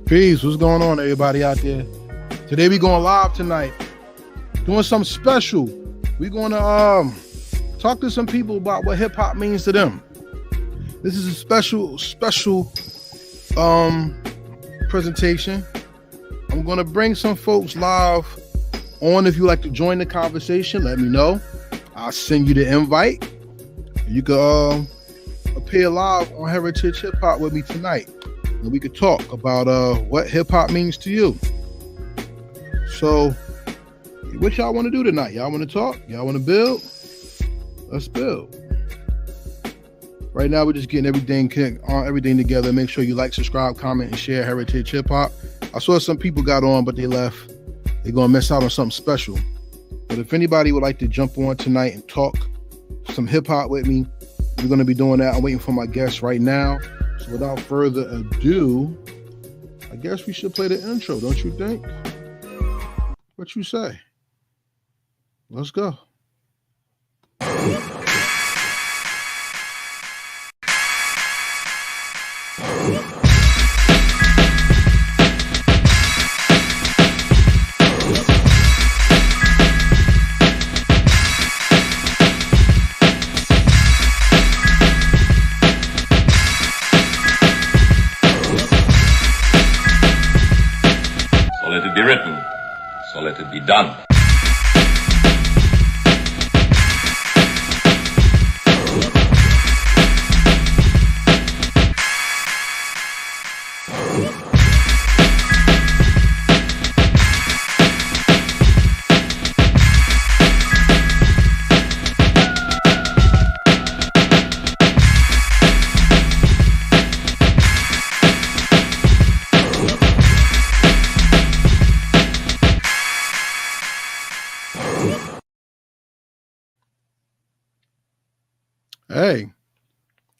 Peace. What's going on, everybody out there? Today we going live tonight, doing something special. We're going to talk to some people about what hip hop means to them. This is a special presentation. I'm going to bring some folks live on. If you like to join the conversation, let me know. I'll send you the invite. You can appear live on Heritage Hip Hop with me tonight. And we could talk about what hip hop means to you. So, what y'all want to do tonight? Y'all want to talk? Y'all want to build? Let's build. Right now, we're just getting everything together. Make sure you like, subscribe, comment, and share Heritage Hip Hop. I saw some people got on, but they left. They're gonna miss out on something special. But if anybody would like to jump on tonight and talk some hip hop with me, we're gonna be doing that. I'm waiting for my guests right now. So without further ado, I guess we should play the intro, don't you think? What you say? Let's go. So let it be done. Hey,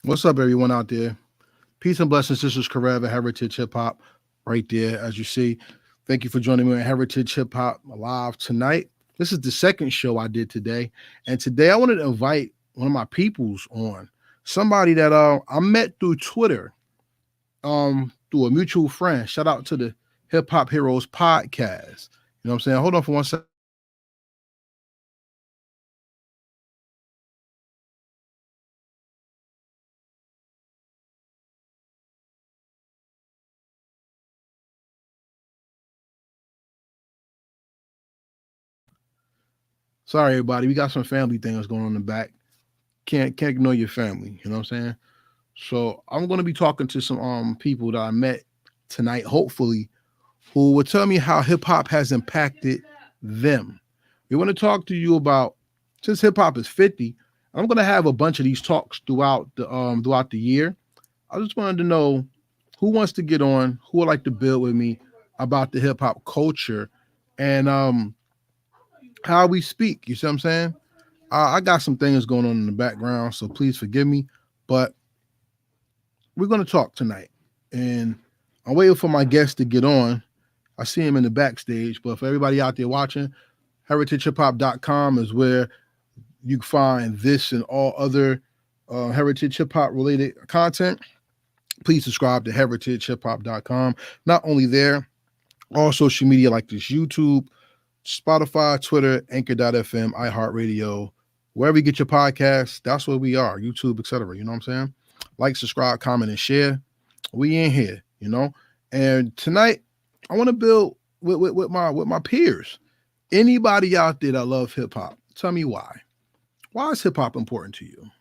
what's up, everyone out there? Peace and blessings. This is Karev at Heritage Hip Hop, right there, as you see. Thank you for joining me on Heritage Hip Hop live tonight. This is the second show I did today, and today I wanted to invite one of my peoples on, somebody that I met through Twitter, through a mutual friend. Shout out to the Hip Hop Heroes podcast. You know what I'm saying? Hold on for 1 second. Sorry, everybody. We got some family things going on in the back. Can't ignore your family. You know what I'm saying? So I'm going to be talking to some people that I met tonight, hopefully, who will tell me how hip hop has impacted them. We want to talk to you about, since hip hop is 50, I'm going to have a bunch of these talks throughout the year. I just wanted to know who wants to get on, who would like to build with me about the hip hop culture and how we speak. You see what I'm saying? I got some things going on in the background, so please forgive me. But we're going to talk tonight. And I'm waiting for my guest to get on. I see him in the backstage. But for everybody out there watching, heritagehiphop.com is where you can find this and all other Heritage Hip Hop related content. Please subscribe to heritagehiphop.com. Not only there, all social media like this: YouTube, Spotify, Twitter, Anchor.fm, iHeartRadio, wherever you get your podcasts, that's where we are, YouTube, etc. You know what I'm saying? Like, subscribe, comment, and share. We in here, you know? And tonight, I want to build with my peers. Anybody out there that love hip-hop, tell me why. Why is hip-hop important to you?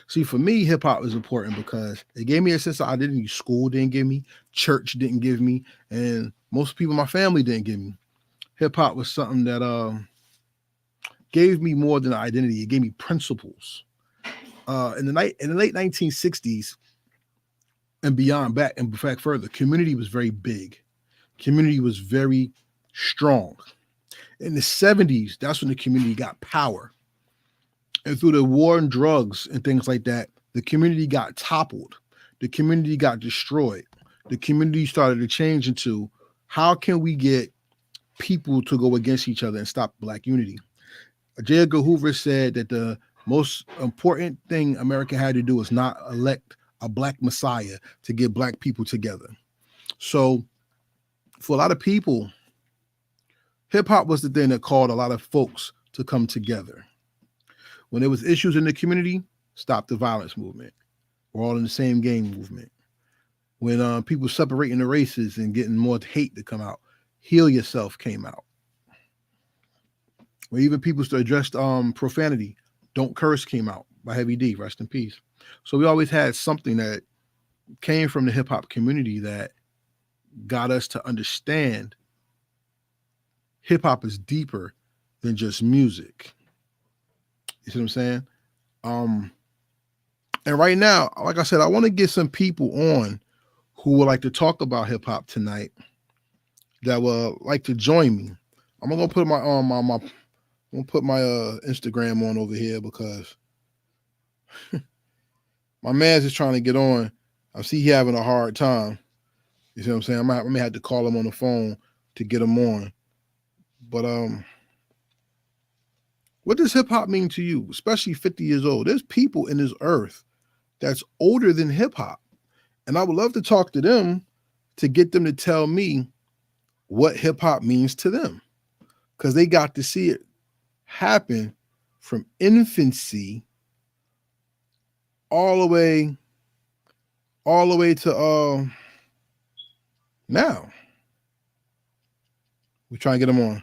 See, for me, hip-hop is important because it gave me a sense of identity. School didn't give me, church didn't give me, and most people in my family didn't give me. Hip-hop was something that gave me more than an identity. It gave me principles. In the late 1960s and beyond, back and in fact further, community was very big. Community was very strong. In the 70s, that's when the community got power. And through the war on drugs and things like that, the community got toppled. The community got destroyed. The community started to change into, how can we get people to go against each other and stop Black unity? J. Edgar Hoover said that the most important thing America had to do was not elect a Black messiah to get Black people together. So for a lot of people, hip hop was the thing that called a lot of folks to come together. When there was issues in the community, stop the violence movement. We're all in the same game movement. When people separating the races and getting more hate to come out, heal yourself came out. When even people addressed profanity, don't curse came out by Heavy D, rest in peace. So we always had something that came from the hip hop community that got us to understand hip hop is deeper than just music. You see what I'm saying? And right now, like I said, I want to get some people on who would like to talk about hip hop tonight that would like to join me. I'm gonna put my I'm gonna put my Instagram on over here because my man's just trying to get on. I see he having a hard time. You see what I'm saying? I may have to call him on the phone to get him on. But what does hip hop mean to you, especially 50 years old? There's people in this earth that's older than hip hop. And I would love to talk to them to get them to tell me what hip hop means to them. Because they got to see it happen from infancy all the way to now. We try and get them on.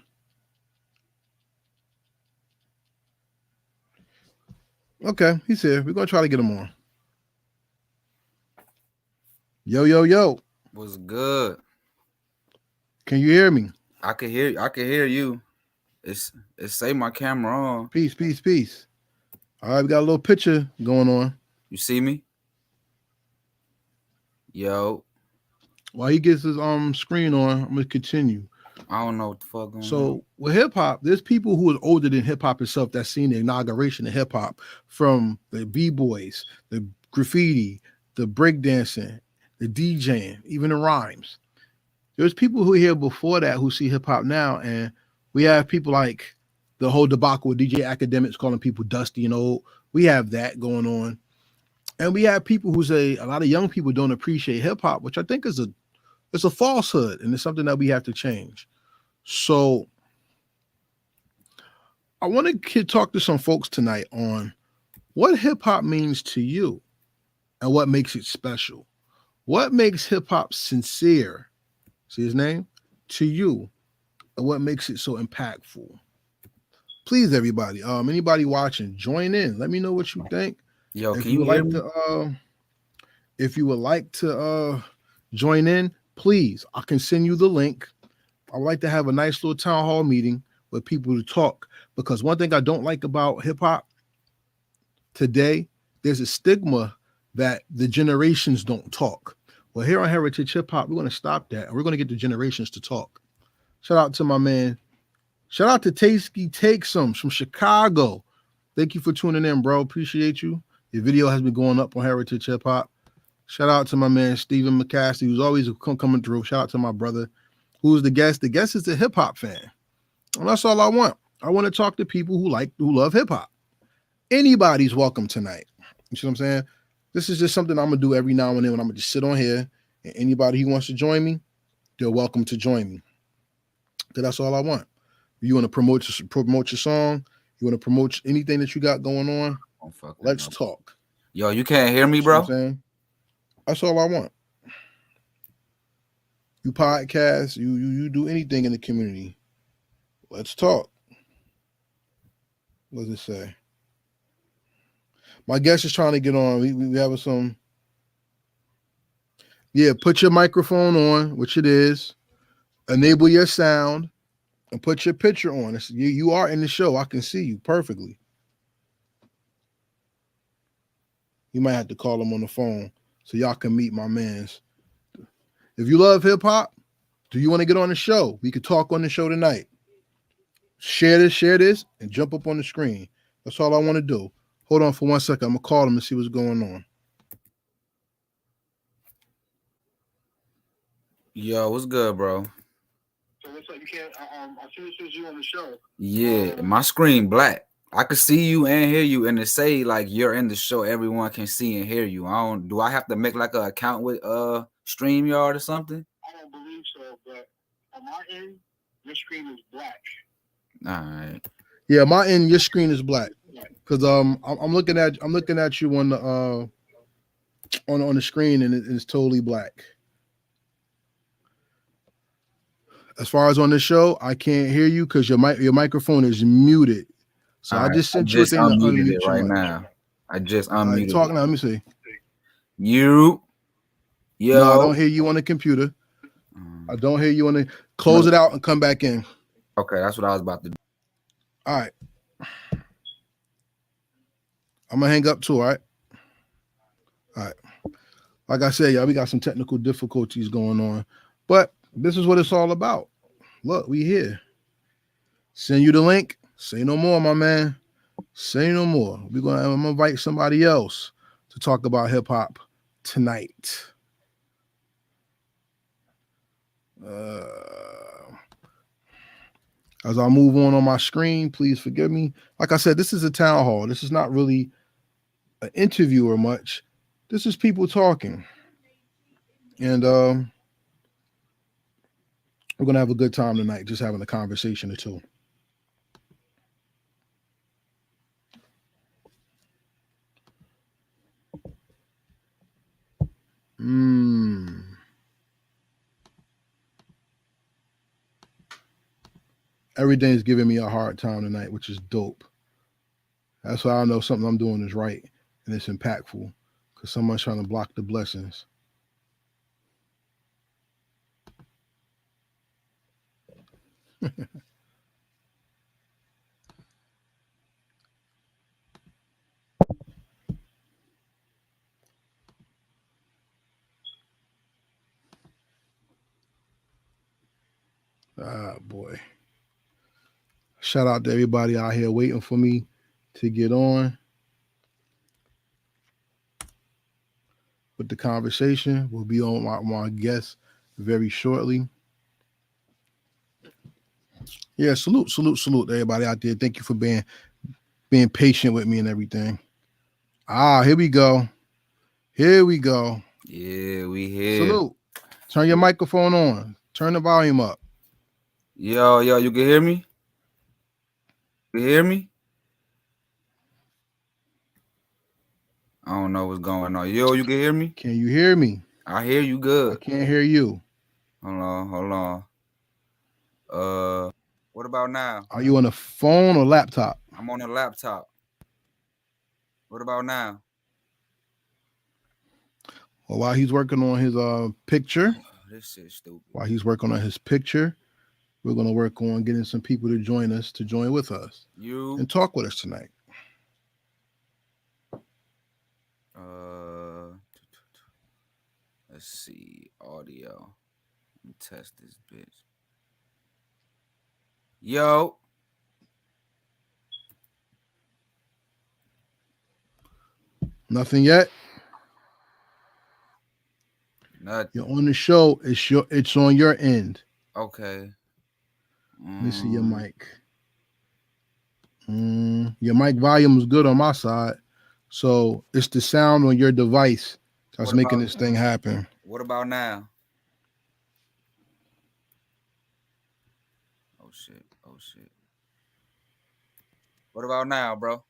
Okay, he's here. We're gonna try to get him on. Yo, yo, yo. What's good? Can you hear me? I can hear you. I can hear you. It's say my camera on. Peace, peace, peace. All right, we got a little picture going on. You see me? Yo. While he gets his screen on, I'm gonna continue. I don't know what the fuck going on. So with hip hop, there's people who are older than hip hop itself that's seen the inauguration of hip hop, from the b-boys, the graffiti, the breakdancing, the DJing, even the rhymes. There's people who are here before that who see hip hop now, and we have people like the whole debacle with DJ Academics calling people dusty and old. We have that going on. And we have people who say a lot of young people don't appreciate hip hop, which I think is a falsehood, and it's something that we have to change. So I want to talk to some folks tonight on what hip hop means to you and what makes it special. What makes hip hop sincere? See his name? To you, and what makes it so impactful. Please, everybody, anybody watching, join in. Let me know what you think. Yo, can you hear me? If you would like to join in, please, I can send you the link. I would like to have a nice little town hall meeting with people to talk, because one thing I don't like about hip hop today, there's a stigma that the generations don't talk. Well, here on Heritage Hip Hop, we're going to stop that, and we're going to get the generations to talk. Shout out to my man. Shout out to Tasty Take Some from Chicago. Thank you for tuning in, bro. Appreciate you. Your video has been going up on Heritage Hip Hop. Shout out to my man, Stephen McCaskey, who's always coming through. Shout out to my brother, who's the guest. The guest is a hip hop fan. And that's all I want. I want to talk to people who love hip hop. Anybody's welcome tonight. You see what I'm saying? This is just something I'm going to do every now and then when I'm going to just sit on here. And anybody who wants to join me, they're welcome to join me. So that's all I want. You want to promote your song? You want to promote anything that you got going on? Let's talk. Yo, you can't hear me, bro? You know what I'm saying? That's all I want. You podcast, you do anything in the community. Let's talk. What does it say? My guest is trying to get on. We have some. Yeah, put your microphone on, which it is. Enable your sound and put your picture on. You are in the show. I can see you perfectly. You might have to call him on the phone so y'all can meet my mans. If you love hip hop, do you want to get on the show? We could talk on the show tonight. Share this, and jump up on the screen. That's all I want to do. Hold on for 1 second. I'm going to call him and see what's going on. Yo, what's good, bro? So what's up? You can't, I see it says you on the show. Yeah, my screen black. I can see you and hear you, and it say like you're in the show. Everyone can see and hear you. Do I have to make like an account with StreamYard or something? I don't believe so, but Martin, your screen is black. All right. Yeah, my end, your screen is black. Cause I'm looking at you on the on the screen and it's totally black. As far as on the show, I can't hear you because your microphone is muted. So All I right. just I sent you a just thing to unmuted it unmute your right mic. now. I just All right, unmuted talk it. now. Let me see. You. Yo. No, I don't hear you on the computer. I don't hear you on the. Close it out and come back in. Okay, that's what I was about to do. All right. I'm gonna hang up too. All right. All right. Like I said, y'all, we got some technical difficulties going on, but this is what it's all about. Look, we here. Send you the link. Say no more, my man. Say no more. I'm gonna invite somebody else to talk about hip hop tonight. As I move on my screen, please forgive me. Like I said, this is a town hall. This is not really an interview or much. This is people talking. And we're going to have a good time tonight, just having a conversation or two. Everything's giving me a hard time tonight, which is dope. That's why I know something I'm doing is right and it's impactful because someone's trying to block the blessings. Ah, boy. Shout out to everybody out here waiting for me to get on with the conversation. We'll be on my guest very shortly. Yeah, salute to everybody out there. Thank you for being patient with me and everything. Here we go. Here we go. Yeah, we here. Salute. Turn your microphone on. Turn the volume up. Yo, you can hear me? You hear me? I don't know what's going on. Yo, you can hear me? Can you hear me? I hear you good. I can't hear you. Hold on. What about now? Are you on a phone or laptop? I'm on a laptop. What about now? Well, while he's working on his picture, this shit's stupid. While he's working on his picture, we're gonna work on getting some people to join with us and talk with us tonight. Let's see, audio. Let me test this bitch. Yo. Nothing yet. Nothing. You're on the show. It's on your end. Okay. Let me see your mic. Your mic volume is good on my side, so it's the sound on your device that's making this thing happen. What about now? Oh shit. What about now, bro?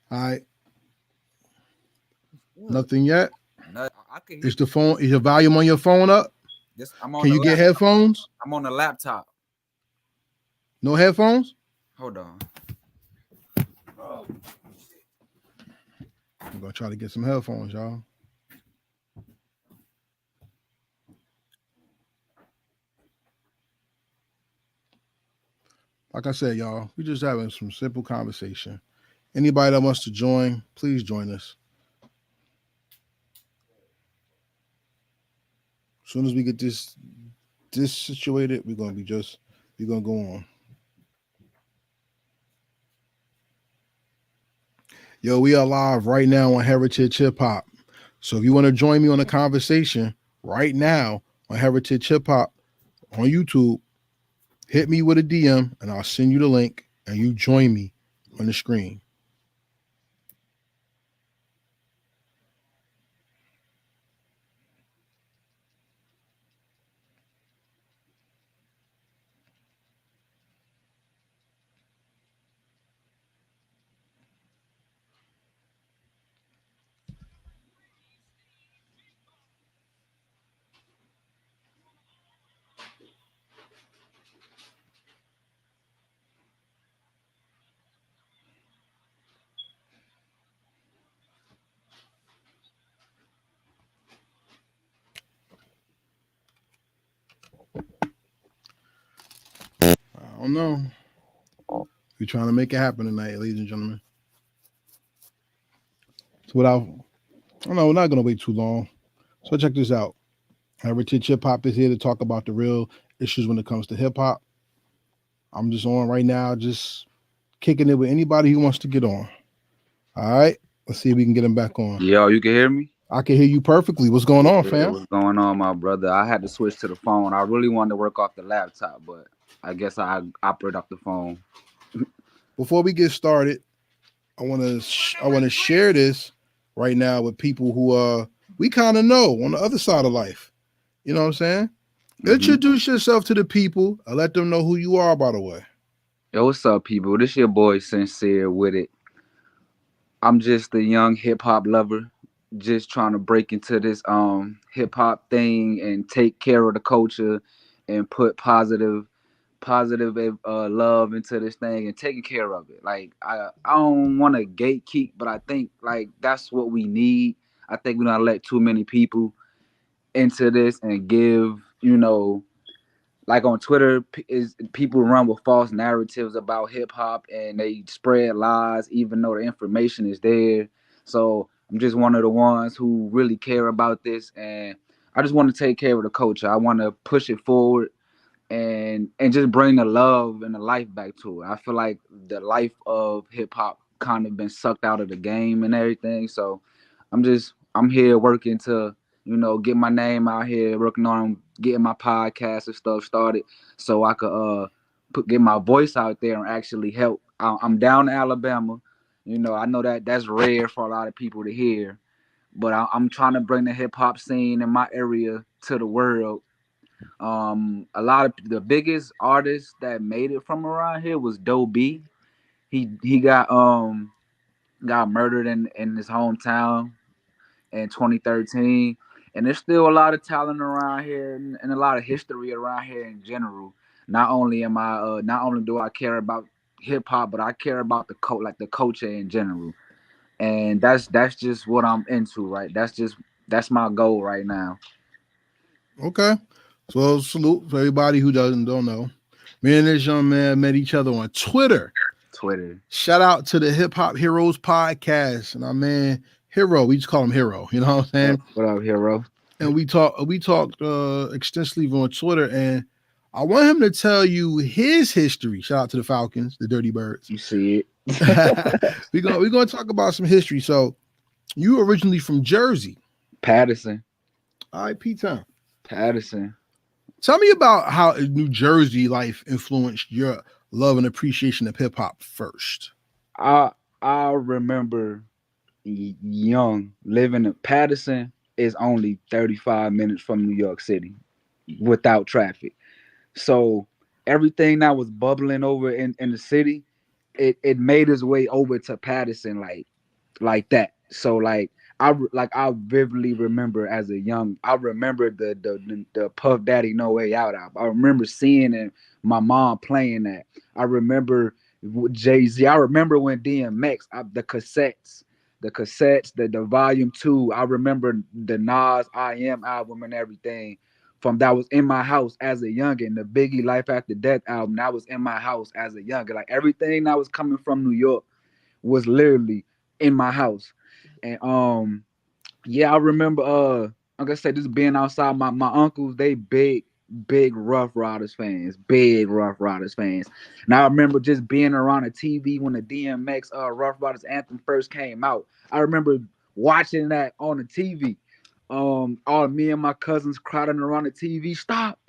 All right. Nothing yet. Is your volume on your phone up? Can you get headphones? I'm on the laptop. No headphones? Hold on. I'm gonna try to get some headphones, y'all. Like I said, y'all, we're just having some simple conversation. Anybody that wants to join, please join us. As soon as we get this situated, we're gonna go on. Yo, we are live right now on Heritage Hip Hop. So if you want to join me on a conversation right now on Heritage Hip Hop on YouTube, hit me with a DM and I'll send you the link and you join me on the screen. don't know. We're trying to make it happen tonight, ladies and gentlemen. So without, I know we're not gonna wait too long. So check this out. Heritage Hip Hop is here to talk about the real issues when it comes to hip hop. I'm just on right now, just kicking it with anybody who wants to get on. All right, let's see if we can get him back on. Yo, you can hear me? I can hear you perfectly. What's going on, Yeah, fam? what's going on, my brother? I had to switch to the phone. I really wanted to work off the laptop, but I guess I operate off the phone. Before we get started, I want to share this right now with people who we kind of know on the other side of life. You know what I'm saying? Introduce yourself to the people and let them know who you are, by the way. Yo, what's up, people? This your boy Sincere with it. I'm just a young hip hop lover, just trying to break into this hip hop thing and take care of the culture and put positive love into this thing and taking care of it. Like I don't want to gatekeep, but I think like that's what we need. I think we don't let too many people into this and give, like on Twitter, is people run with false narratives about hip hop and they spread lies, even though the information is there. So I'm just one of the ones who really care about this, and I just want to take care of the culture. I want to push it forward and just bring the love and the life back to it. I feel like the life of hip hop kind of been sucked out of the game and everything. So I'm here working to, get my name out here, working on getting my podcast and stuff started so I could get my voice out there and actually help. I'm down in Alabama. I know that's rare for a lot of people to hear, but I'm trying to bring the hip hop scene in my area to the world. A lot of the biggest artists that made it from around here was Doe B. He got murdered in his hometown in 2013, and there's still a lot of talent around here and a lot of history around here in general. Not only do I care about hip hop, but I care about the culture in general, and that's just what I'm into, right? That's my goal right now. Okay. So salute for everybody who don't know. Me and this young man met each other on Twitter. Shout out to the Hip Hop Heroes podcast and our man Hero. We just call him Hero. You know what I'm saying? What up, Hero? And we talked extensively on Twitter, and I want him to tell you his history. Shout out to the Falcons, the Dirty Birds. You see it. We're gonna talk about some history. So you originally from Jersey. Patterson. All right, P-Town. Patterson. Tell me about how New Jersey life influenced your love and appreciation of hip hop first. I remember young living in Patterson is only 35 minutes from New York City without traffic. So everything that was bubbling over in the city, it made its way over to Patterson like that. So I vividly remember as a young, I remember the Puff Daddy No Way Out album. I remember seeing it, my mom playing that. I remember Jay-Z. I remember when DMX, the cassettes, the volume 2. I remember the Nas I Am album and everything from that was in my house as a youngin'. The Biggie Life After Death album, that was in my house as a youngin'. Like everything that was coming from New York was literally in my house. And yeah, I remember like I said, just being outside, my uncles, they big Rough Riders fans. And I remember just being around the TV when the DMX Rough Riders anthem first came out. I remember watching that on the TV. All me and my cousins crowding around the TV, stop,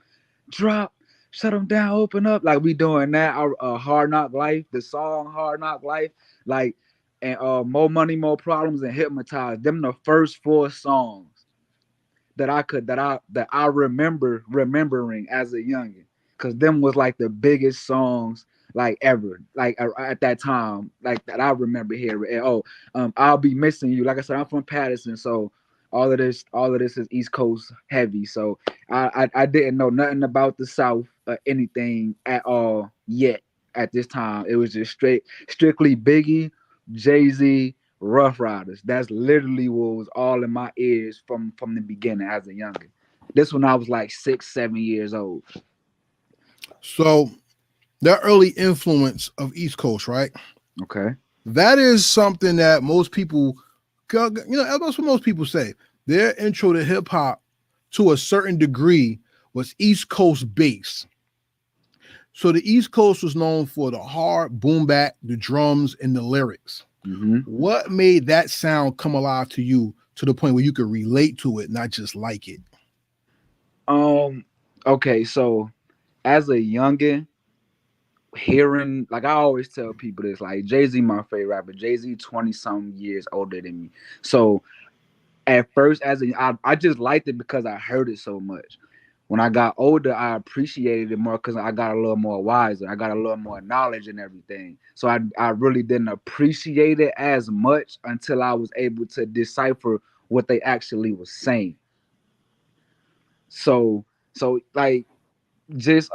drop, shut them down, open up. Like we doing that. Hard Knock Life, the song Hard Knock Life, like, and More Money, More Problems, and Hypnotized. Them the first 4 songs that I remembering as a youngin', because them was like the biggest songs like ever, like at that time, like that I remember hearing. And I'll Be Missing You. Like I said, I'm from Patterson, so all of this is East Coast heavy. So I didn't know nothing about the South or anything at all yet at this time. It was just strictly Biggie, Jay-Z, Rough Riders. That's literally what was all in my ears from the beginning as a youngin'. This when I was like 6, 7 years old. So Their early influence of East Coast, right? Okay. That is something that most people, that's what most people say. Their intro to hip hop, to a certain degree, was East Coast based. So the East Coast was known for the hard boom bap, the drums, and the lyrics. Mm-hmm. What made that sound come alive to you to the point where you could relate to it, not just like it? Okay, so as a youngin, hearing like I always tell people this, like Jay-Z my favorite rapper. Jay-Z 20 some years older than me. So at first I just liked it because I heard it so much. When I got older, I appreciated it more because I got a little more wiser. I got a little more knowledge and everything. So I really didn't appreciate it as much until I was able to decipher what they actually was saying. So so like just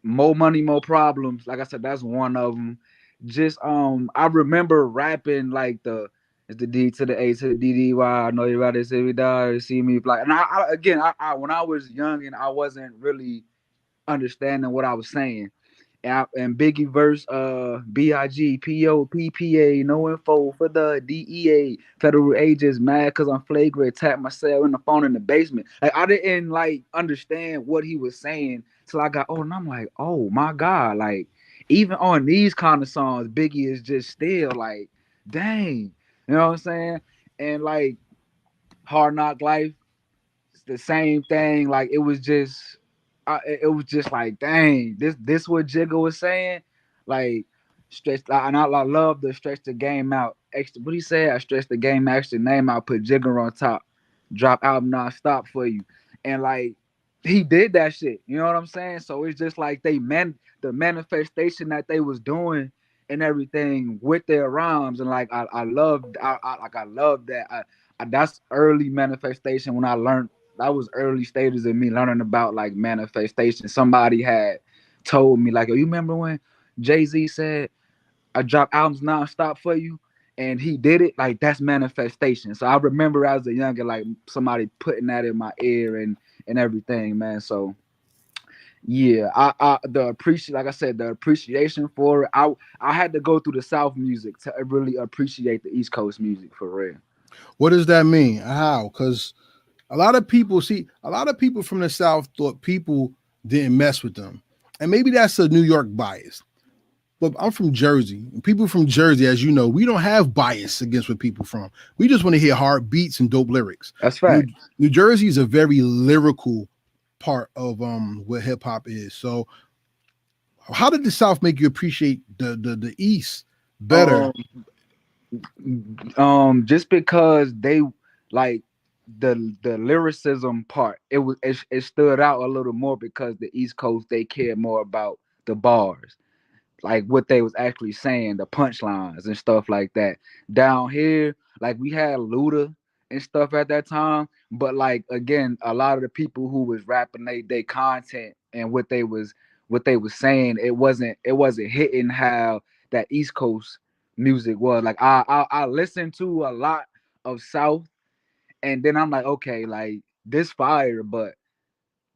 more money, more problems. Like I said, that's one of them. Just I remember rapping like the it's the D to the A to the DDY. I know you rather see me die or see me like. And I when I was young and I wasn't really understanding what I was saying. And Biggie verse BIG POPPA no info for the DEA federal agents mad because I'm flagrant tap myself in the phone in the basement. Like I didn't like understand what he was saying till I got old, and I'm like, oh my god, like even on these kind of songs, Biggie is just still like, dang, you know what I'm saying? And like Hard Knock Life, it's the same thing. Like it was just like, dang, this what Jigga was saying, like stretch. And I love the stretch the game out. Extra, what he said, I stretch the game extra name out, put Jigga on top, drop album non-stop for you, and like he did that shit. You know what I'm saying? So it's just like the manifestation that they was doing and everything with their rhymes, and like I love I love that. That's early manifestation when I learned that was early stages of me learning about like manifestation. Somebody had told me like, "Oh, you remember when Jay-Z said I drop albums nonstop for you?" And he did it. Like that's manifestation. So I remember as a youngin, like somebody putting that in my ear and everything, man. So yeah, I the appreciate like I said, the appreciation for it. I had to go through the South music to really appreciate the East Coast music for real. What does that mean? How? Because a lot of people from the South thought people didn't mess with them. And maybe that's a New York bias. But I'm from Jersey. And people from Jersey, as you know, we don't have bias against where people from. We just want to hear hard beats and dope lyrics. That's New, fact. New Jersey is a very lyrical part of what hip hop is. So how did the South make you appreciate the East better? Um, just because they like the lyricism part, it stood out a little more because the East Coast they cared more about the bars, like what they was actually saying, the punchlines and stuff like that. Down here, like we had Luda and stuff at that time, but like again, a lot of the people who was rapping they content and what they was saying, it wasn't hitting how that East Coast music was. Like I listened to a lot of South, and then I'm like, okay, like this fire, but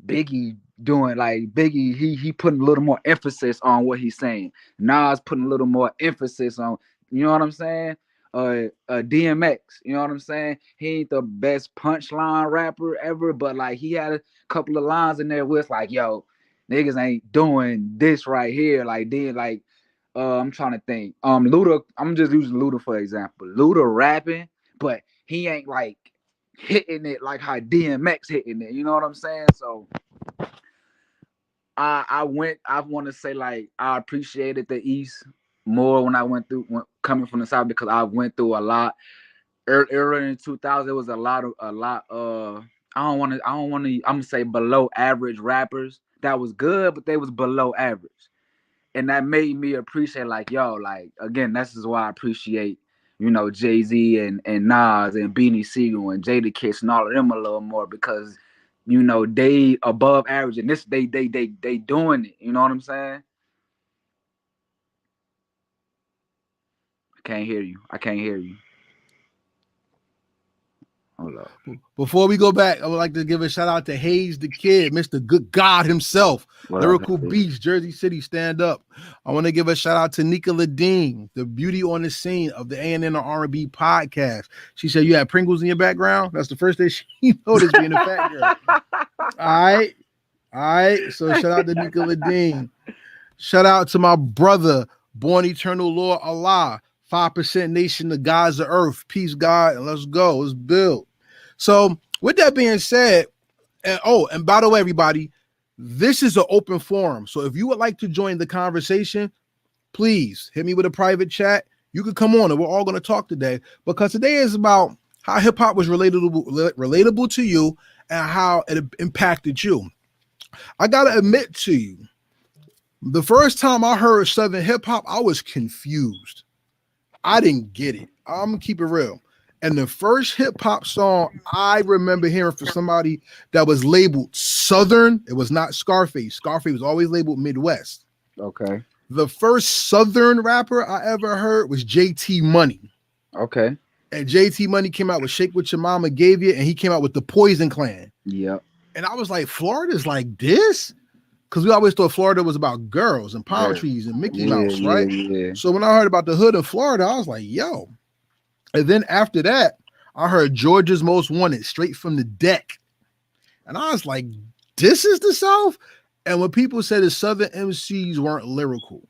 Biggie doing like Biggie, he putting a little more emphasis on what he's saying. Nas putting a little more emphasis on, you know what I'm saying? DMX, you know what I'm saying? He ain't the best punchline rapper ever, but like he had a couple of lines in there where it's like, yo, niggas ain't doing this right here. Like then like I'm trying to think. Luda, I'm just using Luda for example. Luda rapping, but he ain't like hitting it like how DMX hitting it. You know what I'm saying? So I want to say like I appreciated the East more when I coming from the South because I went through a lot. Earlier in 2000 it was a lot I'm gonna say below average rappers that was good, but they was below average. And that made me appreciate like, yo, like again, this is why I appreciate, Jay-Z and Nas and Beanie Siegel and Jadakiss and all of them a little more because they above average and this they doing it. You know what I'm saying? I can't hear you. Hold up. Before we go back, I would like to give a shout out to Hayes the Kid, Mr. Good God himself, What up, Lyrical Hayes? Beast, Jersey City, stand up. I want to give a shout out to Nika Ladine, the beauty on the scene of the A&N R&B podcast. She said you had Pringles in your background. That's the first thing she noticed being a fat girl. All right. So shout out to Nika Ladine. Shout out to my brother, Born Eternal Lord Allah, 5% Nation, the gods of earth. Peace, God, and let's go. Let's build. So, with that being said, and by the way, everybody, this is an open forum. So, if you would like to join the conversation, please hit me with a private chat. You can come on, and we're all going to talk today because today is about how hip hop was relatable to you and how it impacted you. I got to admit to you, the first time I heard Southern hip hop, I was confused. I didn't get it. I'm gonna keep it real. And the first hip hop song I remember hearing from somebody that was labeled Southern, it was not Scarface. Scarface was always labeled Midwest. Okay. The first Southern rapper I ever heard was JT Money. Okay. And JT Money came out with Shake What Your Mama Gave You, and he came out with the Poison Clan. Yep. And I was like, Florida's like this? Because we always thought Florida was about girls and palm trees and Mickey Mouse, right? Yeah. So when I heard about the hood in Florida, I was like, yo. And then after that, I heard Georgia's Most Wanted straight from the deck. And I was like, this is the South? And when people said the Southern MCs weren't lyrical,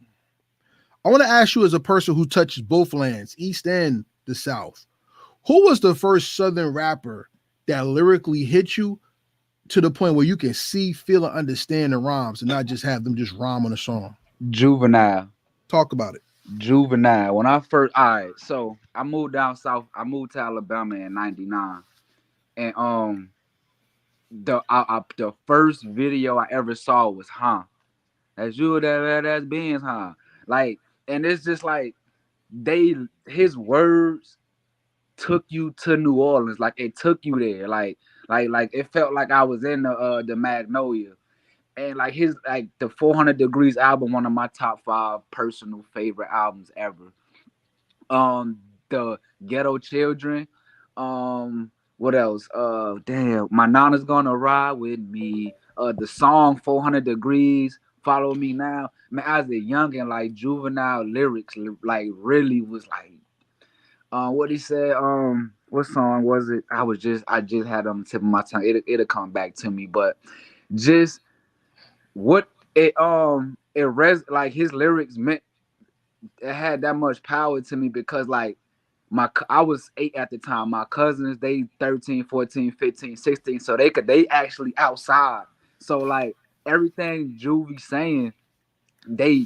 I want to ask you as a person who touches both lands, East and the South, who was the first Southern rapper that lyrically hit you to the point where you can see, feel, and understand the rhymes and not just have them just rhyme on a song? Juvenile. Talk about it. Juvenile. When I first, all right, so I moved down south. I moved to Alabama in '99, and the first video I ever saw was That's you, that's Benz, Like, and it's just like his words took you to New Orleans, like it took you there, like it felt like I was in the Magnolia. And like the 400 Degrees album, one of my top 5 personal favorite albums ever. The Ghetto Children. What else? Damn, My Nana's Gonna Ride With Me. The song 400 Degrees, Follow Me Now. Man, as a youngin', like Juvenile lyrics, like really was like, what he said. What song was it? I just had on the tip of my tongue. It'll come back to me, but just what like his lyrics meant, it had that much power to me because like I was 8 at the time. My cousins, they 13, 14, 15, 16, so they actually outside. So like everything Juvie saying, they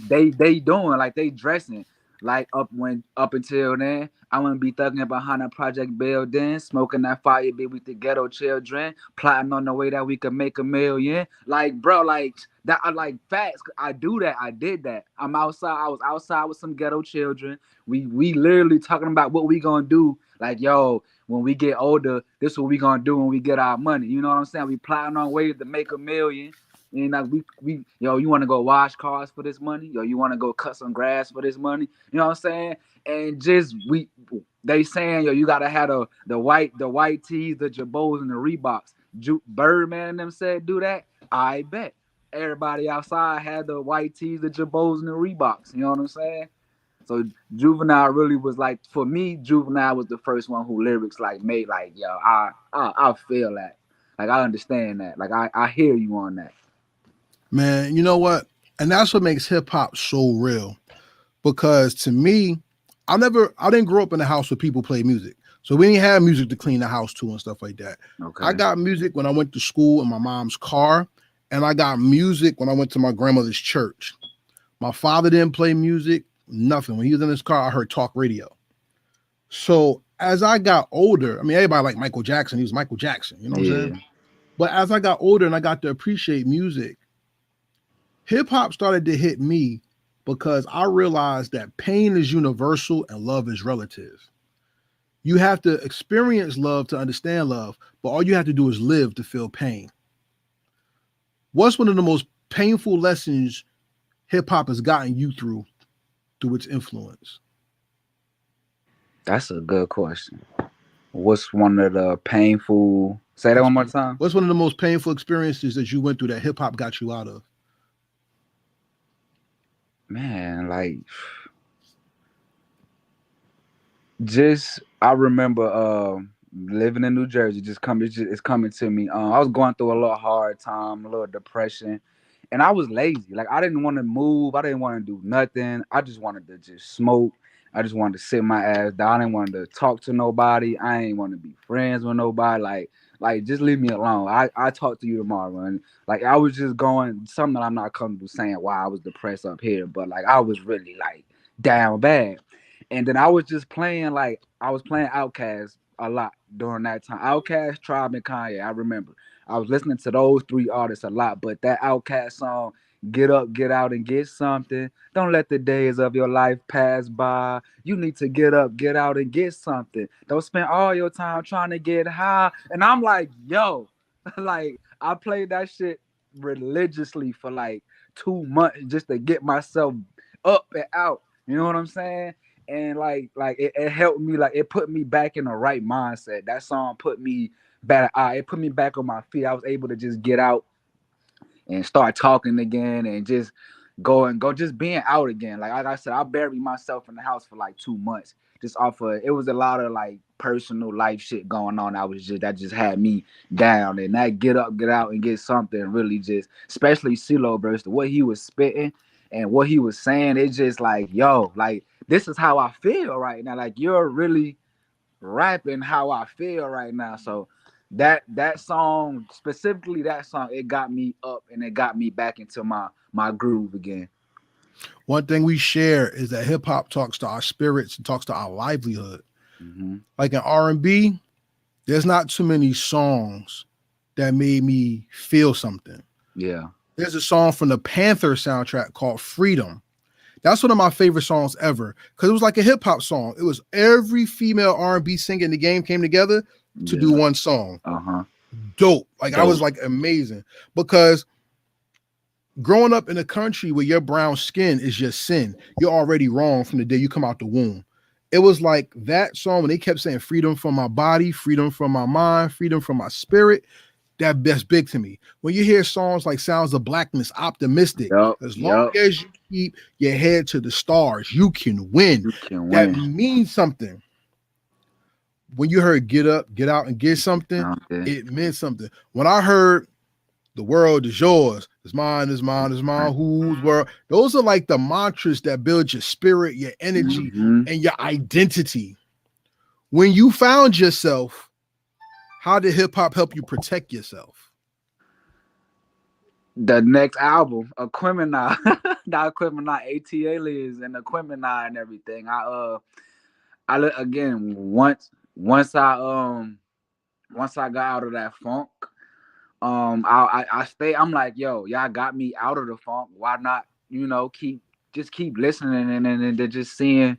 doing, like they dressing. Like up until then, I wouldn't be thugging behind a project building, smoking that fire, be with the ghetto children, plotting on the way that we could make $1 million. Like, bro, like that. I like facts. I do that. I did that. I'm outside. I was outside with some ghetto children. We literally talking about what we gonna do. Like, yo, when we get older, this is what we gonna do when we get our money. You know what I'm saying? We plotting on ways to make $1 million. And like we yo, you want to go wash cars for this money? Yo, you want to go cut some grass for this money? You know what I'm saying? And just they saying, yo, you gotta have the white tees, the Jabos, and the Reeboks. Birdman and them said do that. I bet everybody outside had the white tees, the Jabos, and the Reeboks. You know what I'm saying? So Juvenile really was like, for me, Juvenile was the first one who lyrics like made like, yo, I feel that. Like I understand that. Like I hear you on that. Man, you know what? And that's what makes hip hop so real. Because to me, I didn't grow up in a house where people play music. So we didn't have music to clean the house to and stuff like that. Okay. I got music when I went to school in my mom's car, and I got music when I went to my grandmother's church. My father didn't play music, nothing. When he was in his car, I heard talk radio. So as I got older, I mean, everybody liked Michael Jackson. He was Michael Jackson, you know what I'm saying? But as I got older and I got to appreciate music, hip hop started to hit me because I realized that pain is universal and love is relative. You have to experience love to understand love, but all you have to do is live to feel pain. What's one of the most painful lessons hip hop has gotten you through its influence? That's a good question. What's one of the painful? Say that one more time. What's one of the most painful experiences that you went through that hip hop got you out of? Man, like just I remember living in New Jersey. It's coming to me. I was going through a little hard time, a little depression, and I was lazy. Like I didn't want to move. I didn't want to do nothing. I just wanted to just smoke. I just wanted to sit my ass down. I didn't want to talk to nobody. I ain't want to be friends with nobody. Like just leave me alone. I talk to you tomorrow. And like I was just going something that I'm not comfortable saying why I was depressed up here, but like I was really like down bad. And then I was just playing like I was playing Outkast a lot during that time. Outkast, Tribe, and Kanye. I remember I was listening to those three artists a lot. But that Outkast song, "Get Up, Get Out, and Get Something." Don't let the days of your life pass by. You need to get up, get out, and get something. Don't spend all your time trying to get high. And I'm like, yo, like I played that shit religiously for like 2 months just to get myself up and out. You know what I'm saying? And like it helped me, like it put me back in the right mindset. That song put me back. It put me back on my feet. I was able to just get out and start talking again and just go just being out again. Like I said, I buried myself in the house for like 2 months. Just off of it was a lot of like personal life shit going on. That just had me down. And that get up, get out, and get something really just, especially CeeLo verse, what he was spitting and what he was saying, it's just like, yo, like this is how I feel right now. Like you're really rapping how I feel right now. So that song, specifically that song, it got me up and it got me back into my groove again. One thing we share is that hip hop talks to our spirits and talks to our livelihood. Mm-hmm. Like in R&B, there's not too many songs that made me feel something. Yeah. There's a song from the Panther soundtrack called Freedom. That's one of my favorite songs ever because it was like a hip hop song. It was every female R&B singer in the game came together to do one song. Uh-huh. Dope. Like I was like amazing because growing up in a country where your brown skin is just sin, you're already wrong from the day you come out the womb. It was like that song when they kept saying freedom from my body, freedom from my mind, freedom from my spirit. That's big to me. When you hear songs like Sounds of Blackness, Optimistic, as long as you keep your head to the stars, you can win. That means something. When you heard Get Up, Get Out, and Get Something, it meant something. When I heard The World Is Yours, it's mine, it's mine, it's mine, whose world, those are like the mantras that build your spirit, your energy, and your identity. When you found yourself, how did hip hop help you protect yourself? The next album, Aquemini, the Aquemini, AT-Aliens and Aquemini and everything. I again once I got out of that funk, I stay. I'm like, yo, y'all got me out of the funk. Why not? Keep listening and just seeing.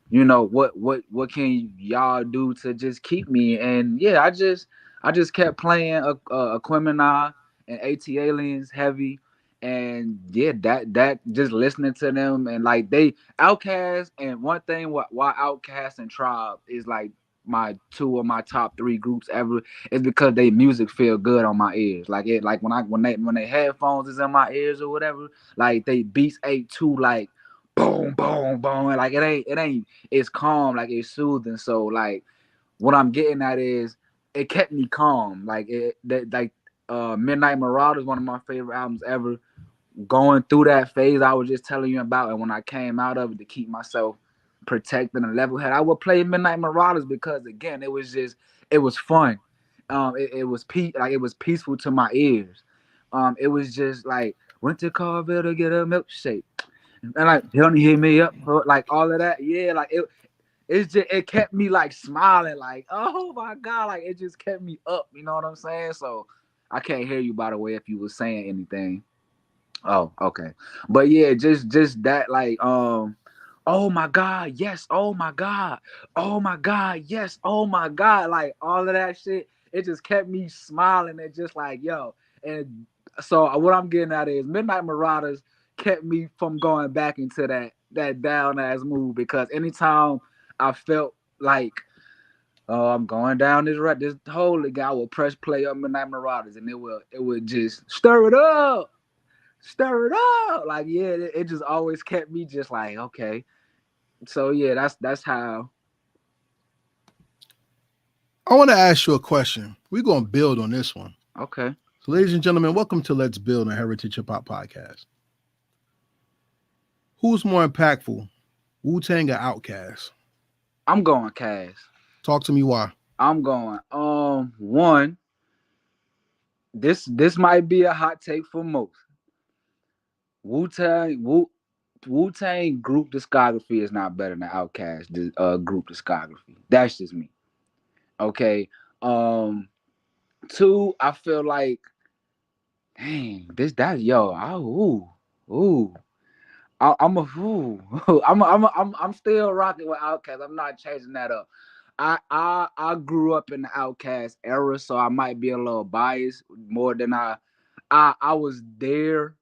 What can y'all do to just keep me? And yeah, I just kept playing Aquemini and AT-Aliens heavy, and yeah, that just listening to them and like they Outkast. And one thing why Outkast and Tribe is like my two of my top three groups ever is because they music feel good on my ears. Like it, like when they headphones is in my ears or whatever, like they beats 8-2 like boom, boom, boom. Like it's calm, like it's soothing. So like what I'm getting at is it kept me calm. Like Midnight Marauders, one of my favorite albums ever. Going through that phase I was just telling you about, and when I came out of it to keep myself protected and level head, I would play Midnight Marauders because again, it was fun. It was peaceful to my ears. It was just like went to Carville to get a milkshake. And like he only hit me up for like all of that. Yeah, like it kept me like smiling, like, oh my God, like it just kept me up, you know what I'm saying? So I can't hear you by the way if you were saying anything. Oh, okay. But yeah, just that like oh my God, yes, oh my God, oh my God, yes, oh my God, like all of that shit, it just kept me smiling and just like, yo. And so what I'm getting at is Midnight Marauders kept me from going back into that down ass mood because anytime I felt like Oh, I'm going down this right. This whole guy will press play on Midnight Marauders, and it would just stir it up, stir it up. Like yeah, it just always kept me just like okay. So yeah, that's how. I want to ask you a question. We're going to build on this one. Okay. So, ladies and gentlemen, welcome to Let's Build a Heritage Hip Hop Podcast. Who's more impactful, Wu-Tang or Outkast? I'm going Cass. Talk to me why. I'm going. One. This might be a hot take for most. Wu-Tang group discography is not better than Outkast group discography. That's just me. Okay. Two, I feel like, dang, I'm still rocking with Outkast. I'm not changing that up. I grew up in the Outkast era, so I might be a little biased more than I was there.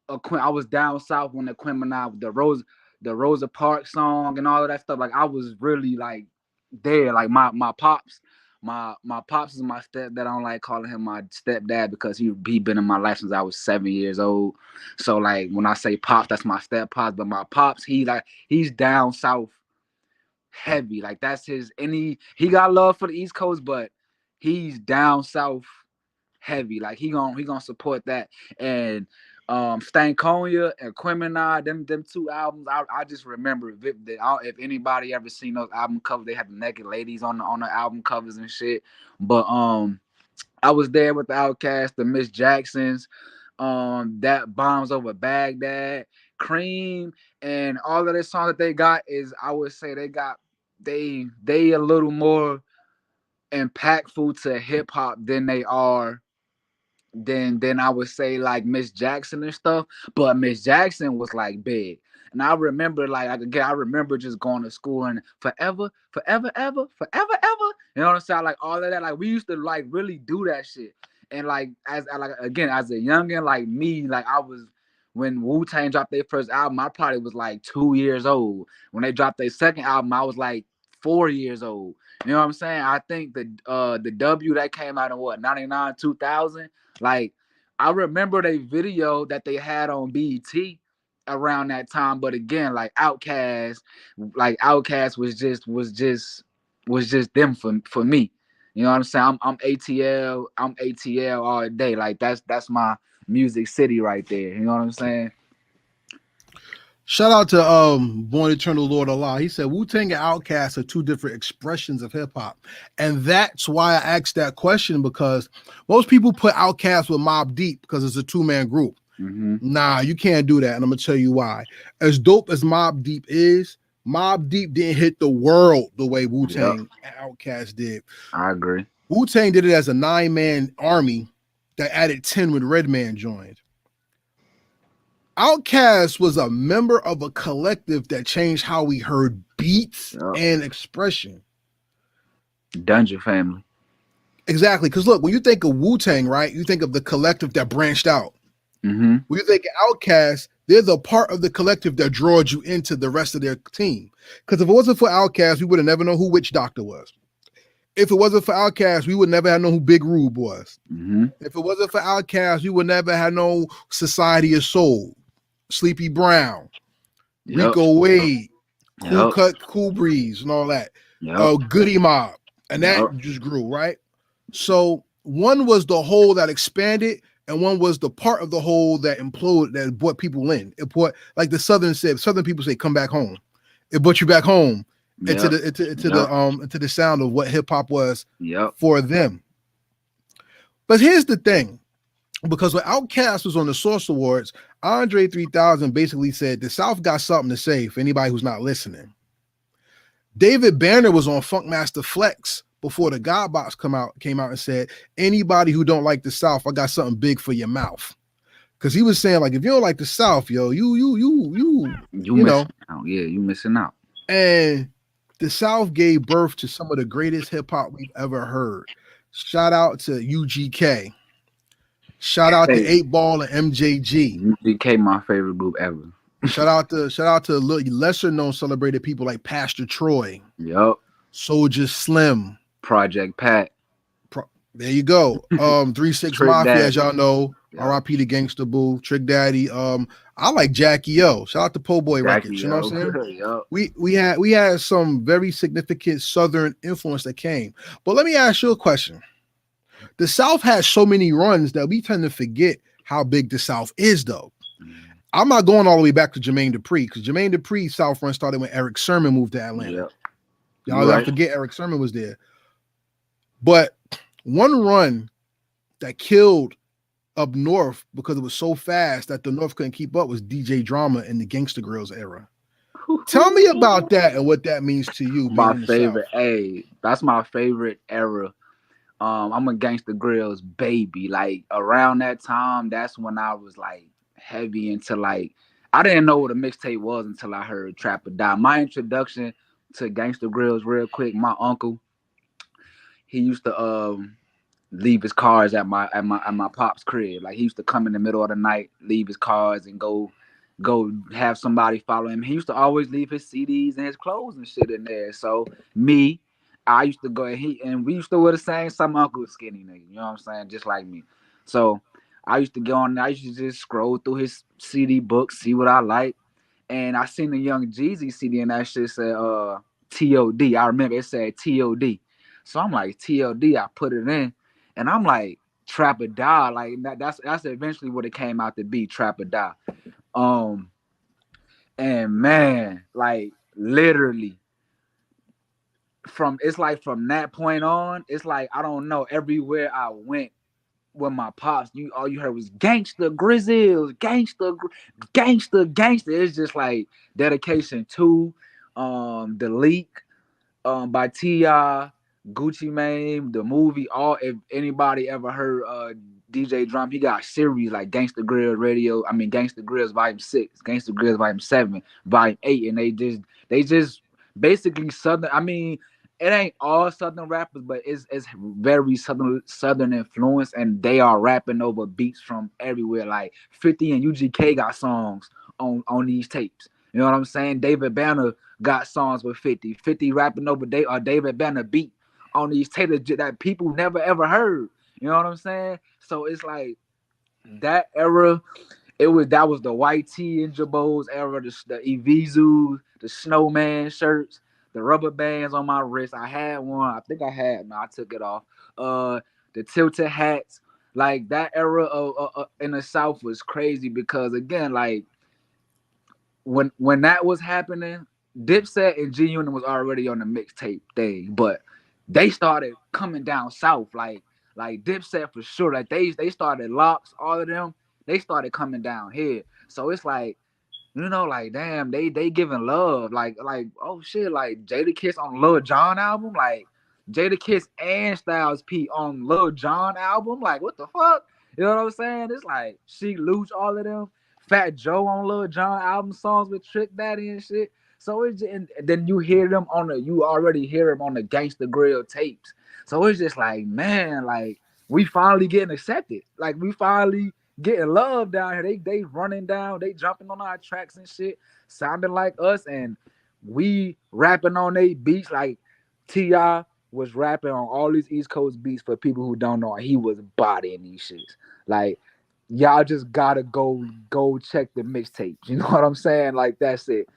I was down south when the Aquemini, the Rosa Parks song and all of that stuff. Like I was really like there. Like my pops, my pops is my stepdad. I don't like calling him my stepdad because he been in my life since I was 7 years old. So like when I say pops, that's my step pops. But my pops, he's down south heavy. Like that's his. And he got love for the East Coast, but he's down south heavy. Like he gonna support that. And Stankonia and Aquemini, them two albums, I just remember vividly. If anybody ever seen those album covers, they had the naked ladies on the album covers and shit. But I was there with the Outkast, the Miss Jacksons, that Bombs Over Baghdad, Cream, and all of the songs that they got is, I would say they a little more impactful to hip hop than they are than I would say like Miss Jackson and stuff. But Miss Jackson was like big. And I remember like I remember just going to school and forever, forever, ever, forever, ever. You know what I'm saying? Like all of that. Like we used to like really do that shit. And like as a youngin', like me, like I was, when Wu-Tang dropped their first album, I probably was like 2 years old. When they dropped their second album, I was like 4 years old. You know what I'm saying? I think the W that came out in what, 99, 2000. Like I remember the video that they had on BET around that time. But again, like Outkast was just them for me. You know what I'm saying? I'm ATL all day. Like that's my music city right there. You know what I'm saying? Shout out to Born Eternal Lord Allah. He said Wu-Tang and Outkast are two different expressions of hip hop, and that's why I asked that question, because most people put Outkast with Mobb Deep because it's a two-man group. Mm-hmm. Nah, you can't do that, and I'm gonna tell you why. As dope as Mobb Deep is, Mobb Deep didn't hit the world the way Wu-Tang and Outkast did. I agree. Wu-Tang did it as a 9-man army that added 10 when Redman joined. Outkast was a member of a collective that changed how we heard beats and expression. Dungeon Family. Exactly. Because look, when you think of Wu-Tang, right, you think of the collective that branched out. Mm-hmm. When you think of Outkast, they're the part of the collective that draws you into the rest of their team. Because if it wasn't for Outkast, we would have never known who Witch Doctor was. If it wasn't for Outkast, we would never have known who Big Rube was. Mm-hmm. If it wasn't for Outkast, we would never have known Society of Soul, Sleepy Brown, Rico Wade, Cool Cut, Cool Breeze, and all that. Goody Mob. And that just grew, right? So one was the whole that expanded, and one was the part of the whole that imploded, that brought people in. It brought, like the Southern people say, come back home. It brought you back home into the sound of what hip hop was for them. But here's the thing. Because when Outkast was on the Source Awards, Andre 3000 basically said the South got something to say for anybody who's not listening. David Banner was on Funkmaster Flex before the God Box came out and said, anybody who don't like the South, I got something big for your mouth. Because he was saying, like, if you don't like the South, yo, you know. Out. Yeah, you missing out. And the South gave birth to some of the greatest hip hop we've ever heard. Shout out to UGK. Shout out to 8 Ball and MJG. UGK, my favorite group ever. Shout out to lesser known celebrated people like Pastor Troy. Yup. Soldier Slim. Project Pat. There you go. 3-6 Trick Mafia, Daddy. as y'all know. Yeah. R.I.P. the Gangsta Boo, Trick Daddy. I like Jackie O. Shout out to Po' Boy Jackie, Records. You know what I'm saying? Yup. We had some very significant Southern influence that came. But let me ask you a question. The South has so many runs that we tend to forget how big the South is, though. I'm not going all the way back to Jermaine Dupri, because Jermaine Dupri's South run started when Eric Sermon moved to Atlanta. Yep. Y'all Right. forget Eric Sermon was there. But one run that killed up north because it was so fast that the North couldn't keep up was DJ Drama in the Gangsta Grills era. Tell me about that and what that means to you. My being in the favorite. South. Hey, that's my favorite era. I'm a Gangsta Grills baby. Like around that time, that's when I was like heavy into like, I didn't know what a mixtape was until I heard Trap or Die. My introduction to Gangsta Grills, real quick, my uncle, he used to leave his cars at my pop's crib. Like he used to come in the middle of the night, leave his cars and go have somebody follow him. He used to always leave his CDs and his clothes and shit in there. So I used to go and we used to wear the same. Some uncle was skinny nigga, you know what I'm saying? Just like me. So I used to go on, I used to just scroll through his CD book, see what I like. And I seen the Young Jeezy CD and that shit said TOD. I remember it said TOD. So I'm like, TOD, I put it in. And I'm like, Trap or Die. Like that's eventually what it came out to be, Trap or Die. And man, like literally from that point on, it's like, I don't know, everywhere I went with my pops, all you heard was Gangsta Grizzles, Gangsta. It's just like dedication to The Leak by T.I., Gucci Mane, the movie. If anybody ever heard DJ Drum, he got series like Gangsta Grills Gangsta Grills Volume 6, Gangsta Grills Volume 7, Volume 8, and they just basically Southern. I mean, it ain't all Southern rappers, but it's very Southern influence, and they are rapping over beats from everywhere. Like 50 and UGK got songs on these tapes. You know what I'm saying? David Banner got songs with 50. 50 rapping over David Banner beat on these tapes that people never ever heard. You know what I'm saying? So it's like that era. That was the white tee and Jabos era, the Evisu, the snowman shirts, the rubber bands on my wrist. I had one. I think I had. No, I took it off. The tilted hats. Like that era in the South was crazy because again, like when that was happening, Dipset and G Unit was already on the mixtape thing, but they started coming down south, like Dipset for sure. Like they started Locks, all of them. They started coming down here. So it's like, you know, like damn, they giving love. Like oh shit, like Jadakiss on Lil Jon album, like Jadakiss and Styles P on Lil Jon album. Like what the fuck? You know what I'm saying? It's like Sheek Louch, all of them. Fat Joe on Lil Jon album songs with Trick Daddy and shit. So it's just, and then you already hear them on the Gangsta Grill tapes. So it's just like, man, like we finally getting accepted. Like we finally getting love down here. They running down, they jumping on our tracks and shit, sounding like us, and we rapping on they beats. Like T.I. was rapping on all these East Coast beats. For people who don't know, he was bodying these shits. Like y'all just gotta go check the mixtapes. You know what I'm saying? Like that's it.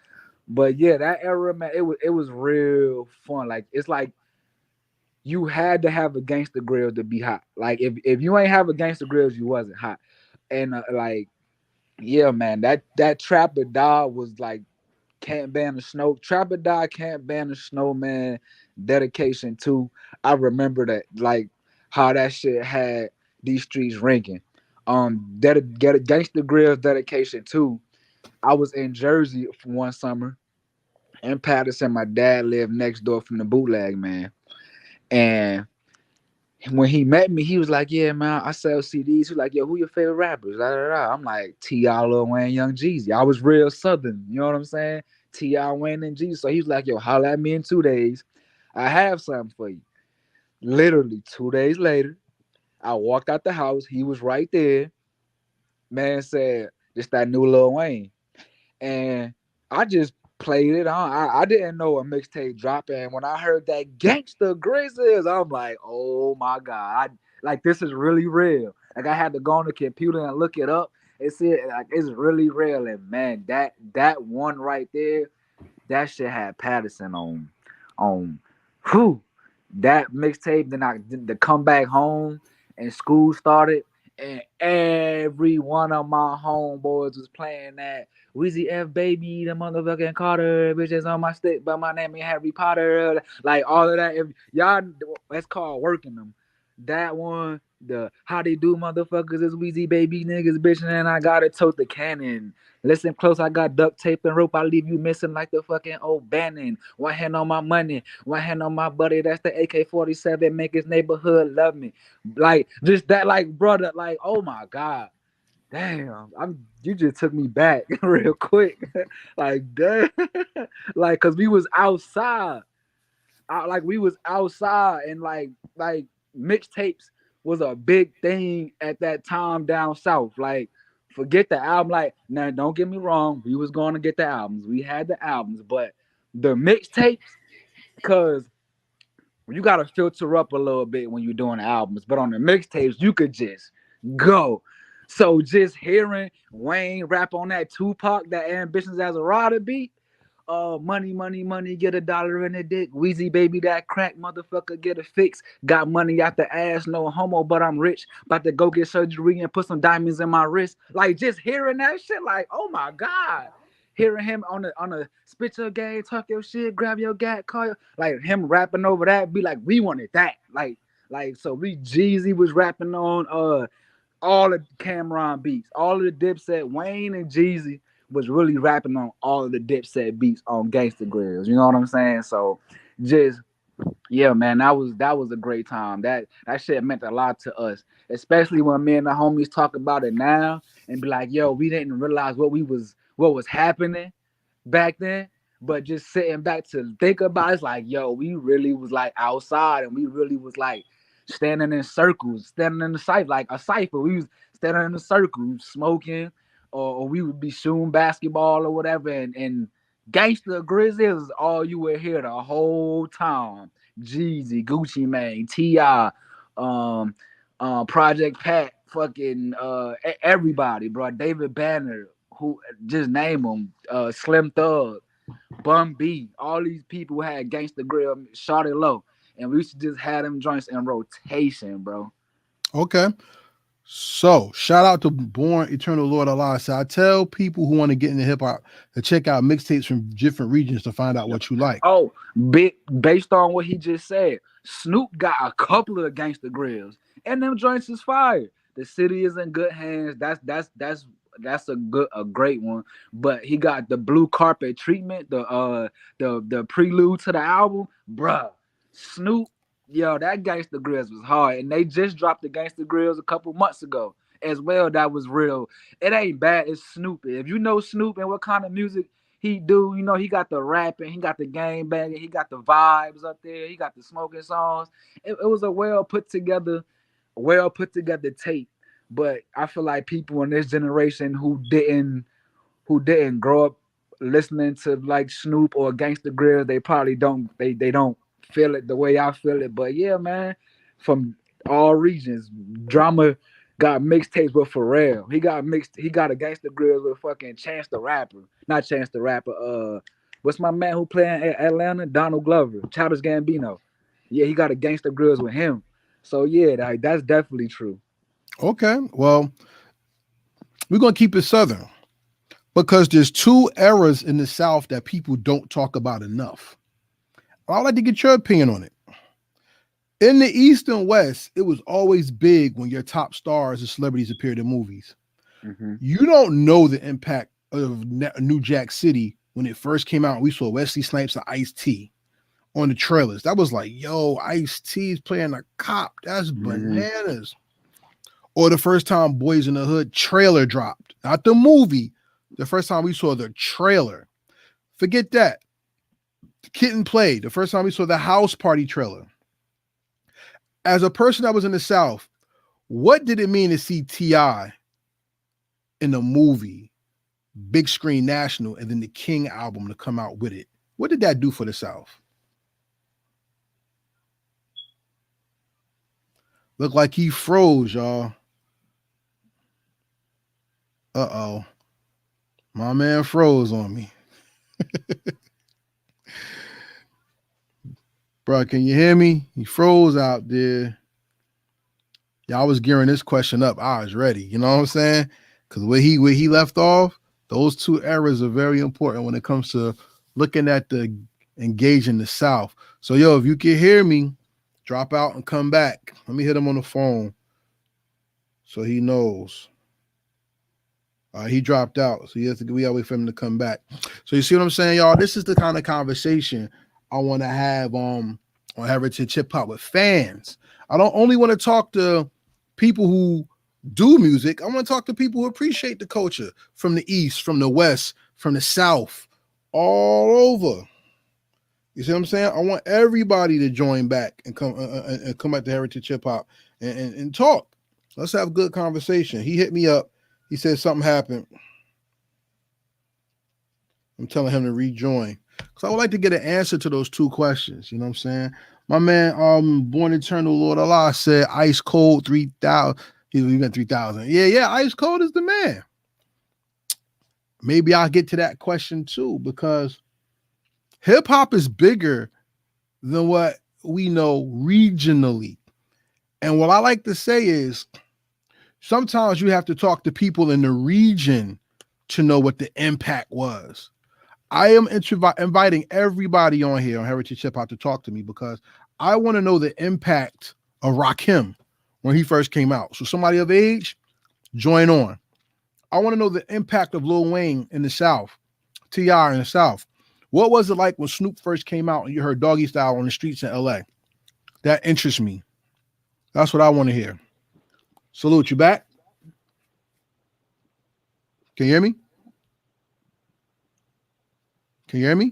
But yeah, that era, man, it was real fun. Like it's like you had to have a Gangsta Grill to be hot. Like if you ain't have a Gangsta Grills, you wasn't hot. And like, yeah, man, that Trap or Die was like Can't Ban the Snow. Trap or Die, Can't Ban the Snowman, dedication to. I remember that, like how that shit had these streets ringing. Gangsta Grills dedication too. I was in Jersey for one summer in Patterson. My dad lived next door from the bootleg man. And when he met me, he was like, yeah, man, I sell CDs. He was like, yo, who your favorite rappers? Da, da, da. I'm like, T.I., Lil Wayne, Young Jeezy. I was real Southern. You know what I'm saying? T.I., Wayne, and Jeezy. So he was like, yo, holla at me in 2 days. I have something for you. Literally 2 days later, I walked out the house. He was right there. Man said, this that new Lil Wayne. And I just played it on. I didn't know a mixtape dropped, and when I heard that Gangsta Grizzlies, I'm like, oh my god, like this is really real. Like I had to go on the computer and look it up. It said like it's really real, and man, that one right there, that shit had Patterson on, whew, that mixtape. Then I did the come back home, and school started, and every one of my homeboys was playing that. Weezy F baby, the motherfucking Carter, bitches on my stick, but my name is Harry Potter. Like all of that. If y'all, that's called working them. That one, the how they do motherfuckers is Weezy baby niggas, bitch, and I gotta tote the cannon. Listen close, I got duct tape and rope. I leave you missing like the fucking old Bannon. One hand on my money, one hand on my buddy. That's the AK-47. Make his neighborhood love me. Like just that, like brother, like oh my god. Damn, you just took me back real quick. Like damn, like cause we was outside. Like we was outside and like mixtapes was a big thing at that time down south. Like forget the album. Like now, don't get me wrong, we was going to get the albums. We had the albums, but the mixtapes, cause you gotta filter up a little bit when you're doing the albums. But on the mixtapes, you could just go. So just hearing Wayne rap on that Tupac, that Ambitions as a Rider beat, money, money, money, get a dollar in the dick. Weezy baby, that crack motherfucker, get a fix. Got money out the ass, no homo, but I'm rich. About to go get surgery and put some diamonds in my wrist. Like just hearing that shit, like oh my god. Hearing him on a spit your game, talk your shit, grab your gat, call your, like him rapping over that, be like we wanted that, like so we Jeezy was rapping on all the Cameron beats, all of the Dipset, Wayne and Jeezy was really rapping on all of the Dipset beats on Gangsta Grills. You know what I'm saying? So just yeah, man, that was a great time. That shit meant a lot to us, especially when me and the homies talk about it now and be like, yo, we didn't realize what was happening back then. But just sitting back to think about it, it's like, yo, we really was like outside and we really was like standing in circles, standing in the cipher, like a cipher. We was standing in a circle, smoking, or we would be shooting basketball or whatever. And Gangsta Grizzlies is all you would hear the whole time. Jeezy, Gucci Mane, T.I., Project Pat, fucking everybody, bro. David Banner, who just name them, Slim Thug, Bun B, all these people had Gangsta Grill, Shawty Low, and we used to just have them joints in rotation, bro. Okay. So shout out to Born Eternal Lord Allah. So I tell people who want to get into hip hop to check out mixtapes from different regions to find out what you like. Oh, based on what he just said, Snoop got a couple of Gangsta Grills, and them joints is fire. The city is in good hands. That's a great one. But he got the blue carpet treatment, the prelude to the album, bruh. Snoop, yo, that Gangsta Grills was hard, and they just dropped the Gangsta Grills a couple months ago as well. That was real. It ain't bad. It's Snoop. If you know Snoop and what kind of music he do, you know, he got the rapping, he got the game banging, he got the vibes up there, he got the smoking songs. It was a well put together tape. But I feel like people in this generation who didn't grow up listening to like Snoop or Gangsta Grill, they probably don't feel it the way I feel it. But yeah, man, from all regions, Drama got mixtapes with Pharrell. He got a Gangsta Grills with fucking Chance the Rapper. Not Chance the Rapper. What's my man who playing at Atlanta? Donald Glover, Childish Gambino. Yeah, he got a Gangsta Grills with him. So yeah, that's definitely true. Okay, well, we're gonna keep it Southern because there's two eras in the South that people don't talk about enough. I'd like to get your opinion on it. In the East and West, it was always big when your top stars and celebrities appeared in movies. Mm-hmm. You don't know the impact of New Jack City when it first came out. We saw Wesley Snipes and Ice-T on the trailers. That was like, yo, Ice-T's playing a cop. That's bananas. Or the first time Boys in the Hood trailer dropped. Not the movie. The first time we saw the trailer. Forget that. Kitten Play. The first time we saw the House Party trailer. As a person that was in the South, what did it mean to see T.I. in the movie Big Screen National, and then the King album to come out with it. What did that do for the South? Look like he froze, y'all. Uh-oh. My man froze on me. Bro, can you hear me? He froze out there. Y'all was gearing this question up. I was ready. You know what I'm saying? Because where he left off, those two eras are very important when it comes to looking at the engaging the South. So, yo, if you can hear me, drop out and come back. Let me hit him on the phone so he knows. He dropped out, so we gotta wait for him to come back. So you see what I'm saying, y'all? This is the kind of conversation I want to have on Heritage Hip Hop with fans. I don't only want to talk to people who do music. I want to talk to people who appreciate the culture from the East, from the West, from the South, all over. You see what I'm saying? I want everybody to join back and come back to Heritage Hip Hop and talk. Let's have a good conversation. He hit me up. He said something happened. I'm telling him to rejoin. Because I would like to get an answer to those two questions. You know what I'm saying? My man, Born Eternal Lord Allah said Ice Cold 3000. He went 3000. Yeah, Ice Cold is the man. Maybe I'll get to that question too, because hip hop is bigger than what we know regionally. And what I like to say is, sometimes you have to talk to people in the region to know what the impact was. I am inviting everybody on here on Heritage Hip Hop to talk to me because I want to know the impact of Rakim when he first came out. So somebody of age, join on. I want to know the impact of Lil Wayne in the South, T.I. in the South. What was it like when Snoop first came out and you heard Doggy Style on the streets in LA? That interests me. That's what I want to hear. Salute, you back? Can you hear me? Can you hear me?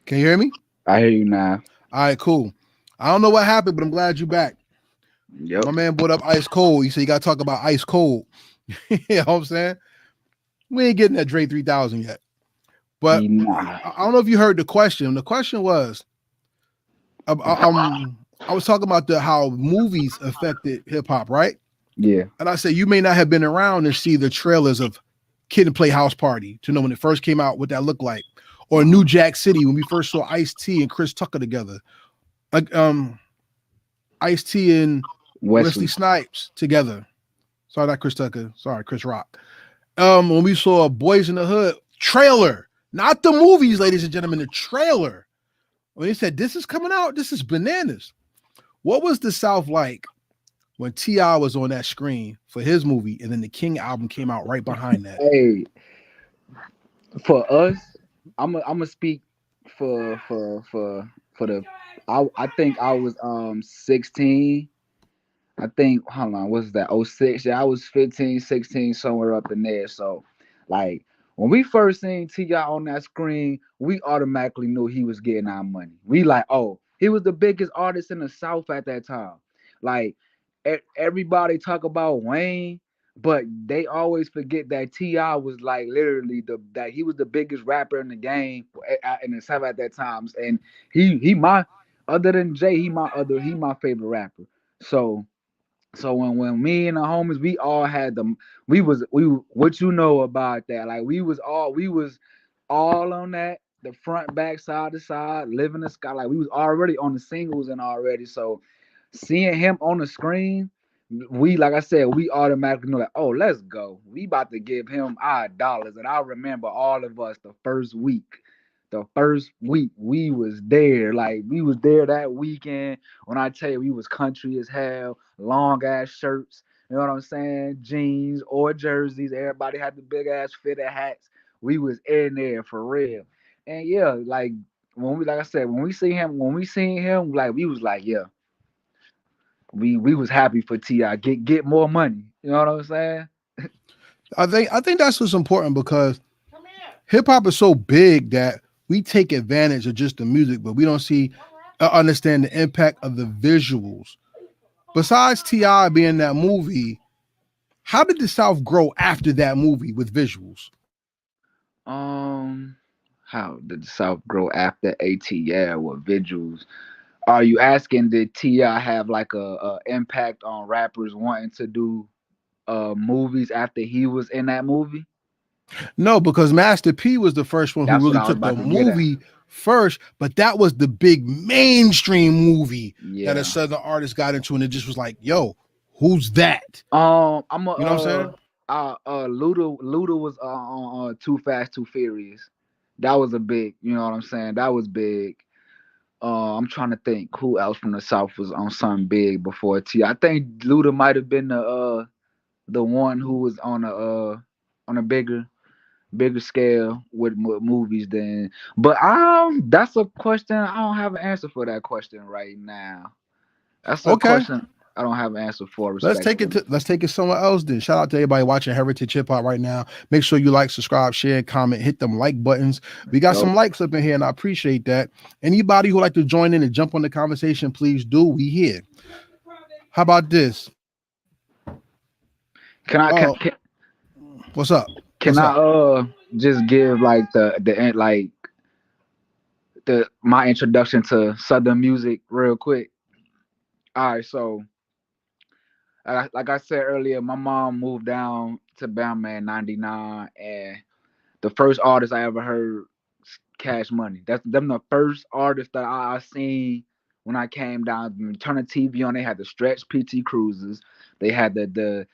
Can you hear me? I hear you now. All right, cool. I don't know what happened, but I'm glad you're back. Yep. My man brought up Ice Cold. He said you got to talk about Ice Cold. You know what I'm saying? We ain't getting that Dre 3000 yet. But I don't know if you heard the question. The question was, I was talking about how movies affected hip hop, right? Yeah. And I said you may not have been around and see the trailers of Kid and Play House Party to know when it first came out what that looked like, or New Jack City when we first saw Ice-T and Chris Tucker together, like Ice-T and Wesley Snipes together. Sorry, not Chris Tucker. Sorry, Chris Rock. When we saw Boys in the Hood trailer, not the movies, ladies and gentlemen, the trailer. When he said this is coming out, this is bananas. What was the South like when T.I. was on that screen for his movie, and then the King album came out right behind that? Hey, for us, I'm gonna speak for the. I think I was 16. I think, hold on, what's that? 06. Yeah, I was 15, 16, somewhere up in there. So, like, when we first seen T.I. on that screen, we automatically knew he was getting our money. We like, oh, he was the biggest artist in the South at that time. Like, everybody talk about Wayne, but they always forget that T.I. was like literally that he was the biggest rapper in the game in the South at that time. And he my, other than Jay, he my favorite rapper. So when me and the homies, we all had them. We what you know about that? Like we was all on that, the front, back, side to side, living the sky. Like we was already on the singles and already. So seeing him on the screen, like I said, we automatically know that, oh, let's go. We about to give him our dollars. And I remember all of us the first week we was there. Like we was there that weekend. When I tell you we was country as hell, long ass shirts, you know what I'm saying? Jeans or jerseys. Everybody had the big ass fitted hats. We was in there for real. And yeah, like like I said, when we seen him, like we was like, yeah. We was happy for T.I. Get more money. You know what I'm saying? I think that's what's important, because hip hop is so big that we take advantage of just the music, but we don't understand the impact of the visuals. besides T.I. being in that movie, how did the South grow after that movie with visuals? Um, how did the South grow after ATL with visuals? Are you asking did Ti have like a impact on rappers wanting to do movies after he was in that movie? No, because Master P was the first one who That's what really I was took the about to get at. movie first, but that was the big mainstream movie that a Yeah. Southern artist got into, and it just was like, yo, who's that? I'm a You know what I'm saying? Luda was on Too Fast Too Furious. That was a big, you know what I'm saying? That was big. I'm trying to think who else from the South was on something big before T. I think Luda might have been the one who was on a bigger scale with movies than. But that's a question I don't have an answer for that question right now. That's a Okay. question I don't have an answer for Let's take it respectfully. to let's take it somewhere else then. Shout out to everybody watching Heritage Hip Hop right now. Make sure you like, subscribe, share, comment, hit them like buttons. We got Yo, some likes up in here, and I appreciate that. Anybody who like to join in and jump on the conversation, please do. We here. How about this? can I can, Oh, can what's up? can What's I up? just give like like the my introduction to Southern music real quick? All right, so like I said earlier, my mom moved down to Bama in '99, and the first artist I ever heard, Cash Money. That's them the first artist that I seen when I came down. Turn the TV on, they had the stretch PT Cruisers. They had the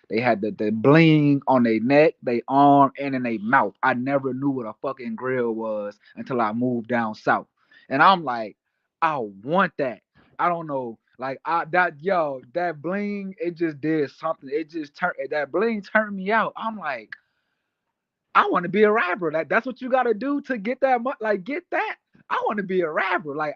bling on their neck, they arm, and in their mouth. I never knew what a fucking grill was until I moved down south, and I'm like, I want that. I don't know. Like that bling, it just did something. It just turned that bling turned me out. I'm like, I want to be a rapper. Like that's what you got to do to get that. Like get that. I want to be a rapper. Like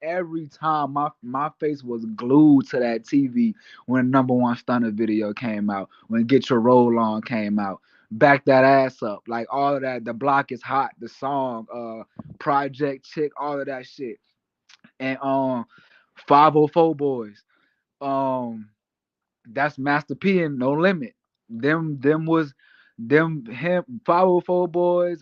every time my face was glued to that TV when Number One Stunner video came out, when Get Your Roll On came out, Back That Ass Up, like all of that. The Block Is Hot, the song, Project Chick, all of that shit, and 504 Boys. Um, that's Master P and No Limit. Them was them him 504 Boys,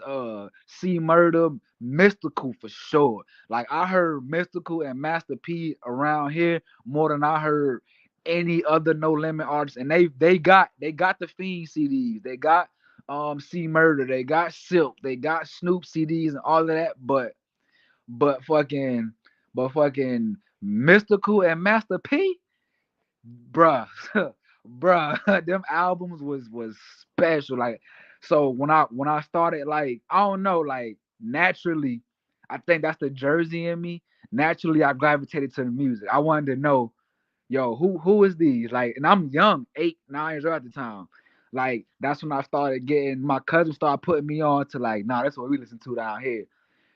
C Murder, Mystical for sure. Like I heard Mystical and Master P around here more than I heard any other No Limit artist. And they got the Fiend CDs. They got C Murder, they got Silk, they got Snoop CDs and all of that, but fucking but fucking Mystical and Master P, bruh, bruh, them albums was special. Like, so when I started, like, I don't know, like naturally, I think that's the Jersey in me. Naturally, I gravitated to the music. I wanted to know, yo, who is these? Like, and I'm young, 8, 9 years old at the time. Like, that's when I started getting my cousins started putting me on to like, nah, that's what we listen to down here.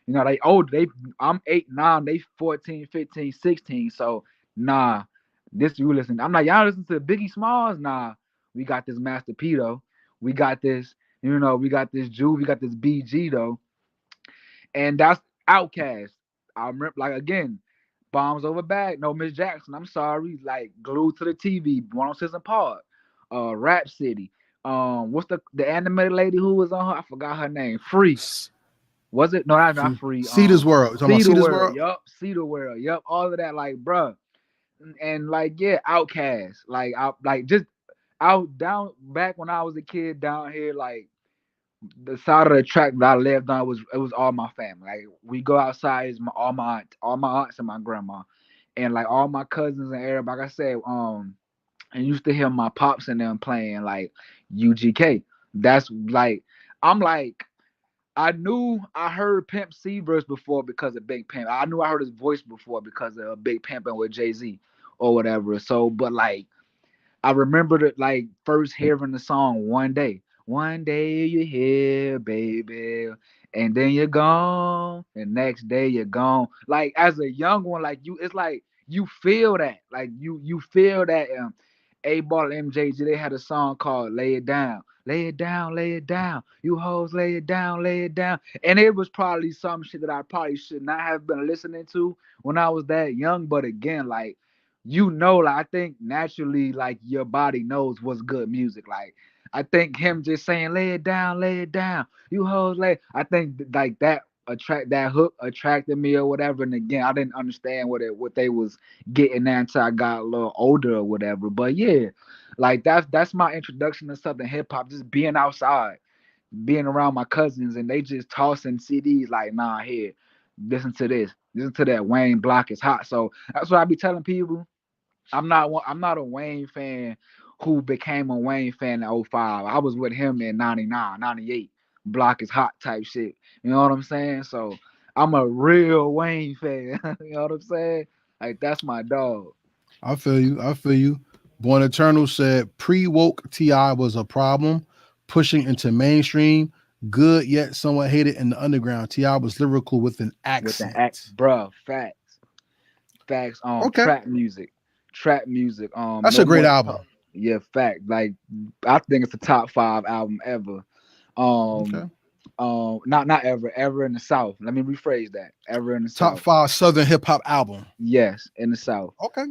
You know, I'm 8, 9, they 14, 15, 16. So nah, this you listen. I'm like, y'all listen to Biggie Smalls? Nah, we got this Master P though. We got this, we got this Jew, we got this BG though. And that's Outcast. I remember like again, Bombs Over Bag, no Miss Jackson. I'm sorry, like glued to the TV, 106 and Park, Rap City. What's the animated lady who was on her? I forgot her name. Free. Was it? No, that's not free. Cedar's World. You talking about See the Cedar's world. World? Yup. See the world. Yup. All of that, like, bruh. And like, yeah, Outcast. Like, I like just out down back when I was a kid down here, like the side of the track that I lived on was all my family. Like we go outside, it's all my aunts and my grandma, and like all my cousins and everybody. Like I said, and used to hear my pops and them playing like UGK. That's like I'm like I knew I heard Pimp C verse before because of Big Pimp. I knew I heard his voice before because of Big Pimpin' with Jay Z or whatever. So, but like I remember it like first hearing the song one day you here, baby, and then you're gone. And next day you're gone. Like as a young one, like you, it's like you feel that, like you feel that. A Ball MJG, they had a song called "Lay It Down." Lay it down, lay it down. You hoes, lay it down. And it was probably some shit that I probably should not have been listening to when I was that young. But again, like you know, like I think naturally, like your body knows what's good music. Like I think him just saying lay it down, you hoes lay. I think like that hook attracted me or whatever. And again, I didn't understand what they was getting at until I got a little older or whatever. But yeah, like that's my introduction to Southern hip hop. Just being outside, being around my cousins, and they just tossing CDs like, nah, here, listen to this, listen to that. Wayne Block is hot. So that's what I be telling people. I'm not a Wayne fan who became a Wayne fan in '05. I was with him in '99, '98. Block is hot type shit. You know what I'm saying? So I'm a real Wayne fan. You know what I'm saying? Like that's my dog. I feel you. I feel you. Born Eternal said pre-woke Ti was a problem, pushing into mainstream. Good yet somewhat hated in the underground. Ti was lyrical with an With the act, accent. bruh, facts. Okay, Trap music. that's a No great more album. talk. Yeah, fact. Like I think it's the top 5 album ever. Okay, Um, not ever in the South. Let me rephrase that. Ever in the top South. five Southern hip hop album. Yes, in the South. Okay,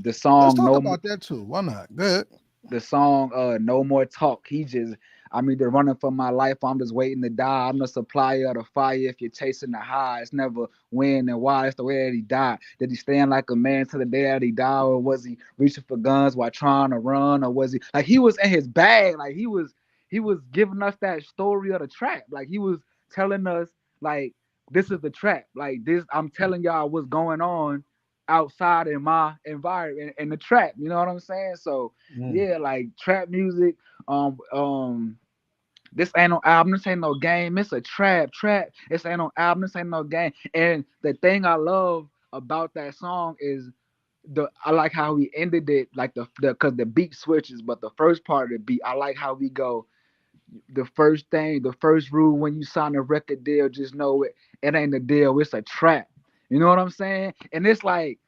The let's song talk no Mo- about that too. Why not? Good. the song No More Talk. I'm either running for my life or I'm just waiting to die. I'm the supplier of the fire. If you're chasing the high, it's never when and why. It's the way that he died. Did he stand like a man to the day that he died, or was he reaching for guns while trying to run, or was he like he was in his bag? Like he was giving us that story of the trap. Like he was telling us like this is the trap. Like this, I'm telling y'all what's going on outside in my environment in the trap. You know what I'm saying? So Mm. yeah, like trap music. Um, um, this ain't no album. This ain't no game. It's a trap. This ain't no album. This ain't no game. And the thing I love about that song is I like how we ended it, like the because the beat switches, but the first part of the beat, I like how we go. The first rule when you sign a record deal, just know it ain't a deal. It's a trap. You know what I'm saying? And it's like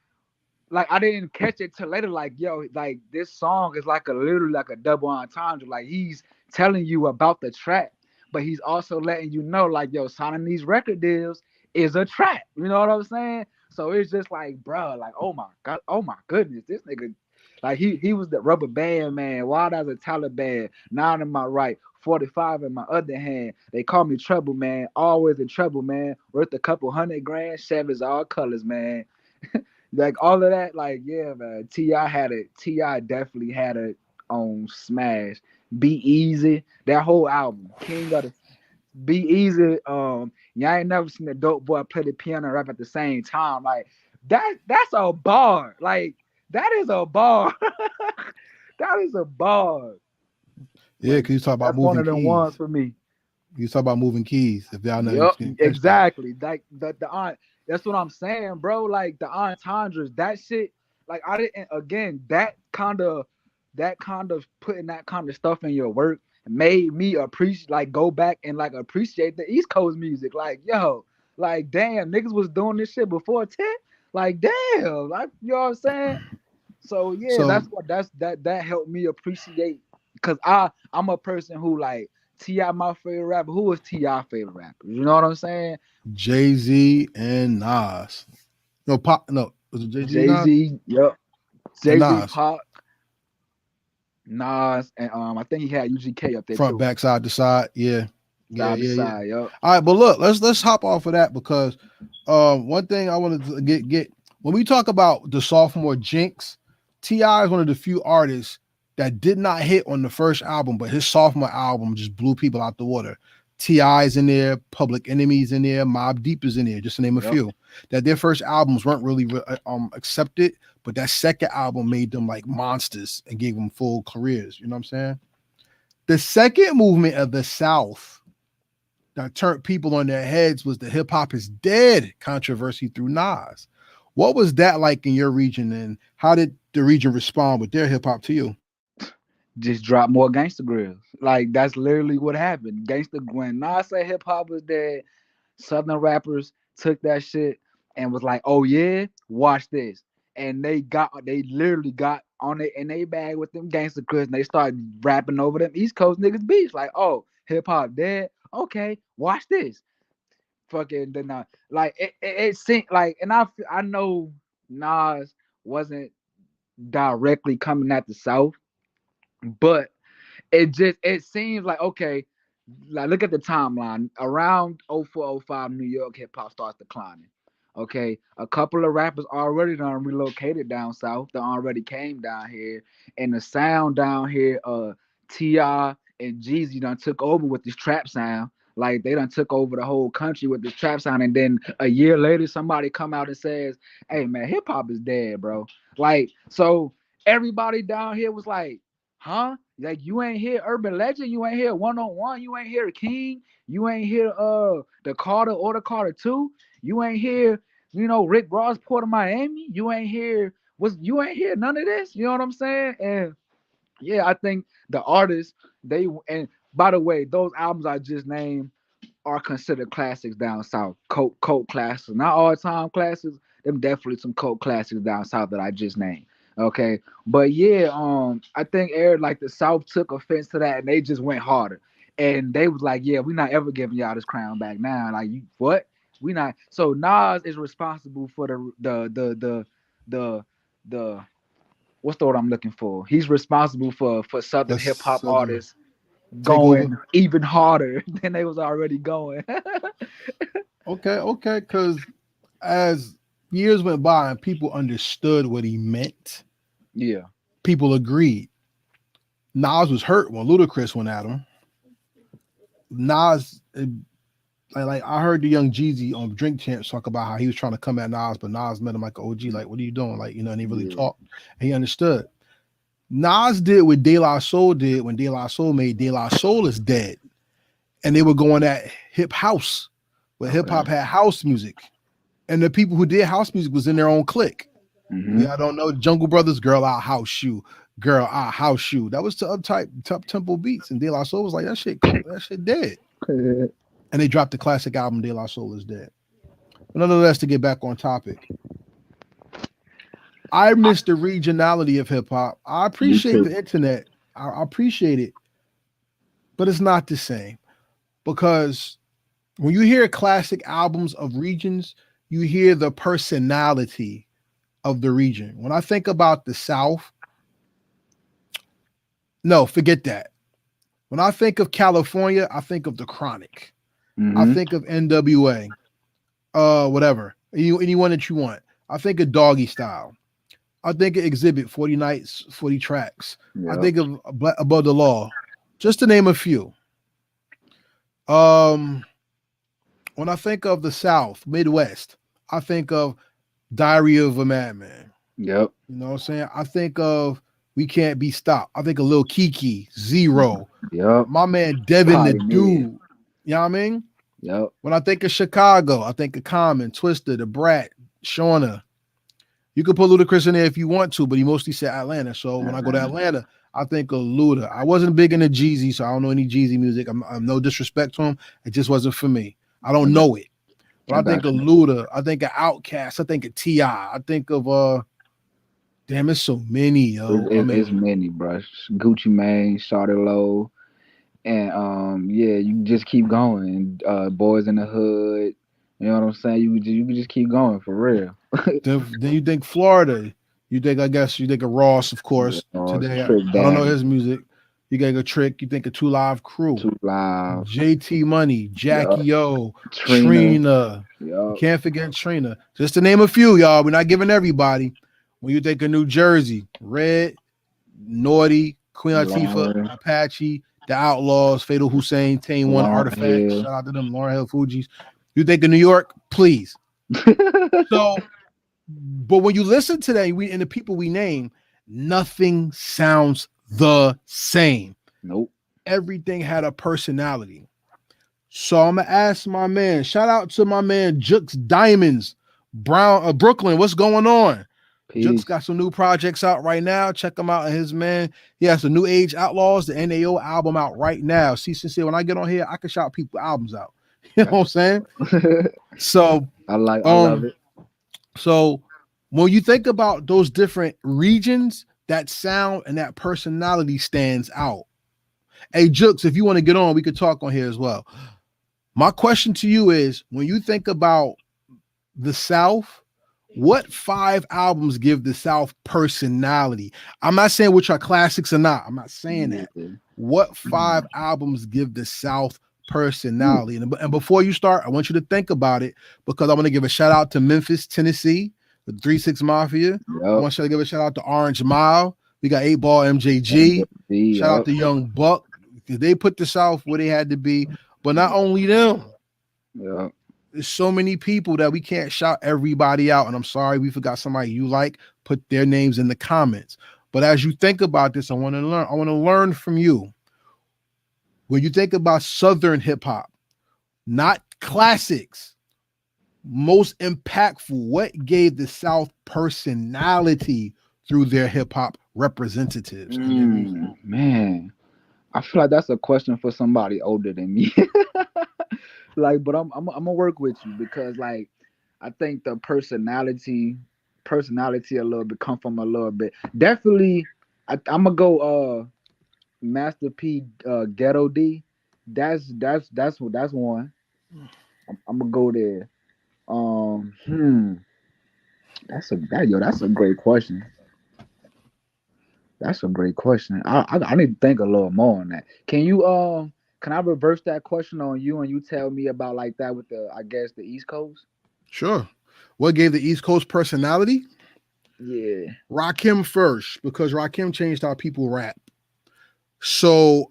I didn't catch it till later. Like, yo, like this song is like a literally like a double entendre. Like he's telling you about the trap, but he's also letting you know, like, yo, signing these record deals is a trap. You know what I'm saying? So it's just like, bro, like, oh my god, oh my goodness, this nigga, like he was the rubber band man, wild as a Taliban, 9 in my right. 45 in my other hand. They call me trouble, man. Always in trouble, man. Worth a couple $100 grand. Chevys all colors, man. Like all of that, like yeah, man. Ti definitely had it on Smash. Be Easy, that whole album, King of the Be Easy. Y'all ain't never seen a dope boy play the piano and rap at the same time. Like that's a bar. Like that is a bar. That is a bar. Yeah, Like because you talk about that's one moving of them ones keys. for me. You talk about moving keys. If y'all never Yep, didn't catch that. exactly. Like the aunt. That's what I'm saying, bro. Like the entendres, that shit. Like I didn't. Again, that kind of putting that kind of stuff in your work made me appreciate, like, go back and like appreciate the East Coast music. Like yo, like damn, niggas was doing this shit before 10. Like damn, like you know what I'm saying. So yeah, So that helped me appreciate because I'm a person who like Ti my favorite rapper. Who was Ti favorite rapper? You know what I'm saying? Jay-Z and Nas. No, Pop. No, was it Jay-Z Jay Nas? Z, yep. And Jay Z, Nas. Pop, Nas, and I think he had UGK up there Front, too, back, side to side. Yeah. Yeah, side to yeah, yeah. side. Yep. All right, but look, let's hop off of that because one thing I wanted to get when we talk about the sophomore jinx, T.I. is one of the few artists that did not hit on the first album, but his sophomore album just blew people out the water. T.I. is in there, Public Enemies in there, Mob Deep is in there, just to name a Yep. few. That their first albums weren't really accepted, but that second album made them like monsters and gave them full careers. You know what I'm saying? The second movement of the South that turned people on their heads was the hip hop is dead controversy through Nas. What was that like in your region, and how did the region respond with their hip hop to you? Just drop more gangster grills. Like that's literally what happened. Gangster when Nas said hip hop was dead, Southern rappers took that shit and was like, "Oh yeah, watch this," and they literally got on it in a bag with them gangster grills, and they started rapping over them East Coast niggas beats. Like, "Oh, hip hop dead. Okay, watch this." Fucking then like it seemed like, and I know Nas wasn't. directly coming at the South, but it seems like, okay, like look at the timeline. Around 04, 05, New York hip hop starts declining. Okay, a couple of rappers already done relocated down south. They already came down here, and the sound down here, Ti and Jeezy done took over with this trap sound. Like they done took over the whole country with this trap sound, and then a year later, somebody come out and says, "Hey man, hip hop is dead, bro." Like so, everybody down here was like, "Huh? Like you ain't hear Urban Legend, you ain't hear 101, you ain't hear King, you ain't hear the Carter or the Carter 2, you ain't hear, Rick Ross Port of Miami, you ain't hear none of this, you know what I'm saying?" And yeah, I think the artists, and by the way, those albums I just named are considered classics down south, cult classics, not all time classics. Them definitely some cult classics down south that I just named. Okay, but yeah, I think Eric, like the South took offense to that, and they just went harder, and they was like, "Yeah, we're not ever giving y'all this crown back now." Like, you what? We not. So Nas is responsible for the the what's the word I'm looking for? He's responsible for Southern That's hip hop Southern artists takeover. going even harder than they was already going. Okay, because as years went by and people understood what he meant, Yeah. people agreed. Nas was hurt when Ludacris went at him. Nas, like I heard the young Jeezy on Drink Champs talk about how he was trying to come at Nas, but Nas met him like an OG, like, "What are you doing?" Like, and he really Yeah. talked and he understood. Nas did what De La Soul did when De La Soul made De La Soul is Dead. And they were going at hip house, where hip hop had house music. And the people who did house music was in their own clique. Mhm. Yeah, I don't know. Jungle Brothers, Girl, Our House Shoe. Girl, Our House Shoe. That was the uptight, top tempo beats. And De La Soul was like, that shit dead. And they dropped the classic album, De La Soul is Dead. But nonetheless, to get back on topic, I miss the regionality of hip hop. I appreciate the internet. I appreciate it. But it's not the same. Because when you hear classic albums of regions, you hear the personality of the region. When I think about the South, no, forget that. When I think of California, I think of the Chronic. I think of NWA, whatever, anyone that you want. I think of Doggy Style. I think of Exhibit, 40 Nights, 40 Tracks. I think of Above the Law, just to name a few. When I think of the South, Midwest, I think of Diary of a Madman. Yep. You know what I'm saying? I think of We Can't Be Stopped. I think of Lil Kiki, Zero. Yep. My man Devin the Pioneer. Dude. You know what I mean? Yep. When I think of Chicago, I think of Common, Twister, The Brat, Shauna. You could put Ludacris in there if you want to, but he mostly said Atlanta. So when I go to Atlanta, I think of Luda. I wasn't big into Jeezy, so I don't know any Jeezy music. I'm no disrespect to him. It just wasn't for me. I don't know it. But I think of Luda. I think of Outkast. I think of Ti. I think of damn, it's so many, yo. It's many, bro. Gucci Mane, Shawty Low, and yeah, you just keep going. Boys in the Hood. You know what I'm saying? You can just keep going for real. Then you think Florida. You think of Ross, of course. Today, I don't know his music. You think of Trick. You think of 2 Live Crew. 2 Live. JT Money, Jackie O, Trina. You can't forget Trina. Just to name a few, y'all. We're not giving everybody. When you think of New Jersey, Red, Naughty, Queen Latifah, Apache, The Outlaws, Fatal Hussein, Tane One, Artifact. Shout out to them, Lauryn Hill, Fugees. You think of New York, please. So, but when you listen to that, and the people we name, nothing sounds the same. Nope. Everything had a personality. So I'm gonna ask my man. Shout out to my man Jux Diamonds, Brooklyn. What's going on? Jux got some new projects out right now. Check him out. And his man, he has the New Age Outlaws, the NAO album out right now. See, sincere. When I get on here, I can shout people albums out. You know what I'm saying? So I love it. So when you think about those different regions, that sound and that personality stands out. Hey, Jux, if you want to get on, we could talk on here as well. My question to you is, when you think about the South, What 5 albums give the South personality? I'm not saying which are classics or not. I'm not saying that. Yeah. What 5 albums give the South Ooh. personality? And before you start, I want you to think about it because I want to give a shout out to Memphis, Tennessee, the 3-6 Mafia. I Yup. want to give a shout out to Orange Mile. We got 8 Ball MJG. Shout out Yup. to Young Buck. They put the South where they had to be. But not only them, Yup. there's so many people that we can't shout everybody out. And I'm sorry we forgot somebody you like. Put their names in the comments. But as you think about this, I want to learn from you. When you think about Southern hip hop, not classics, most impactful, what gave the South personality through their hip hop representatives? Man, I feel like that's a question for somebody older than me. Like, but I'm gonna work with you because like I think the personality a little bit come from a little bit. Definitely, I'm gonna go Master P Ghetto D. That's one. I'm gonna go there. That's a great question. That's a great question. I need to think a little more on that. Can I reverse that question on you and you tell me about like that with the I guess the East Coast? Sure. What gave the East Coast personality? Yeah. Rakim first, because Rakim changed how people rap. So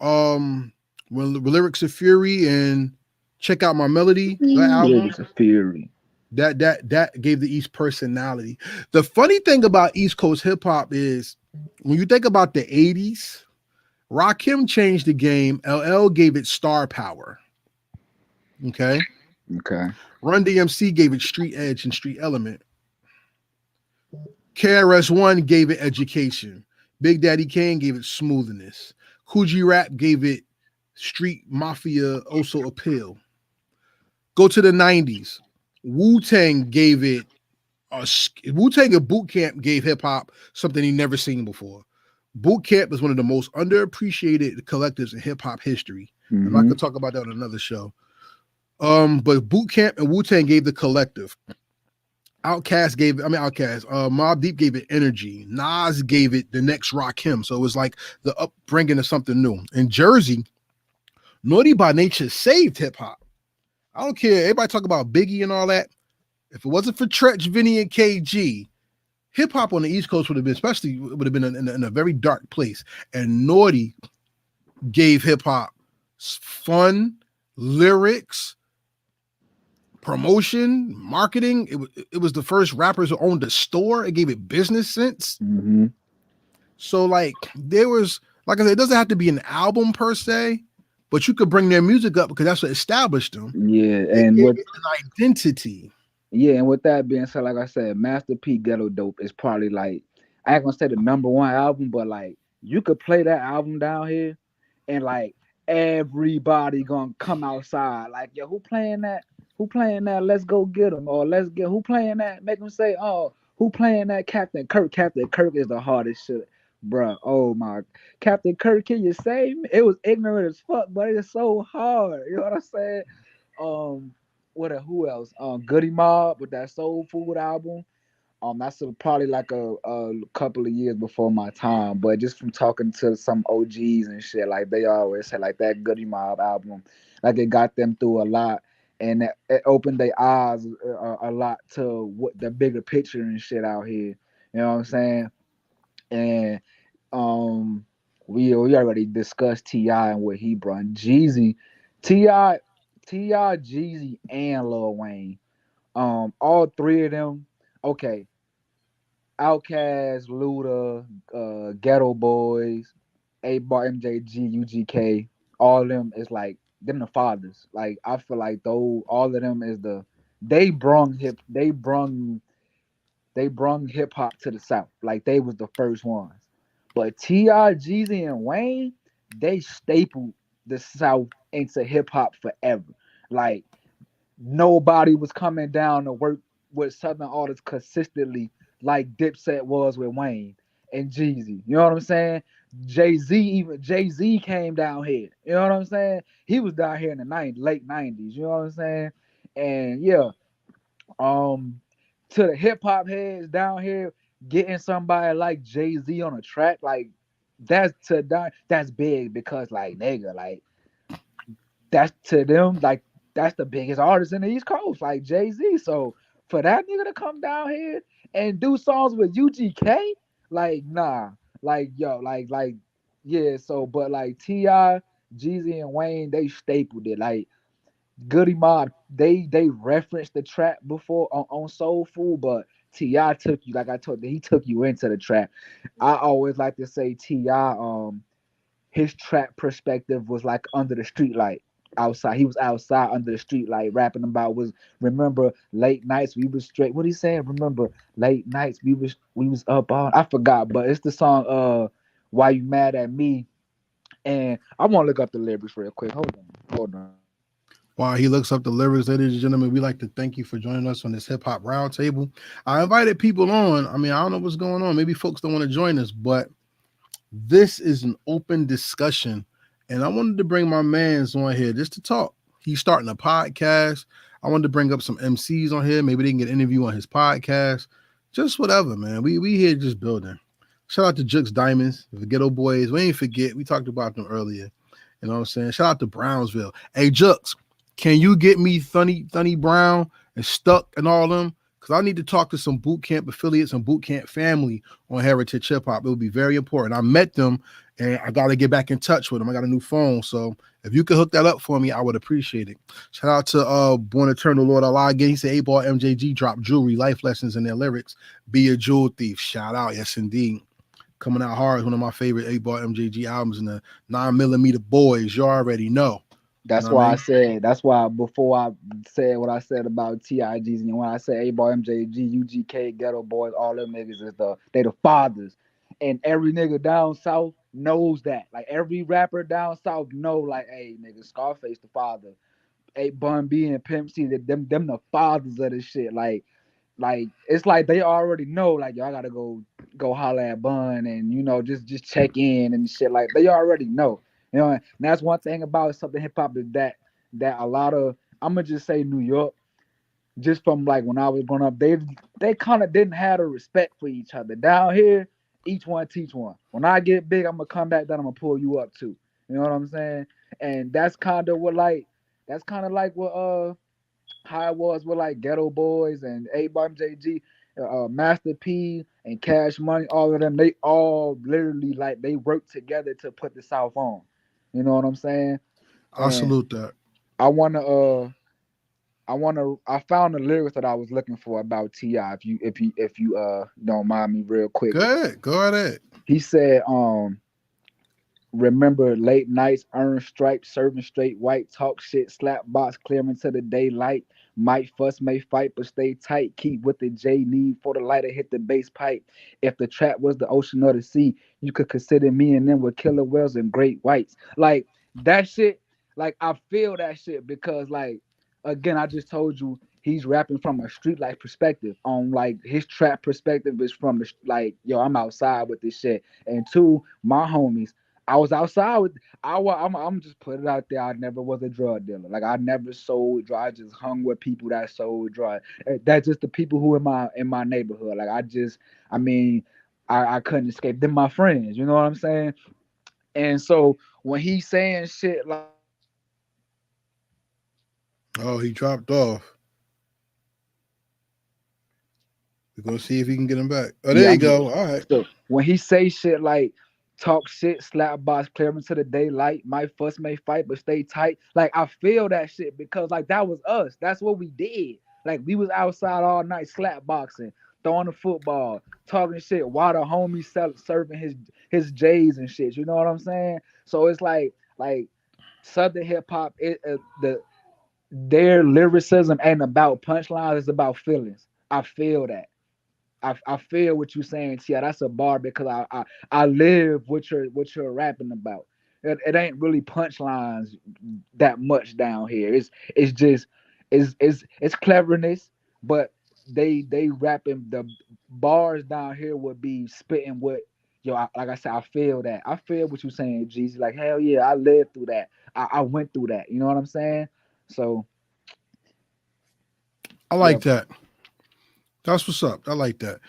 when Lyrics of Fury and Check Out My Melody, that album, Lyrics of Fury. that gave the East personality. The funny thing about East Coast hip hop is when you think about the 80s, Rakim changed the game. LL gave it star power. Okay. Okay. Run DMC gave it street edge and street element. KRS-One gave it education. Big Daddy Kane gave it smoothness. Coogee Rap gave it street mafia also appeal. Go to the 90s. Wu-Tang gave it Wu-Tang and Boot Camp gave hip hop something he never seen before. Boot Camp is one of the most underappreciated collectives in hip hop history. And I could talk about that on another show. But Boot Camp and Wu-Tang gave the collective. Mobb Deep gave it energy. Nas gave it the next Rakim. So it was like the upbringing of something new. In Jersey, Naughty by Nature saved hip hop. I don't care. Everybody talk about Biggie and all that. If it wasn't for Tretch, Vinny, and KG, hip hop on the East Coast would have been in a very dark place. And Naughty gave hip hop fun, lyrics, promotion, marketing. It was the first rappers who owned a store. It gave it business sense. So like there was, like I said, it doesn't have to be an album per se, but you could bring their music up because that's what established them. Yeah, and with an identity. Yeah, and with that being said, like I said, Master P Ghetto Dope is probably like I ain't gonna say the #1 album, but like you could play that album down here, and like everybody gonna come outside. Like, yo, who playing that? Who playing that? Let's go get them, or let's get who playing that? Make them say, oh, who playing that? Captain Kirk. Captain Kirk is the hardest shit, bruh. Oh my, Captain Kirk, can you save me? It was ignorant as fuck, but it is so hard. You know what I'm saying? Who else? Goody Mob with that Soul Food album. That's probably like a couple of years before my time, but just from talking to some OGs and shit, like they always say like that Goody Mob album, like it got them through a lot, and it opened their eyes a lot to what the bigger picture and shit out here. You know what I'm saying? And we already discussed T.I. and what he brought. Jeezy, T.I., Jeezy, and Lil Wayne. All three of them. Okay, Outkast, Luda, Ghetto Boys, 8 Bar, MJG, UGK. All of them is like them the fathers. Like I feel like all of them is they brung hip hop to the South. Like they was the first ones. But T.I., Jeezy, and Wayne, they stapled the South into hip hop forever. Like nobody was coming down to work with Southern artists consistently like Dipset was with Wayne and Jeezy. You know what I'm saying? Jay-Z came down here. You know what I'm saying? He was down here in the late 90s. You know what I'm saying? And yeah, to the hip hop heads down here, getting somebody like Jay-Z on a track, like that's big because like nigga, like that's to them, like that's the biggest artist in the East Coast, like Jay-Z. So for that nigga to come down here and do songs with UGK, like nah, like yo, like yeah. So but like Ti, Jeezy, and Wayne, they stapled it. Like Goody Mob, they referenced the trap before on Soul Food, but Ti took you, like I told you, he took you into the trap. I always like to say Ti, his trap perspective was like under the street light outside. He was outside under the street light rapping about was remember late nights we was straight. What he saying? Remember late nights we was up on. I forgot, but it's the song Why You Mad at Me? And I want to look up the lyrics real quick. Hold on. While he looks up the lyrics, ladies and gentlemen, we'd like to thank you for joining us on this hip hop roundtable. I invited people on. I mean, I don't know what's going on. Maybe folks don't want to join us, but this is an open discussion. And I wanted to bring my mans on here just to talk. He's starting a podcast. I wanted to bring up some MCs on here. Maybe they can get an interview on his podcast. Just whatever, man. We here just building. Shout out to Jux Diamonds, the Ghetto Boys. We ain't forget. We talked about them earlier. You know what I'm saying? Shout out to Brownsville. Hey, Jux, can you get me Thunny Brown and Stuck and all them? Because I need to talk to some boot camp affiliates and boot camp family on Heritage Hip Hop. It would be very important. I met them and I got to get back in touch with them. I got a new phone. So if you could hook that up for me, I would appreciate it. Shout out to Born Eternal Lord Allah again. He said 8-Ball MJG dropped jewelry, life lessons in their lyrics. Be a jewel thief. Shout out. Yes, indeed. Coming out hard is one of my favorite 8-Ball MJG albums in the 9mm Boys. You already know. That's why I said. That's why before I said what I said about TIGs, and when I say A-Ball, MJG, UGK, Ghetto Boys, all them niggas is they the fathers, and every nigga down south knows that. Like every rapper down south know, like, hey, nigga, Scarface the father, hey, Bun B and Pimp C, them the fathers of this shit. Like it's like they already know, like, yo, I gotta go holler at Bun and just check in and shit. Like they already know. And that's one thing about Southern hip hop is that a lot of, I'm gonna just say New York, just from like when I was growing up, they kind of didn't have a respect for each other. Down here, each one teach one. When I get big, I'm gonna come back down, I'm gonna pull you up too. You know what I'm saying? And that's kind of like what how it was with like Ghetto Boys and 8-Ball MJG, Master P and Cash Money, all of them. They all literally like they worked together to put the South on. You know what I'm saying? I salute that. I found the lyrics that I was looking for about T.I. If you don't mind me real quick. Go ahead. He said, remember late nights, earn stripes, serving straight white, talk shit, slap box, clearing to the daylight. Might fuss, may fight, but stay tight. Keep with the J need for the lighter, hit the bass pipe. If the trap was the ocean or the sea, you could consider me and them with killer whales and great whites. Like that shit, like I feel that shit because like again, I just told you he's rapping from a street life perspective. On like his trap perspective is from the like, yo, I'm outside with this shit. And two, my homies, I was outside with. I'm just put it out there. I never was a drug dealer. Like I never sold drugs. I just hung with people that sold drugs. That's just the people who in my neighborhood. Like I couldn't escape them. My friends. You know what I'm saying? And so when he's saying shit like, oh, he dropped off. We're gonna see if he can get him back. Oh, there you go. All right. So when he say shit like talk shit, slap box, clear into the daylight, might fuss, may fight, but stay tight. Like I feel that shit because like that was us. That's what we did. Like we was outside all night slap boxing, throwing the football, talking shit while the homies serving his J's and shit. You know what I'm saying? So it's like Southern hip hop. Their lyricism ain't about punchlines. It's about feelings. I feel that. I feel what you're saying, Tia. That's a bar because I live what you're rapping about. It ain't really punchlines that much down here. It's just it's cleverness, but they rapping the bars down here would be spitting what like I said, I feel that. I feel what you're saying, Jeezy. Like hell yeah, I lived through that. I went through that. You know what I'm saying? So I like that. That's what's up. I like that.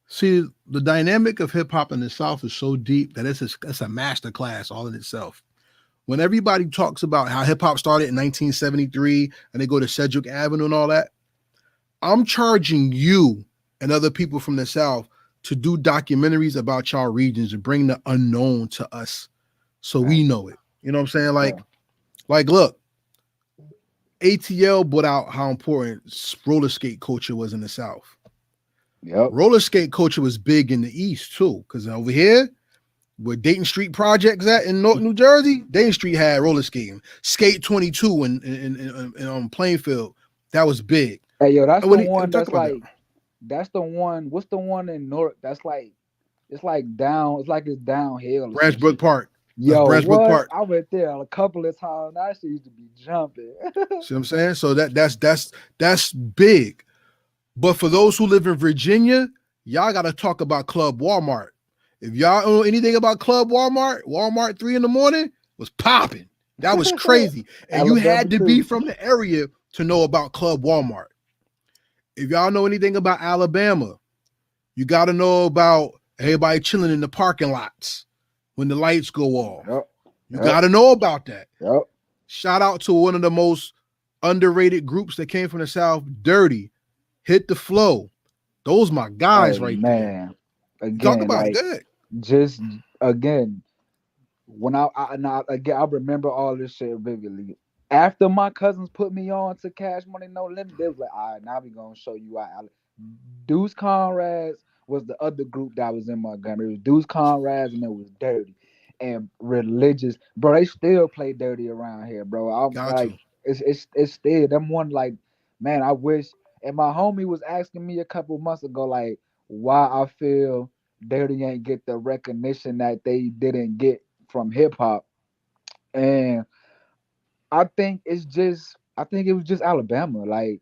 See, the dynamic of hip hop in the South is so deep that it's a master class all in itself. When everybody talks about how hip hop started in 1973 and they go to Sedgwick Avenue and all that, I'm charging you and other people from the South to do documentaries about y'all regions and bring the unknown to us so we know it. You know what I'm saying? Like, look, ATL brought out how important roller skate culture was in the South. Yep. Roller skate culture was big in the East too, because over here, where Dayton Street Projects at in North New Jersey, Dayton Street had roller skating. Skate 22 in Plainfield, that was big. Hey, yo, that's And the when he, one talk that's about that. like, that's the one. What's the one in North? That's like, it's like down. It's like it's downhill. Or some Branchbrook shit. Park. That's Yo, Branchbrook what? Park. I went there a couple of times. That shit used to be jumping. See what I'm saying? So that's big. But for those who live in Virginia, y'all got to talk about Club Walmart. If y'all know anything about Club Walmart, Walmart 3 in the morning was popping. That was crazy. And you Alabama had to too. be from the area to know about Club Walmart. If y'all know anything about Alabama, you got to know about everybody chilling in the parking lots when the lights go off. Yep. You got to know about that. Yep. Shout out to one of the most underrated groups that came from the South, Dirty. Hit the Flow. Those my guys Hey, right man. there. Again, Talk about like, it. Good. just again, when I remember all this shit vividly. After my cousins put me on to Cash Money No Limit, they was like, all right, now we gonna show you out. Deuce Conrads was the other group that was in Montgomery. It was Deuce Conrads and it was Dirty and Religious. Bro, they still play Dirty around here, bro. I'm Got like, to. it's still them one like, man, I wish. And my homie was asking me a couple months ago, like, why I feel Dirty ain't get the recognition that they didn't get from hip hop. And I think it was just Alabama. Like,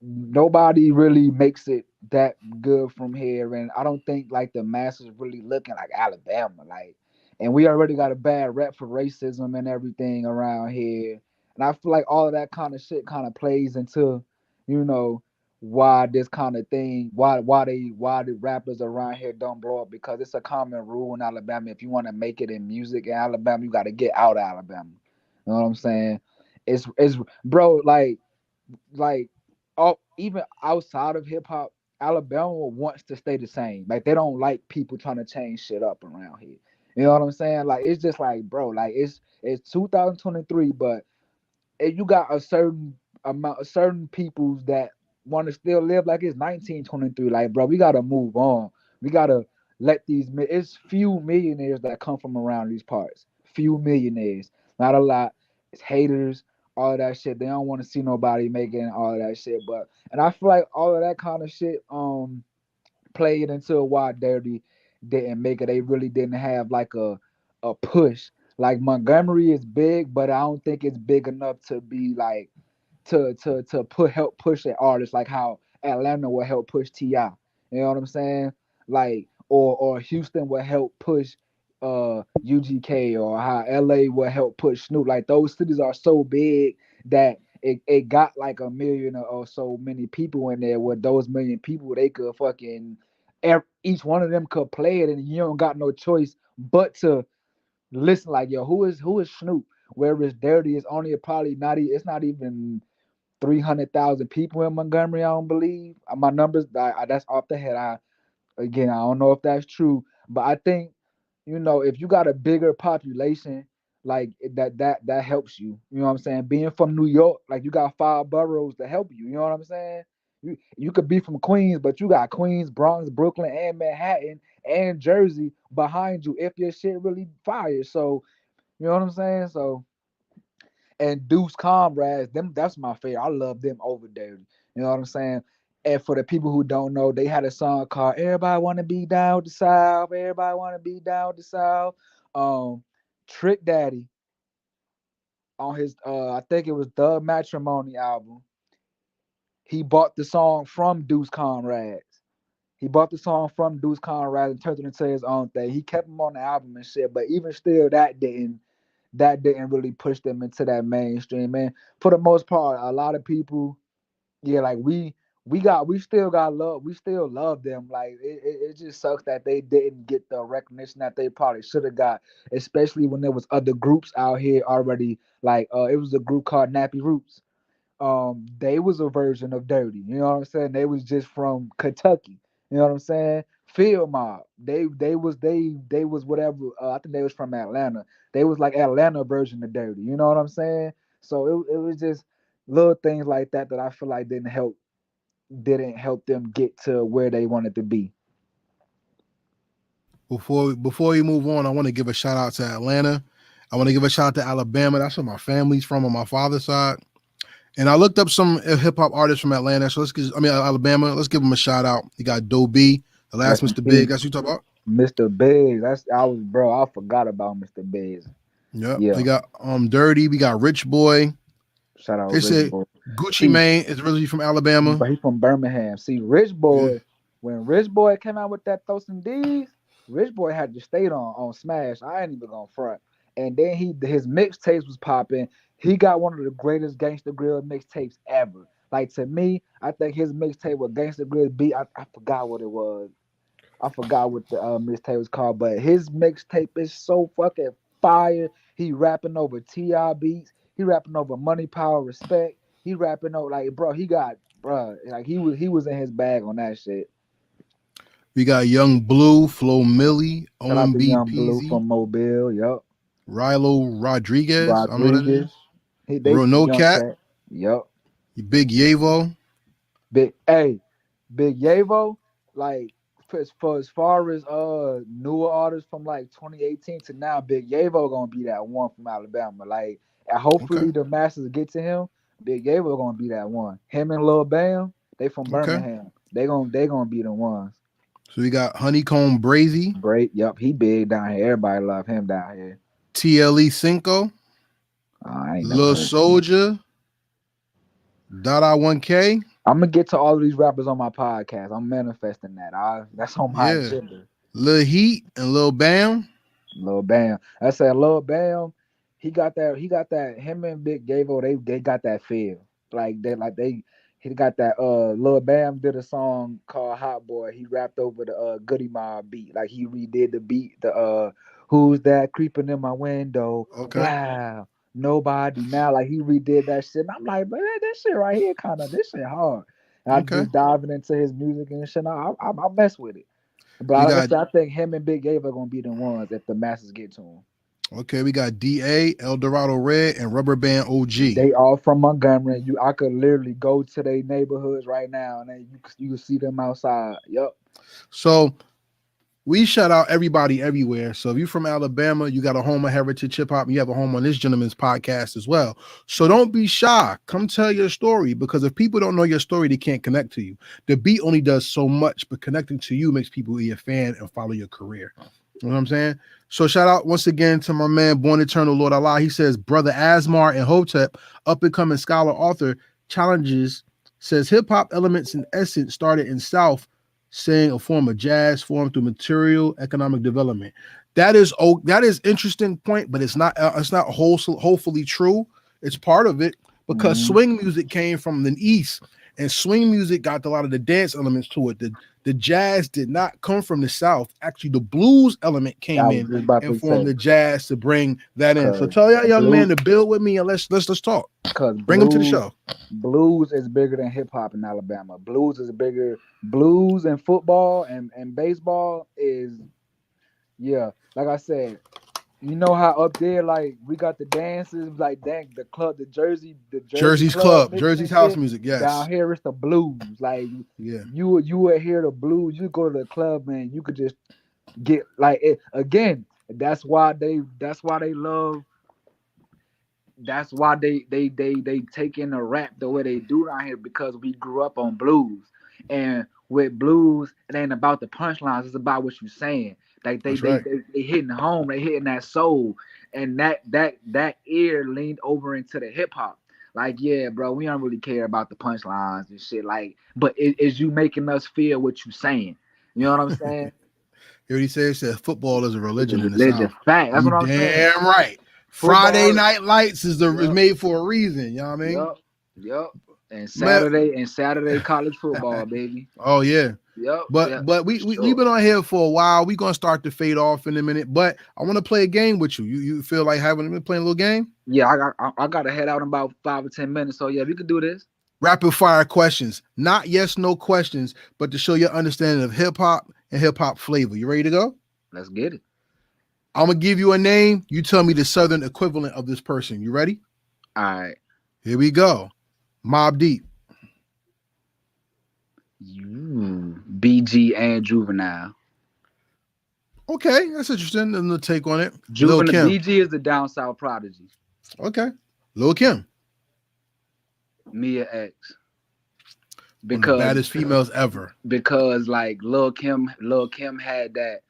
nobody really makes it that good from here, and I don't think like the masses really looking like Alabama. Like, and we already got a bad rep for racism and everything around here, and I feel like all of that kind of shit kind of plays into, you know, why this kind of thing, why the rappers around here don't blow up, because it's a common rule in Alabama. If you want to make it in music in Alabama, you got to get out of Alabama. You know what I'm saying? It's bro, like all even outside of hip hop, Alabama wants to stay the same. Like, they don't like people trying to change shit up around here. You know what I'm saying? Like, it's just like, bro, like it's 2023, but you got a certain amount of certain peoples that want to still live like it's 1923. Like, bro, we gotta move on. We gotta let it's few millionaires that come from around these parts. Few millionaires, not a lot. It's haters, all of that shit. They don't want to see nobody making all of that shit. But and I feel like all of that kind of shit played into why Dirty didn't make it. They really didn't have like a push. Like, Montgomery is big, but I don't think it's big enough to be like to help push that artist like how Atlanta will help push T.I. You know what I'm saying? Like, or Houston will help push UGK, or how LA will help push Snoop. Like, those cities are so big that it got like a million or so many people in there. With those million people, they could fucking each one of them could play it, and you don't got no choice but to listen. Like, yo, who is Snoop? Whereas Dirty is only probably it's not even 300,000 people in Montgomery. I don't believe my numbers. That's off the head. I don't know if that's true, but I think, if you got a bigger population, like that helps you. You know what I'm saying? Being from New York, like, you got 5 boroughs to help you. You know what I'm saying? You could be from Queens, but you got Queens, Bronx, Brooklyn, and Manhattan and Jersey behind you if your shit really fires. So, you know what I'm saying? So, and Deuce Comrades, that's my favorite. I love them over Dirty. You know what I'm saying? And for the people who don't know, they had a song called "Everybody Want to Be Down with the South." Everybody want to be down with the South. Trick Daddy on his I think it was the Matrimony album. He bought the song from Deuce Conrads. He bought the song from Deuce Conrad and turned it into his own thing. He kept him on the album and shit, but even still, that didn't really push them into that mainstream. Man, for the most part, a lot of people, yeah, like we we still got love. We still love them. Like it just sucks that they didn't get the recognition that they probably should have got, especially when there was other groups out here already. Like it was a group called Nappy Roots. They was a version of Dirty. You know what I'm saying? They was just from Kentucky. You know what I'm saying? Field Mob. They was whatever. I think they was from Atlanta. They was like Atlanta version of Dirty. You know what I'm saying? So it was just little things like that that I feel like didn't help them get to where they wanted to be. Before we move on, I want to give a shout out to Atlanta. I want to give a shout out to Alabama. That's where my family's from on my father's side. And I looked up some hip hop artists from Atlanta. So Alabama. Let's give them a shout out. You got Doe B, the last That's Mr. Big. That's what you talk about. Mr. Biggs. I forgot about Mr. Biggs. Yeah. Yeah. We got Dirty. We got Rich Boy. Shout out They Rich said Boy. Gucci See, Mane is originally from Alabama. but he's from Birmingham. See, Rich Boy, Yeah. when Rich Boy came out with that Throw Some D's, Rich Boy had to stay on Smash. I ain't even gonna front. And then his mixtapes was popping. He got one of the greatest Gangsta Grill mixtapes ever. Like to me, I think his mixtape with Gangsta Grill beat. I forgot what it was. I forgot what the mixtape was called, but his mixtape is so fucking fire. He rapping over T.I. beats. He rapping over Money, Power, Respect. He rapping over like, bro. He was in his bag on that shit. We got Young Blue, Flo Milli, Shout out to OMB Young Blue Peasy, from Mobile. Yup. Rilo Rodriguez. I don't know what that is. They No Young Cat. Yup. Big Yavo. Big Yavo. Like as far as newer artists from like 2018 to now, Big Yavo gonna be that one from Alabama. Like, and hopefully the masses get to him. Big Yavo gonna be that one. Him and Lil Bam, they from Birmingham. They gonna be the ones. So we got Honeycomb Brazy. Great. Yup. He big down here. Everybody love him down here. TLE Cinco. Lil Soldier. Dada 1K. I'm gonna get to all of these rappers on my podcast. I'm manifesting that. That's on my agenda. Lil Heat and Lil Bam. Lil Bam. I said Lil Bam. He got that. Him and Big Gavo. They got that feel. He got that. Lil Bam did a song called Hot Boy. He rapped over the Goody Mob beat. Like he redid the beat. The who's that creeping in my window? Okay. Wow. Nobody now. Like he redid that shit. And I'm like, man, this shit right here this shit hard. And I just diving into his music and shit. I mess with it. But I think him and Big Gave are gonna be the ones if the masses get to him. Okay, we got DA, El Dorado Red, and Rubber Band OG. They all from Montgomery. I could literally go to their neighborhoods right now and then you can see them outside. Yep. So we shout out everybody everywhere. So if you're from Alabama, you got a home of heritage hip hop. You have a home on this gentleman's podcast as well. So don't be shy. Come tell your story, because if people don't know your story, they can't connect to you. The beat only does so much, but connecting to you makes people be a fan and follow your career. You know what I'm saying? So shout out once again to my man, Born Eternal Lord Allah. He says, Brother Asmar and Hotep, up and coming scholar author, challenges, says hip hop elements in essence started in South, saying a form of jazz formed through material economic development. That is interesting point, but it's not hopefully true. It's part of it because swing music came from the East, and swing music got a lot of the dance elements to it. The jazz did not come from the South. Actually, the blues element came in and formed the jazz to bring that in. So tell that young man to build with me and let's talk. Bring him to the show. Blues is bigger than hip hop in Alabama. Blues is bigger. Blues and football and baseball is, yeah. Like I said, you know how up there, like we got the dances, like dang, the club, Jersey's club, Jersey's house music. Yes. Down here it's the blues. Like you would hear the blues. You go to the club, man. You could just get like it again. That's why they love. That's why they take in the rap the way they do down here, because we grew up on blues. And with blues, it ain't about the punchlines. It's about what you're saying. Like they hitting home, they hitting that soul, and that ear leaned over into the hip hop. Like, yeah, bro, we don't really care about the punchlines and shit. Like, but is you making us feel what you saying? You know what I'm saying? He already said football is a religion in the South. Fact. That's what I'm saying. Damn right. Friday Night Lights is made for a reason. You know what I mean? Yep. And Man, Saturday college football, baby. oh yeah. Yep. But we've been on here for a while. We're gonna start to fade off in a minute. But I want to play a game with you. You feel like playing a little game? Yeah, I gotta head out in about 5 or 10 minutes. So yeah, we could do this. Rapid fire questions, not yes, no questions, but to show your understanding of hip hop and hip hop flavor. You ready to go? Let's get it. I'm gonna give you a name. You tell me the southern equivalent of this person. You ready? All right. Here we go. Mobb Deep. BG and Juvenile. Okay, that's interesting. Another take on it. Lil' Juvenile. Kim. BG is the down south prodigy. Okay. Lil' Kim. Mia X. One of the baddest females ever. Because like Lil Kim had that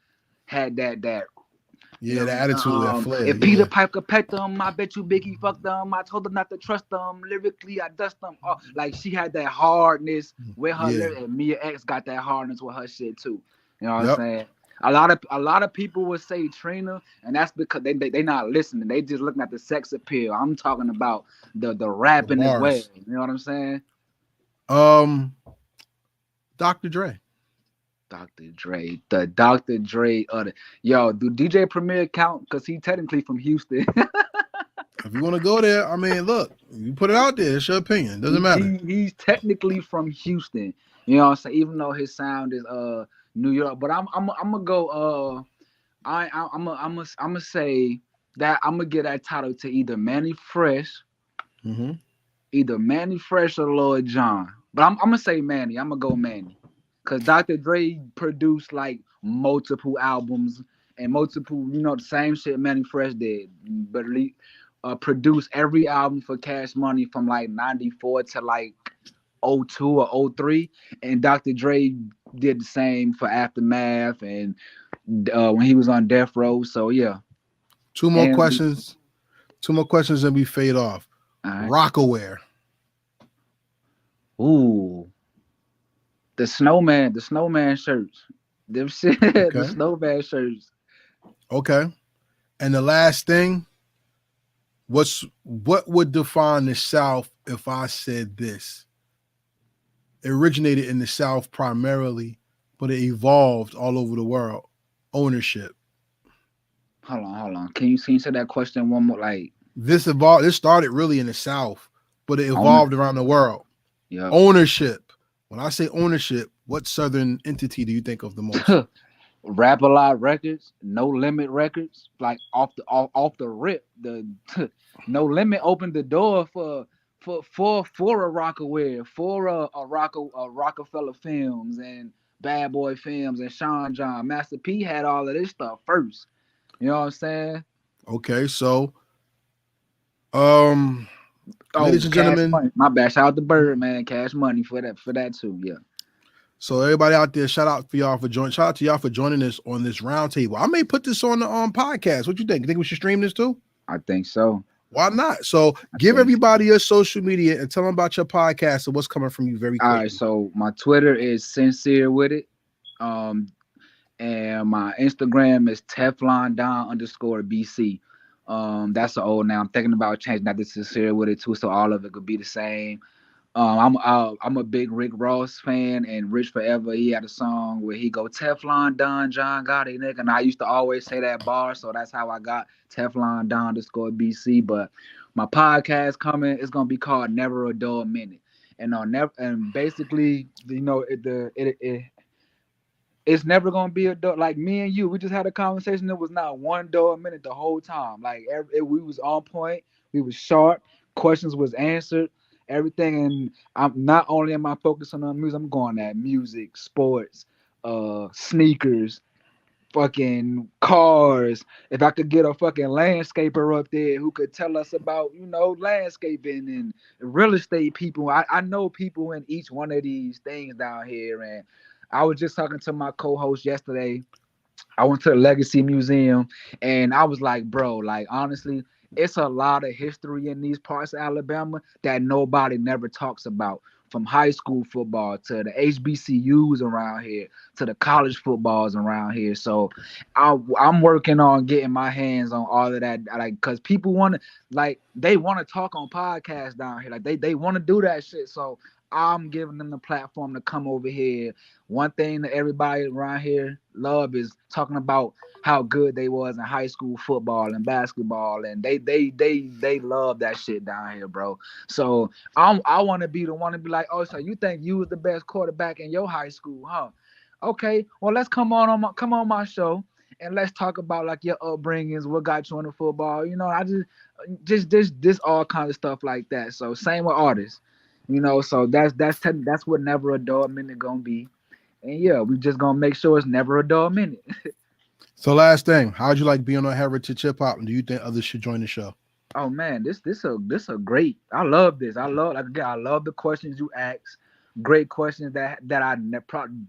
Yeah, the attitude, that flair. If Peter Piper pet them, I bet you Biggie fucked them. I told her not to trust them. Lyrically, I dust them. Oh, like she had that hardness with her lyrics, and Mia X got that hardness with her shit too. You know what I'm saying? A lot of people would say Trina, and that's because they not listening. They just looking at the sex appeal. I'm talking about the rapping as well. You know what I'm saying? Dr. Dre. Dr. Dre, the Dr. Dre of the yo, do DJ Premier count? Because he technically from Houston. If you want to go there, I mean, look, you put it out there. It's your opinion. Doesn't matter. He's technically from Houston. You know what I'm saying? Even though his sound is New York, but I'm gonna go I'm gonna say that I'm gonna get that title to either Manny Fresh, either Manny Fresh or Lord John. But I'm gonna say Manny. I'm gonna go Manny. Because Dr. Dre produced like multiple albums and multiple, the same shit Manny Fresh did. But produced every album for Cash Money from like 94 to like 02 or 03. And Dr. Dre did the same for Aftermath and when he was on Death Row. So yeah. Two more questions and we fade off. Right. Rockaware. Ooh. The snowman shirts. Them shit, okay. The snowman shirts. Okay. And the last thing, what would define the South if I said this? It originated in the South primarily, but it evolved all over the world. Ownership. Hold on. Can you say that question one more? Like this started really in the South, but it evolved around the world. Yeah. Ownership. When I say ownership, what Southern entity do you think of the most? Rap-A-Lot Records, No Limit Records, like off the rip. The No Limit opened the door for a Rockaware, for a Rockefeller Films and Bad Boy Films and Sean John. Master P had all of this stuff first. You know what I'm saying? Okay, so ladies and gentlemen, Money. My bad. Shout out to Birdman, Cash Money for that too. Yeah. So everybody out there, shout out to y'all for joining us on this roundtable. I may put this on the podcast. What you think? You think we should stream this too? I think so. Why not? So give everybody your social media and tell them about your podcast and what's coming from you very quickly. All right. So my Twitter is Sincere With It. And my Instagram is Teflon_BC. That's the old now. I'm thinking about changing that to Sincere With It too, so all of it could be the same. I'm a big Rick Ross fan, and Rich Forever, he had a song where he go Teflon Don John Gotti, nigga, and I used to always say that bar, so that's how I got Teflon_BC. But my podcast coming, it's gonna be called Never a Dull Minute, and basically, it's never gonna be a dull. Like me and you, we just had a conversation. There was not one dull minute the whole time. Like we was on point, we was sharp, questions was answered. Everything, and I'm not only am I focusing on music, I'm going at music, sports, sneakers, fucking cars. If I could get a fucking landscaper up there who could tell us about, landscaping and real estate people. I know people in each one of these things down here, and I was just talking to my co-host yesterday. I went to the Legacy Museum, and I was like, bro, like honestly, it's a lot of history in these parts of Alabama that nobody never talks about. from high school football to the HBCUs around here to the college footballs around here. So I'm working on getting my hands on all of that, like, because people want to, like, they want to talk on podcasts down here, like they want to do that shit. So I'm giving them the platform to come over here. One thing that everybody around here love is talking about how good they was in high school football and basketball, and they love that shit down here, bro. So I want to be the one to be like, oh, so you think you was the best quarterback in your high school, huh? Okay, well, let's come on my show and let's talk about like your upbringings, what got you into football. You know, I just this all kind of stuff like that. So same with artists, you know. So that's what Never a Dull Minute gonna be. And yeah, we just gonna make sure it's never a dull minute. So last thing, how'd you like being on Heritage Hip Hop, and do you think others should join the show? Oh man, this a great. I love this. I love, like, again, I love the questions you ask. Great questions that I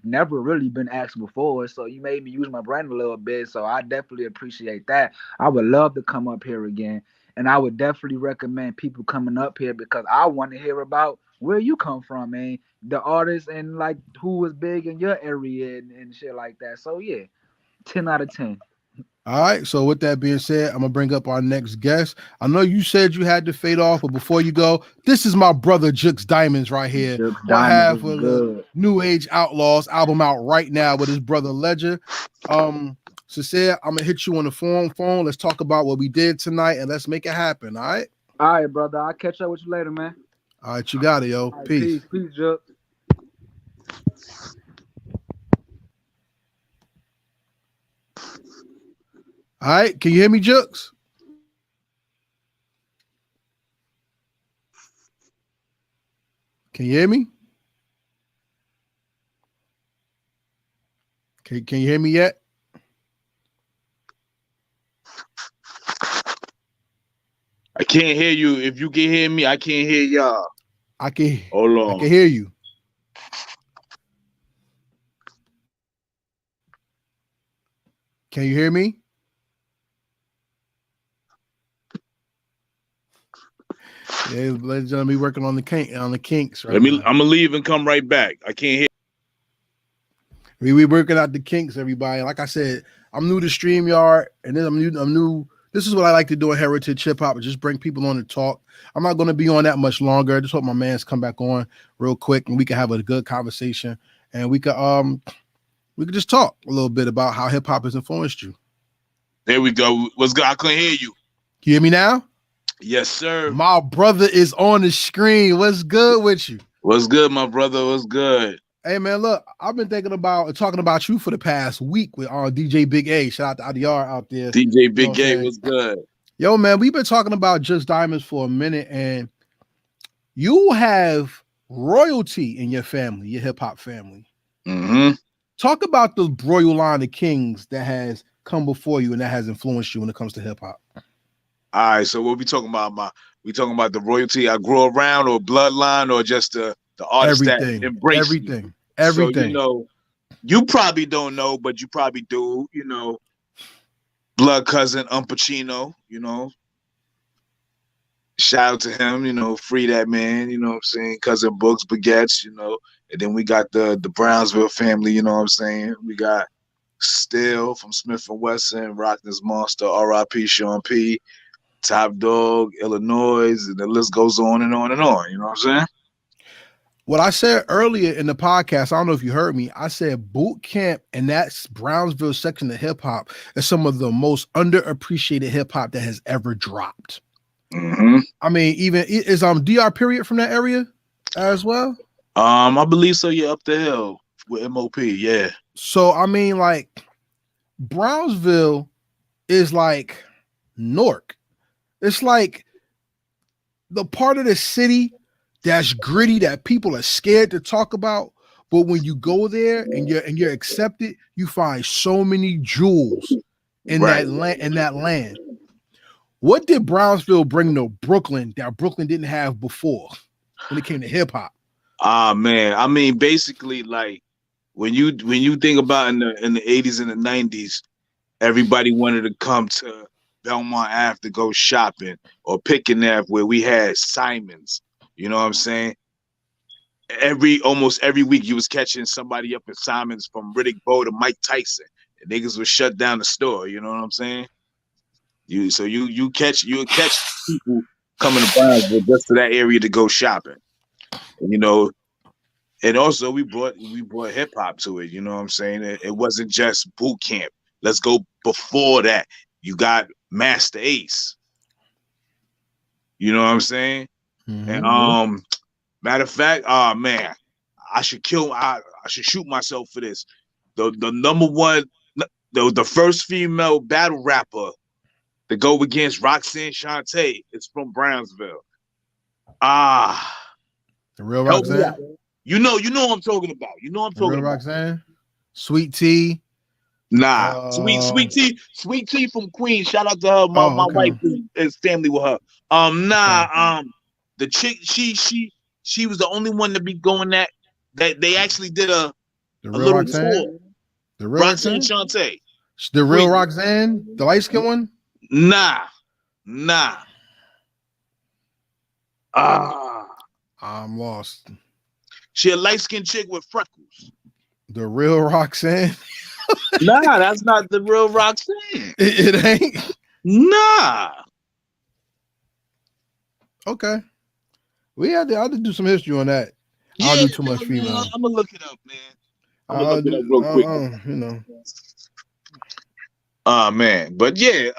never really been asked before. So you made me use my brain a little bit. So I definitely appreciate that. I would love to come up here again, and I would definitely recommend people coming up here because I want to hear about where you come from, man. The artists and like who was big in your area and shit like that. So yeah, 10 out of 10. All right. So with that being said, I'm gonna bring up our next guest. I know you said you had to fade off, but before you go, this is my brother Jux Diamonds right here. Jux On Diamond behalf is of good. the New Age Outlaws album out right now with his brother Ledger. Sincere, I'm gonna hit you on the phone. Let's talk about what we did tonight and let's make it happen. All right. All right, brother. I'll catch up with you later, man. All right, you got it, yo. Right, Peace. Peace, Jux. All right, can you hear me, Jux? Can you hear me? Can you hear me yet? I can't hear you. If you can hear me, I can't hear y'all. I can. Hold on. I can hear you. Can you hear me? Yeah, ladies and gentlemen, we working on the kinks right now. I'm gonna leave and come right back. I can't hear. We working out the kinks, everybody. Like I said, I'm new to StreamYard, and then I'm new. This is what I like to do in Heritage Hip Hop, just bring people on to talk. I'm not going to be on that much longer. I just hope my man's come back on real quick, and we can have a good conversation, and we could just talk a little bit about how hip hop has influenced you. There we go. What's good? I couldn't hear you. You hear me now? Yes, sir. My brother is on the screen. What's good with you? What's good, my brother? What's good? Hey man, look, I've been thinking about talking about you for the past week with DJ Big A. Shout out to IDR out there. DJ Big A, what's good? Yo, man, we've been talking about Just Diamonds for a minute, and you have royalty in your family, your hip hop family. Mm-hmm. Talk about the royal line of kings that has come before you and that has influenced you when it comes to hip hop. All right, so what we talking about? We talking about the royalty I grew around, or bloodline, or just the artist that embraced everything. So, you know, you probably don't know, but you probably do. You know, blood cousin Pacino. You know, shout out to him. You know, free that man. You know what I'm saying? Cousin Books Baguettes. You know, and then we got the Brownsville family. You know what I'm saying? We got Still from Smith and Wesson, Rockness Monster, R.I.P. Sean P. Top Dog, Illinois, and the list goes on and on and on. You know what I'm saying? What I said earlier in the podcast, I don't know if you heard me. I said boot camp and that's Brownsville section of hip hop is some of the most underappreciated hip hop that has ever dropped. Mm-hmm. I mean, even is DR Period from that area as well? I believe so. Yeah, up the hill with MOP. Yeah. So I mean, like Brownsville is like Newark. It's like the part of the city that's gritty that people are scared to talk about. But when you go there and you're accepted, you find so many jewels in that land. What did Brownsville bring to Brooklyn that Brooklyn didn't have before when it came to hip hop? Man, I mean, basically, like when you think about in the 80s and the 90s, everybody wanted to come to Belmont Ave to go shopping, or Picking Ave where we had Simon's. You know what I'm saying? almost every week you was catching somebody up in Simons from Riddick Bowe to Mike Tyson. And niggas would shut down the store. You know what I'm saying? You catch people coming to Brownsville just to that area to go shopping. You know, and also we brought hip hop to it. You know what I'm saying? It wasn't just boot camp. Let's go before that. You got Master Ace. You know what I'm saying? Mm-hmm. And matter of fact, man, I should shoot myself for this. The number one, the first female battle rapper to go against Roxanne Shante is from Brownsville. The real Roxanne. You know what I'm talking about. You know what I'm talking about. Roxanne. Sweet Tea. Nah, Sweet Tea from Queens. Shout out to her. My wife is family with her. The chick, she was the only one to be going that they actually did a little Roxanne? tour. The real Roxanne Shante. The real Roxanne, the light skin one? Nah. I'm lost. She a light skinned chick with freckles. The real Roxanne? Nah, that's not the real Roxanne. It ain't. Nah. Okay. We had to do some history on that. I don't do too much female. I'm gonna look it up, man. I'm gonna look it up real quick. You know. Man, but yeah,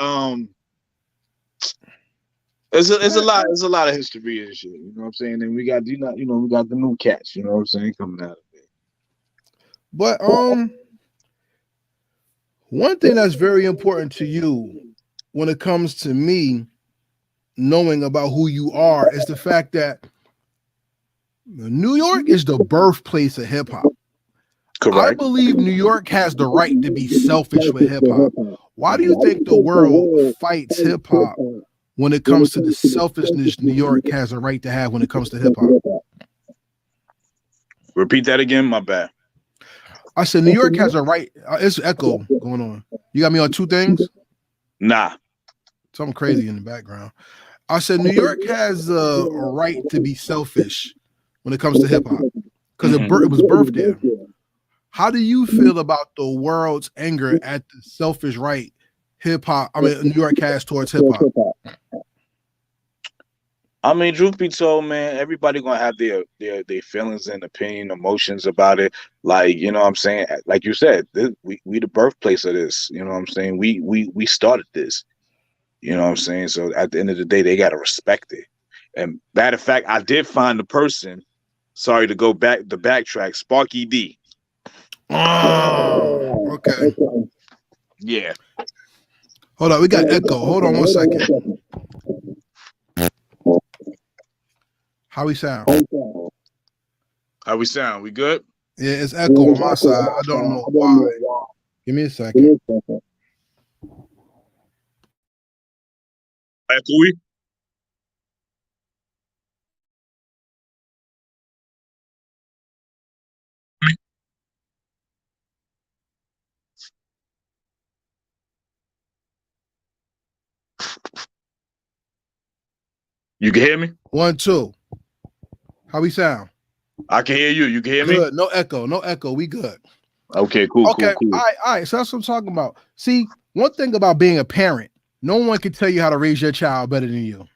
there's a lot of history and shit. You know what I'm saying? And we got we got the new cats. You know what I'm saying, coming out of it. But one thing that's very important to you when it comes to me knowing about who you are is the fact that New York is the birthplace of hip hop. Correct. I believe New York has the right to be selfish with hip hop. Why do you think the world fights hip hop when it comes to the selfishness New York has a right to have when it comes to hip hop? Repeat that again, my bad. I said New York has a right. It's echo going on. You got me on two things? Nah. Something crazy in the background. I said New York has a right to be selfish when it comes to hip hop because it was birthed there. How do you feel about the world's anger at the selfish right New York has towards hip hop? I mean, truth be told, man, everybody gonna have their feelings and opinion, emotions about it. Like, you know what I'm saying? Like you said, we the birthplace of this. You know what I'm saying? We started this. You know what I'm saying? So at the end of the day, they gotta respect it. And matter of fact, I did find the person. Sorry to go back the backtrack. Sparky D. Oh, okay. Yeah. Hold on, we got echo. Hold on 1 second. How we sound? How we sound? We good? Yeah, it's echo on my side. I don't know why. Give me a second. Echoey? You can hear me? 1, 2. How we sound? I can hear you. You can hear me? Good. No echo. No echo. We good. Okay, cool. Okay. Cool. All right. So that's what I'm talking about. See, one thing about being a parent, no one can tell you how to raise your child better than you.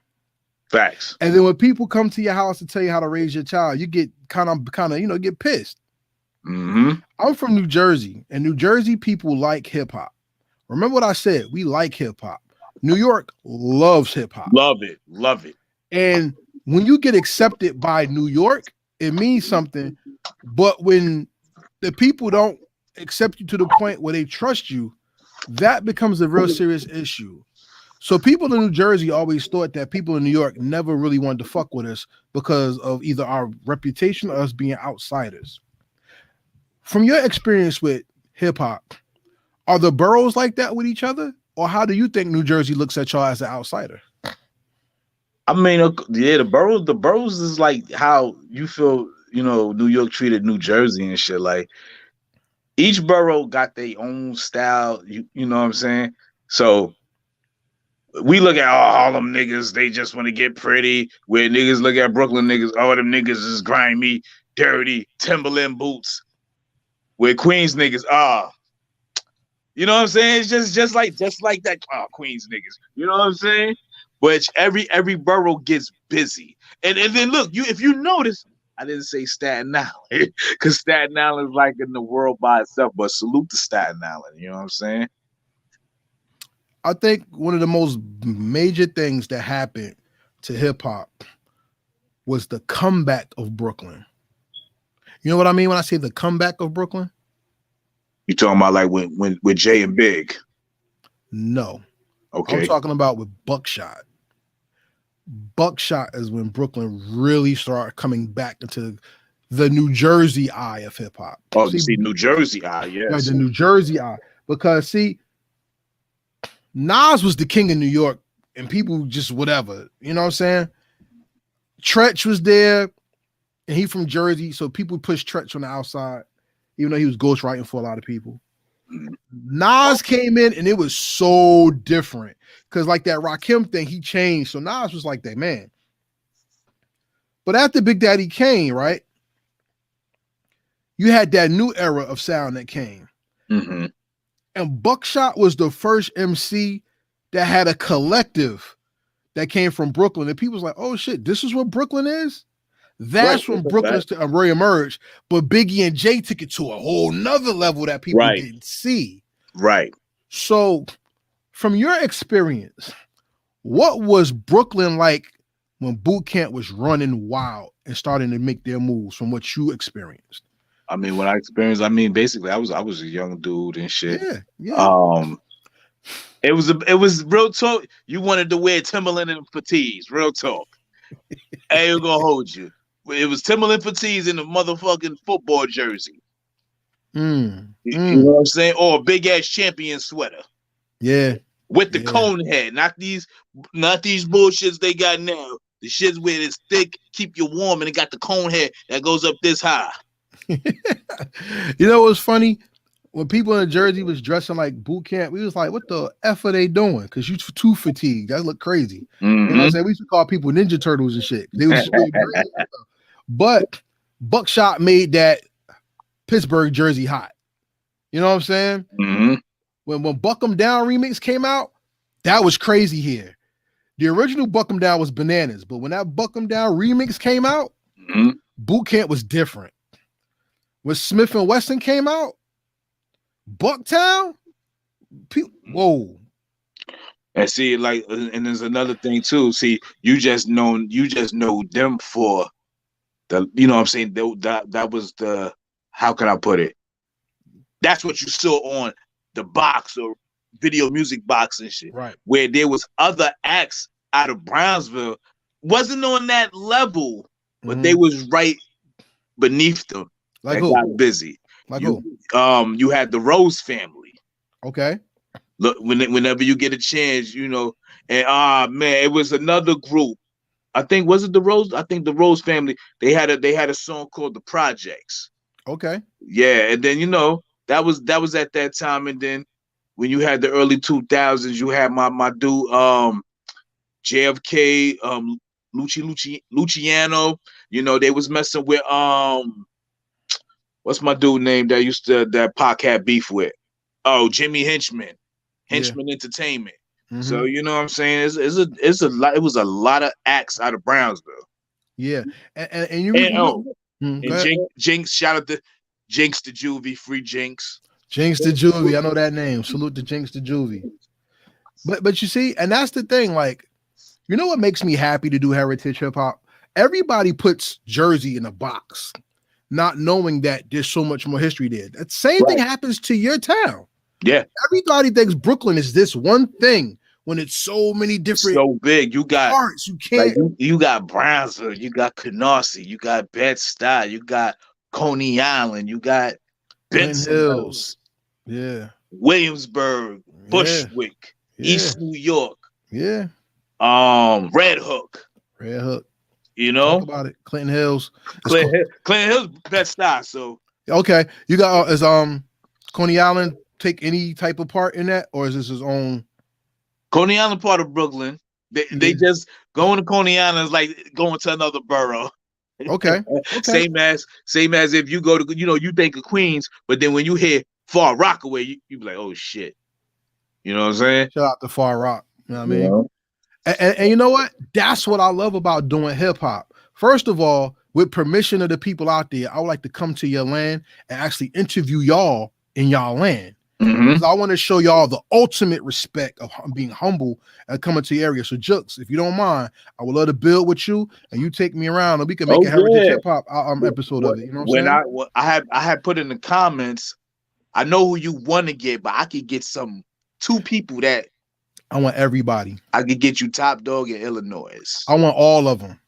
Facts. And then when people come to your house to tell you how to raise your child, you get kind of, get pissed. Mm-hmm. I'm from New Jersey, and New Jersey people like hip hop. Remember what I said? We like hip hop. New York loves hip hop. Love it. Love it. And when you get accepted by New York, it means something. But when the people don't accept you to the point where they trust you, that becomes a real serious issue. So people in New Jersey always thought that people in New York never really wanted to fuck with us because of either our reputation or us being outsiders. From your experience with hip hop, are the boroughs like that with each other? Or how do you think New Jersey looks at y'all as an outsider? I mean, yeah, the boroughs is like how you feel, New York treated New Jersey and shit. Like each borough got their own style, you know what I'm saying? So we look at all them niggas, they just want to get pretty. Where niggas look at Brooklyn niggas, all them niggas is grimy. dirty Timberland boots, where Queens niggas are. You know what I'm saying? It's just like that. Oh, Queens niggas. You know what I'm saying? But every borough gets busy. And then look, if you notice, I didn't say Staten Island because Staten Island is like in the world by itself. But salute to Staten Island. You know what I'm saying? I think one of the most major things that happened to hip hop was the comeback of Brooklyn. You know what I mean when I say the comeback of Brooklyn? You talking about like when with Jay and Big? No. Okay. I'm talking about with Buckshot. Buckshot is when Brooklyn really started coming back into the New Jersey eye of hip hop. Oh, see, New Jersey eye, yes. Like the New Jersey eye. Because see, Nas was the king of New York and people just whatever. You know what I'm saying? Tretch was there and he from Jersey, so people pushed Tretch on the outside, even though he was ghostwriting for a lot of people. Nas came in and it was so different because like that Rakim thing, he changed. So Nas was like that man. But after Big Daddy Kane, right? You had that new era of sound that came. Mm-hmm. And Buckshot was the first MC that had a collective that came from Brooklyn. And people was like, oh shit, this is what Brooklyn is? That's when Brooklyn's reemerged. But Biggie and Jay took it to a whole nother level that people didn't see. Right. So from your experience, what was Brooklyn like when Boot Camp was running wild and starting to make their moves from what you experienced? I mean, what I experienced, basically I was a young dude and shit. Yeah. It was real talk. You wanted to wear Timberland and fatigues, real talk. I ain't gonna hold you. It was Timberland fatigues in the motherfucking football jersey. You know what I'm saying? Or a big ass champion sweater. Yeah. With the cone head, not these bullshits they got now. The shits where it's thick, keep you warm, and it got the cone head that goes up this high. You know what's funny? When people in Jersey was dressing like Boot Camp, we was like, what the F are they doing? Because you too fatigued. That look crazy. You know what I'm saying? We used to call people Ninja Turtles and shit. They was but Buckshot made that Pittsburgh jersey hot. You know what I'm saying? When Buck 'Em Down remix came out, that was crazy here. The original Buck 'Em Down was bananas, but when that Buck 'Em Down remix came out, Boot Camp was different. When Smith and Wesson came out, Bucktown, whoa. And see, like, and there's another thing too. See, you just know them for the, you know what I'm saying? That was the, how can I put it? That's what you saw on the box or video music box and shit. Right. Where there was other acts out of Brownsville, wasn't on that level, but they was right beneath them. Like who? Got busy. Like who? You had the Rose family. Okay. Look, whenever you get a chance, you know, and man, it was another group. I think was it the Rose? I think the Rose family. They had a song called The Projects. Okay. Yeah, and then you know that was at that time, and then when you had the early 2000s, you had my dude JFK, Luciano. You know they was messing with what's my dude name that Pac had beef with? Oh, Jimmy Henchman Entertainment. So you know what I'm saying? It's a lot. It was a lot of acts out of Brownsville. Yeah, and Jinx, shout out to Jinx the Juvie, free Jinx. Jinx the Juvie, I know that name. Salute to Jinx the Juvie. But you see, and that's the thing. Like, you know what makes me happy to do heritage hip hop? Everybody puts Jersey in a box, not knowing that there's so much more history there. That same thing happens to your town. Yeah. Everybody thinks Brooklyn is this one thing when it's so many different so big. You got parts. You can't. Like, you got Brownsville, you got Canarsie, you got Bed-Stuy, you got Coney Island, you got Benson Hills, Williamsburg, Bushwick, East New York, Red Hook. You know, talk about it. Clinton Hills, Clinton Hills, Bed-Stuy. So okay, you got is Coney Island take any type of part in that, or is this his own? Coney Island part of Brooklyn. They just going to Coney Island is like going to another borough. Okay. Same as if you go to, you think of Queens, but then when you hear Far Rockaway, you be like, oh shit. You know what I'm saying? Shout out to Far Rock. You know what I mean? Yeah. And you know what? That's what I love about doing hip hop. First of all, with permission of the people out there, I would like to come to your land and actually interview y'all in y'all land. Mhm. Because I want to show y'all the ultimate respect of being humble and coming to the area. So, Jux, if you don't mind, I would love to build with you and you take me around and we can make Oh, a heritage yeah. hip hop episode of it. You know what When I'm saying? I had put in the comments, I know who you want to get, but I could get two people that I want everybody. I could get you Top Dog in Illinois. I want all of them.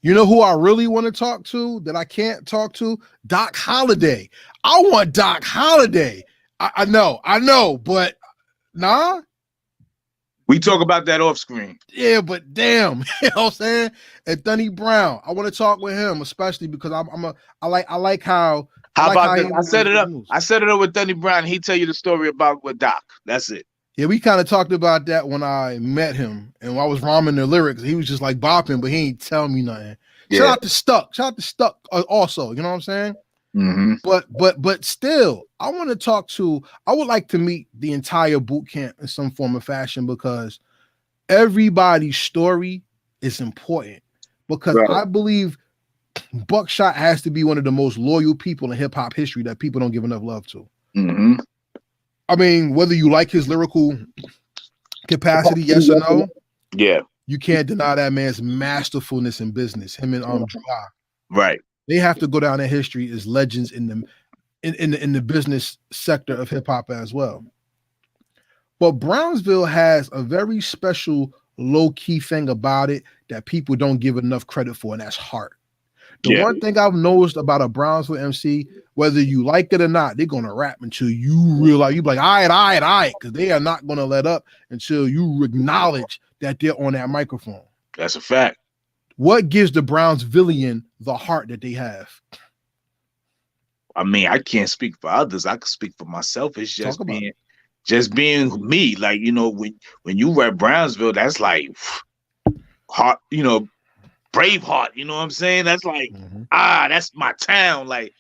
You know who I really want to talk to that I can't talk to? Doc Holliday. I want Doc Holliday. I know, but nah. We talk about that off screen. Yeah, but damn, you know what I'm saying? And Dunny Brown, I want to talk with him, especially because I like how. How like about how that? he I set it up. moves. I set it up with Dunny Brown. He tell you the story with Doc. That's it. Yeah, we kind of talked about that when I met him, and I was rhyming the lyrics. He was just like bopping, but he ain't telling me nothing. Yeah. Shout out to Stuck also. You know what I'm saying? Mm-hmm. But still, I would like to meet the entire boot camp in some form of fashion because everybody's story is important. Because Right. I believe Buckshot has to be one of the most loyal people in hip hop history that people don't give enough love to. Mm-hmm. I mean, whether you like his lyrical capacity, yes or no, Yeah. you can't deny that man's masterfulness in business. Him and July. Right. They have to go down in history as legends in the business sector of hip hop as well. But Brownsville has a very special low-key thing about it that people don't give enough credit for, and that's heart. The one thing I've noticed about a Brownsville MC, whether you like it or not, they're gonna rap until you realize you be like, all right, because they are not gonna let up until you acknowledge that they're on that microphone. That's a fact. What gives the Brownsvillian the heart that they have? I mean, I can't speak for others. I can speak for myself. It's Talk about just being me. Like, when you rap Brownsville, that's like heart, Braveheart. You know what I'm saying? That's like, that's my town. Like,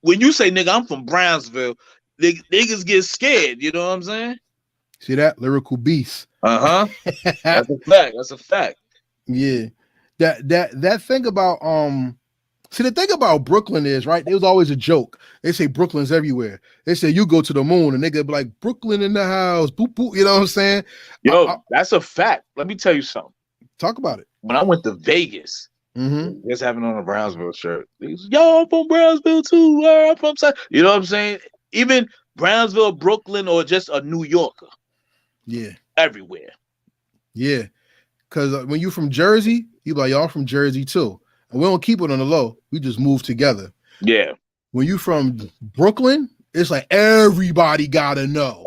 when you say, nigga, I'm from Brownsville, niggas get scared. You know what I'm saying? See that? Lyrical beast. Uh-huh. That's a fact. That's a fact. Yeah. That thing about see, the thing about Brooklyn is, right, it was always a joke. They say Brooklyn's everywhere. They say you go to the moon and nigga be like, Brooklyn in the house, boop boop, you know what I'm saying? Yo, that's a fact. Let me tell you something. Talk about it. When I went to Vegas, Mm-hmm. just having on a Brownsville shirt. Yo, I'm from Brownsville too. I'm from South. You know what I'm saying? Even Brownsville, Brooklyn, or just a New Yorker. Yeah. Everywhere. Yeah. Because when you from Jersey, you be like, y'all from Jersey too. And we don't keep it on the low. We just move together. Yeah. When you from Brooklyn, it's like everybody gotta know.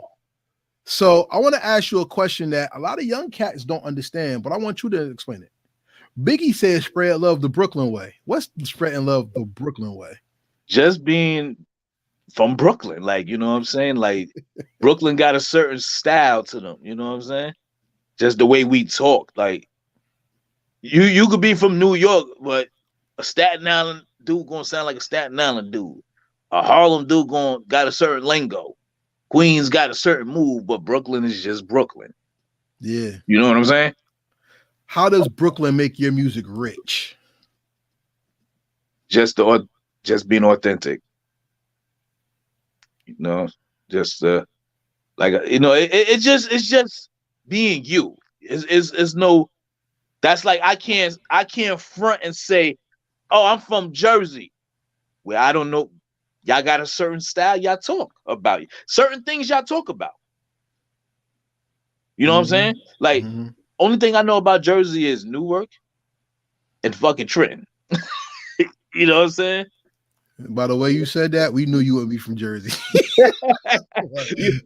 So I want to ask you a question that a lot of young cats don't understand, but I want you to explain it. Biggie says spread love the Brooklyn way. What's spreading love the Brooklyn way? Just being from Brooklyn. Like, you know what I'm saying? Like, Brooklyn got a certain style to them. You know what I'm saying? Just the way we talk. Like, you could be from New York, but a Staten Island dude gonna sound like a Staten Island dude. A Harlem dude got a certain lingo. Queens got a certain move, but Brooklyn is just Brooklyn. Yeah. You know what I'm saying? How does Brooklyn make your music rich? Just being authentic. It's just being you. It's no. That's like I can't front and say, oh, I'm from Jersey. Well, I don't know. Y'all got a certain style y'all talk about. Certain things y'all talk about. You know what I'm saying? Like, only thing I know about Jersey is Newark and fucking Trenton. You know what I'm saying? By the way you said that, we knew you wouldn't be from Jersey. You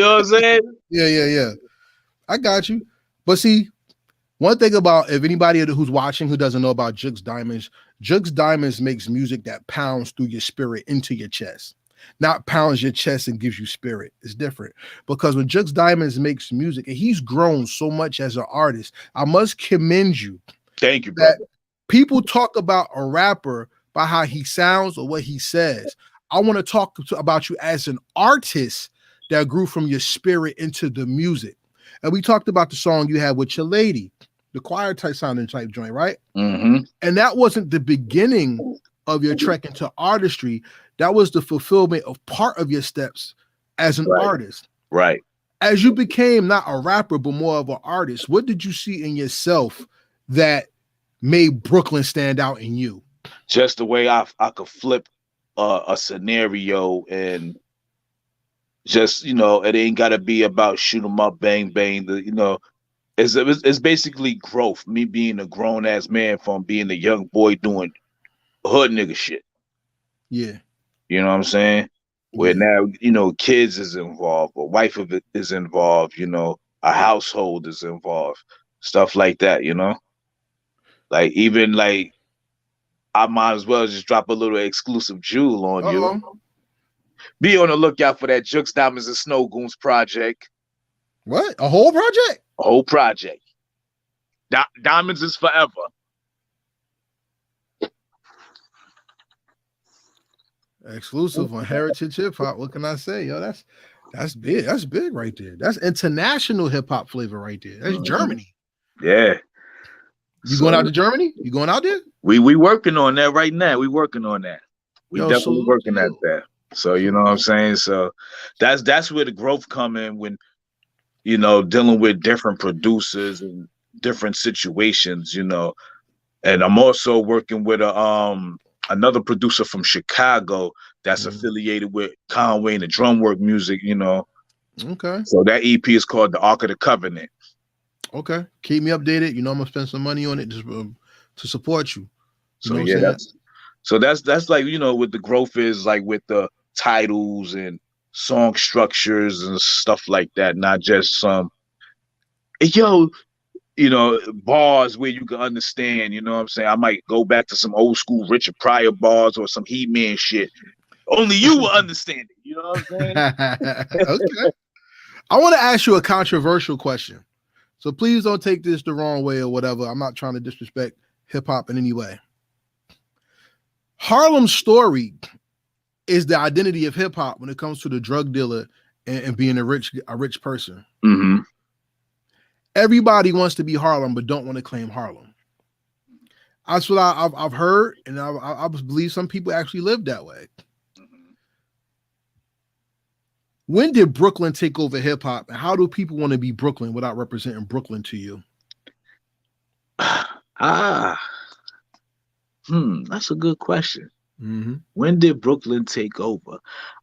know what I'm saying? Yeah. I got you. But see, one thing about, if anybody who's watching who doesn't know about Jux Diamonds makes music that pounds through your spirit into your chest. Not pounds your chest and gives you spirit. It's different. Because when Jux Diamonds makes music, and he's grown so much as an artist, I must commend you. Thank you, brother. People talk about a rapper by how he sounds or what he says. I want to talk about you as an artist that grew from your spirit into the music. And we talked about the song you had with your lady, the choir type sounding type joint, right? Mm-hmm. And that wasn't the beginning of your trek into artistry. That was the fulfillment of part of your steps as an artist. Right. As you became not a rapper, but more of an artist, what did you see in yourself that made Brooklyn stand out in you? Just the way I could flip a scenario, and just, you know, it ain't got to be about shoot 'em up, bang, bang. It's basically growth. Me being a grown ass man from being a young boy doing hood nigga shit. Yeah. You know what I'm saying? Where now, you know, kids is involved, a wife of it is involved, you know, a household is involved, stuff like that, you know? Like, even like, I might as well just drop a little exclusive jewel on you. Be on the lookout for that Jux Diamonds and Snow Goons project. What? A whole project? A whole project. Diamonds is forever. Exclusive on Heritage Hip Hop. What can I say? Yo, that's big. That's big right there. That's international hip hop flavor right there. That's Germany. Yeah. You going out to Germany? You going out there? We working on that right now. We working on that. We definitely working at that. So you know what I'm saying? So that's where the growth come in, when, you know, dealing with different producers and different situations, you know. And I'm also working with another producer from Chicago that's affiliated with Conway and the drum work music, you know. Okay. So that EP is called The Ark of the Covenant. Okay. Keep me updated. You know, I'm gonna spend some money on it just to support you. So yeah, that's like, you know, what the growth is like with the titles and song structures and stuff like that, not just some you know, bars where you can understand, you know what I'm saying? I might go back to some old school Richard Pryor bars or some He-Man shit. Only you will understand it, you know what I'm saying? Okay. I want to ask you a controversial question. So please don't take this the wrong way or whatever. I'm not trying to disrespect hip hop in any way. Harlem's story is the identity of hip hop when it comes to the drug dealer and being a rich person. Mm-hmm. Everybody wants to be Harlem, but don't want to claim Harlem. That's what I've heard, and I believe some people actually live that way. When did Brooklyn take over hip hop, and how do people want to be Brooklyn without representing Brooklyn to you? That's a good question. Mm-hmm. When did Brooklyn take over?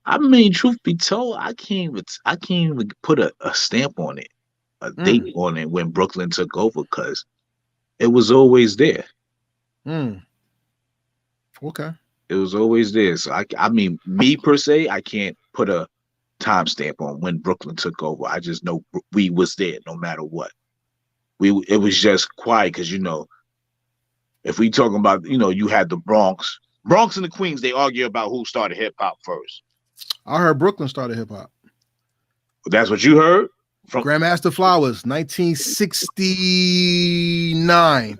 I mean, truth be told, I can't even put a stamp on it, a date on it when Brooklyn took over, because it was always there. Okay. It was always there. So I mean, me per se, I can't put a timestamp on when Brooklyn took over. I just know we was there no matter what. It was just quiet, because, you know, if we talking about, you know, you had the Bronx and the Queens, they argue about who started hip hop first. I heard Brooklyn started hip hop. That's what you heard? From Grandmaster Flowers, 1969.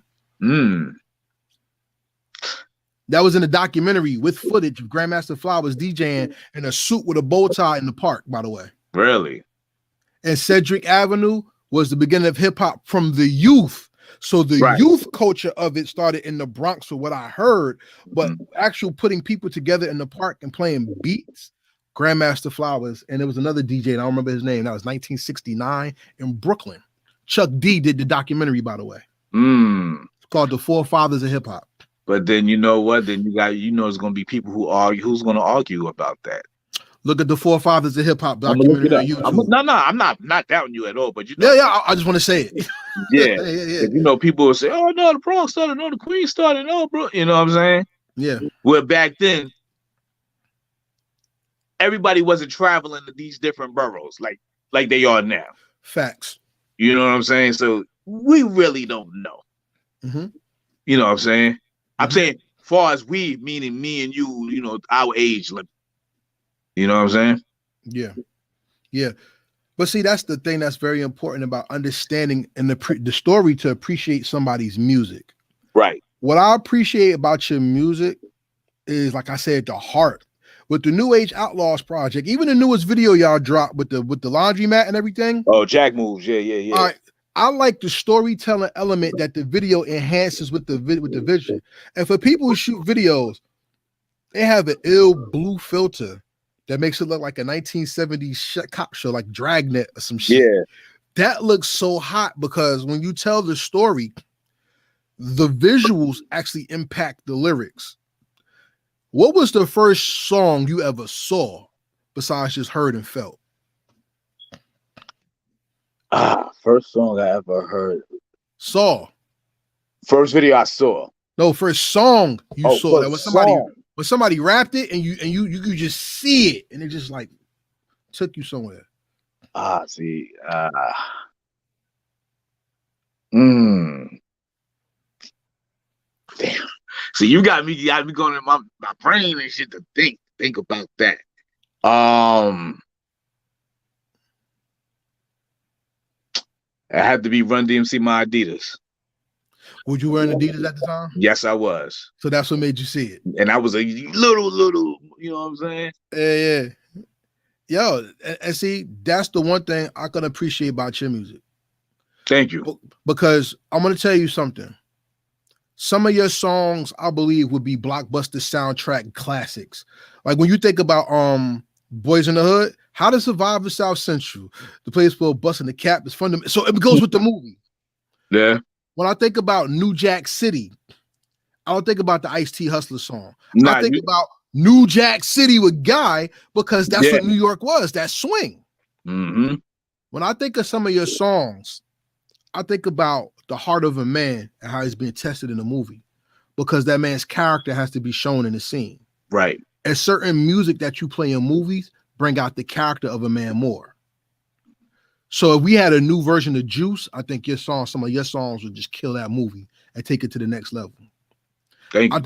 That was in a documentary with footage of Grandmaster Flowers DJing in a suit with a bow tie in the park, by the way. Really? And Cedric Avenue was the beginning of hip hop from the youth. So the youth culture of it started in the Bronx, for what I heard, but actual putting people together in the park and playing beats, Grandmaster Flowers, and there was another DJ, and I don't remember his name. That was 1969 in Brooklyn. Chuck D did the documentary, by the way. It's called The Forefathers of Hip Hop. But then you know what? Then you got, you know, it's gonna be people who argue. Who's gonna argue about that? Look at The Forefathers of Hip Hop documentary on YouTube. I'm not doubting you at all. But you know, I just want to say it. Yeah. You know, people will say, "Oh no, the Bronx started. No, the Queens started. No, bro." You know what I'm saying? Yeah. Where back then, everybody wasn't traveling to these different boroughs like they are now. Facts. You know what I'm saying? So we really don't know. You know what I'm saying? I'm saying, far as we, meaning me and you, you know, our age limit. You know what I'm saying? Yeah. Yeah. But see, that's the thing that's very important about understanding in the story, to appreciate somebody's music. Right. what I appreciate about your music is, like I said, the heart. With the New Age Outlaws project, even the newest video y'all dropped with the laundromat and everything. Oh, Jack moves. Yeah. All right. I like the storytelling element that the video enhances with the vision. And for people who shoot videos, they have an ill blue filter that makes it look like a 1970s cop show, like Dragnet or some shit. Yeah. That looks so hot because when you tell the story, the visuals actually impact the lyrics. What was the first song you ever saw besides just heard and felt? First song I ever heard. Saw. First video I saw. No, first song you saw. That was song. when somebody rapped it and you could just see it and it just like took you somewhere. See. Damn. See, you got me going in my brain and shit to think about that. I had to be Run DMC My Adidas. Would you wearing Adidas at the time? Yes, I was. So that's what made you see it. And I was a little, you know what I'm saying? Yeah. Yo, and see, that's the one thing I can appreciate about your music. Thank you. Because I'm going to tell you something. Some of your songs, I believe, would be blockbuster soundtrack classics. Like when you think about Boys in the Hood, How to Survive in South Central, the place for busting the cap is fundamental. So it goes with the movie. Yeah. When I think about New Jack City, I don't think about the Ice-T Hustler song. I think about New Jack City with Guy because that's what New York was, that swing. Mm-hmm. When I think of some of your songs, I think about the heart of a man and how he's being tested in a movie because that man's character has to be shown in the scene. Right. And certain music that you play in movies bring out the character of a man more. So if we had a new version of Juice, I think some of your songs would just kill that movie and take it to the next level. Thank you.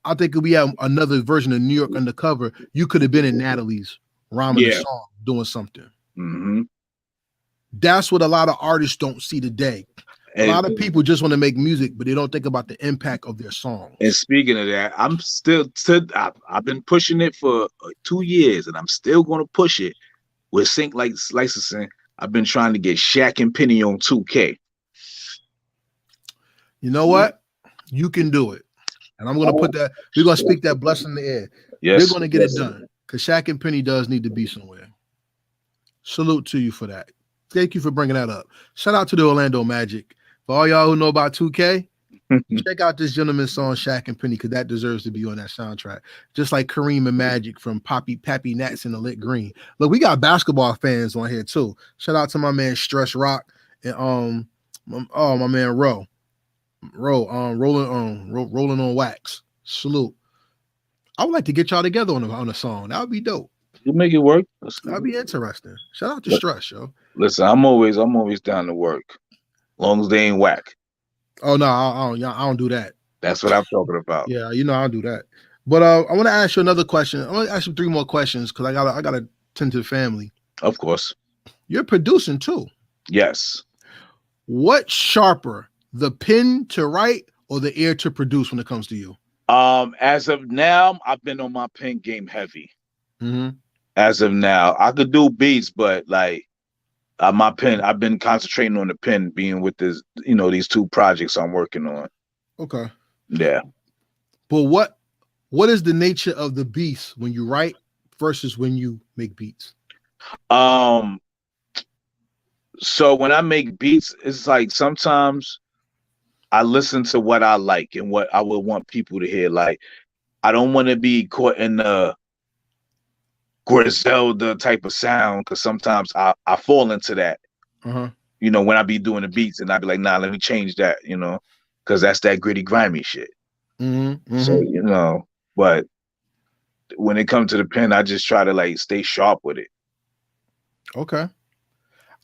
I think if we have another version of New York Undercover, you could have been in Natalie's rhyming the song, doing something. Mm-hmm. That's what a lot of artists don't see today. A lot of people just want to make music, but they don't think about the impact of their song. And speaking of that, I'm I've been pushing it for 2 years, and I'm still going to push it with Sync licensing. I've been trying to get Shaq and Penny on 2K. You know what? You can do it. And I'm going to put that, we're going to speak that blessing in the air. Yes. We're going to get it done because Shaq and Penny does need to be somewhere. Salute to you for that. Thank you for bringing that up. Shout out to the Orlando Magic. For all y'all who know about 2K, check out this gentleman's song, Shaq and Penny, because that deserves to be on that soundtrack. Just like Kareem and Magic from Pappy Nats and the Lit Green. Look, we got basketball fans on here too. Shout out to my man Stress Rock and my man Rolling on Wax. Salute. I would like to get y'all together on a song. That would be dope. You make it work. That'd be interesting. Shout out to Stress, yo. Listen, I'm always down to work, long as they ain't whack. Oh no, I don't do that. That's what I'm talking about. Yeah, you know I'll do that. But I want to ask you another question. I want to ask you 3 more questions because I gotta tend to the family. Of course. You're producing too. Yes. What's sharper, the pen to write or the ear to produce when it comes to you? As of now, I've been on my pen game heavy. Mm-hmm. As of now, I could do beats, but like my pen, I've been concentrating on the pen, being with this, these 2 projects I'm working on. Okay. Yeah. But what is the nature of the beats when you write versus when you make beats? So when I make beats, it's like sometimes I listen to what I like and what I would want people to hear. Like, I don't want to be caught in the Griselda type of sound because sometimes I fall into that. Uh-huh. When I be doing the beats and I be like, nah, let me change that, because that's that gritty, grimy shit. Mm-hmm. So, but when it comes to the pen, I just try to like stay sharp with it. Okay.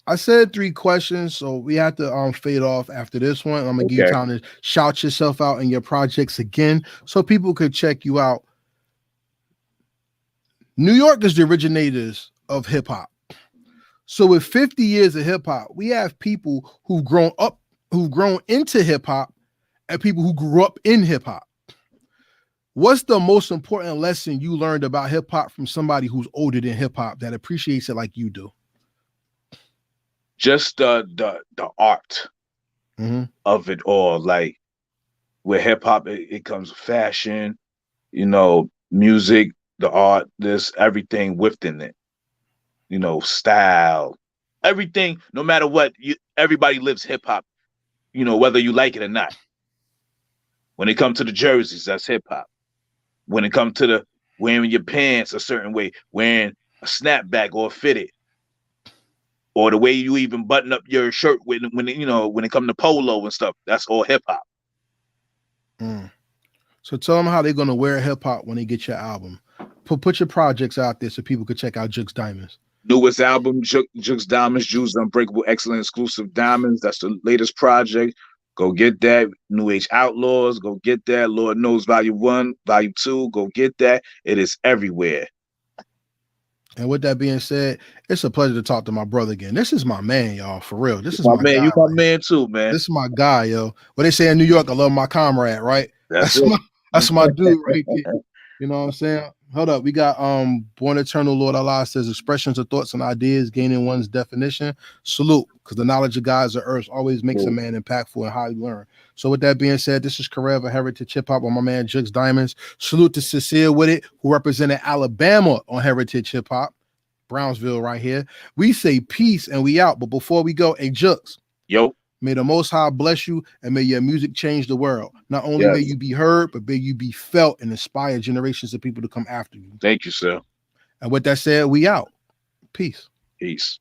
I said 3 questions, so we have to fade off after this one. I'm gonna give you time to shout yourself out in your projects again so people could check you out. New York is the originators of hip hop. So with 50 years of hip hop, we have people who've grown into hip hop and people who grew up in hip hop. What's the most important lesson you learned about hip hop from somebody who's older than hip hop that appreciates it like you do? Just the art of it all. Like with hip hop, it comes fashion, you know, music, the art, there's everything within it. You know, style, everything. No matter what, everybody lives hip hop. You know, whether you like it or not. When it comes to the jerseys, that's hip hop. When it comes to the wearing your pants a certain way, wearing a snapback or fitted, or the way you even button up your shirt when it comes to polo and stuff, that's all hip hop. So tell them how they're gonna wear hip hop when they get your album. Put your projects out there so people can check out Jux Diamonds. Newest album, Jux Diamonds, Juice Unbreakable Excellent Exclusive Diamonds. That's the latest project. Go get that. New Age Outlaws. Go get that. Lord Knows Volume 1, Volume 2. Go get that. It is everywhere. And with that being said, it's a pleasure to talk to my brother again. This is my man, y'all. For real. This is my man. guy, You my man too, man. This is my guy, yo. What they say in New York, I love my comrade, right? That's my dude right there. You know what I'm saying? Hold up. We got Born Eternal Lord Allah says expressions of thoughts and ideas gaining one's definition. Salute, because the knowledge of God's of earth always makes a man impactful and highly learned. So with that being said, this is Forever Heritage Hip Hop on my man Jux Diamonds. Salute to Cecile with it, who represented Alabama on Heritage Hip Hop. Brownsville right here. We say peace and we out. But before we go, hey Jux. Yo. May the Most High bless you and may your music change the world. Not only may you be heard, but may you be felt and inspire generations of people to come after you. Thank you, sir. And with that said, we out. Peace. Peace.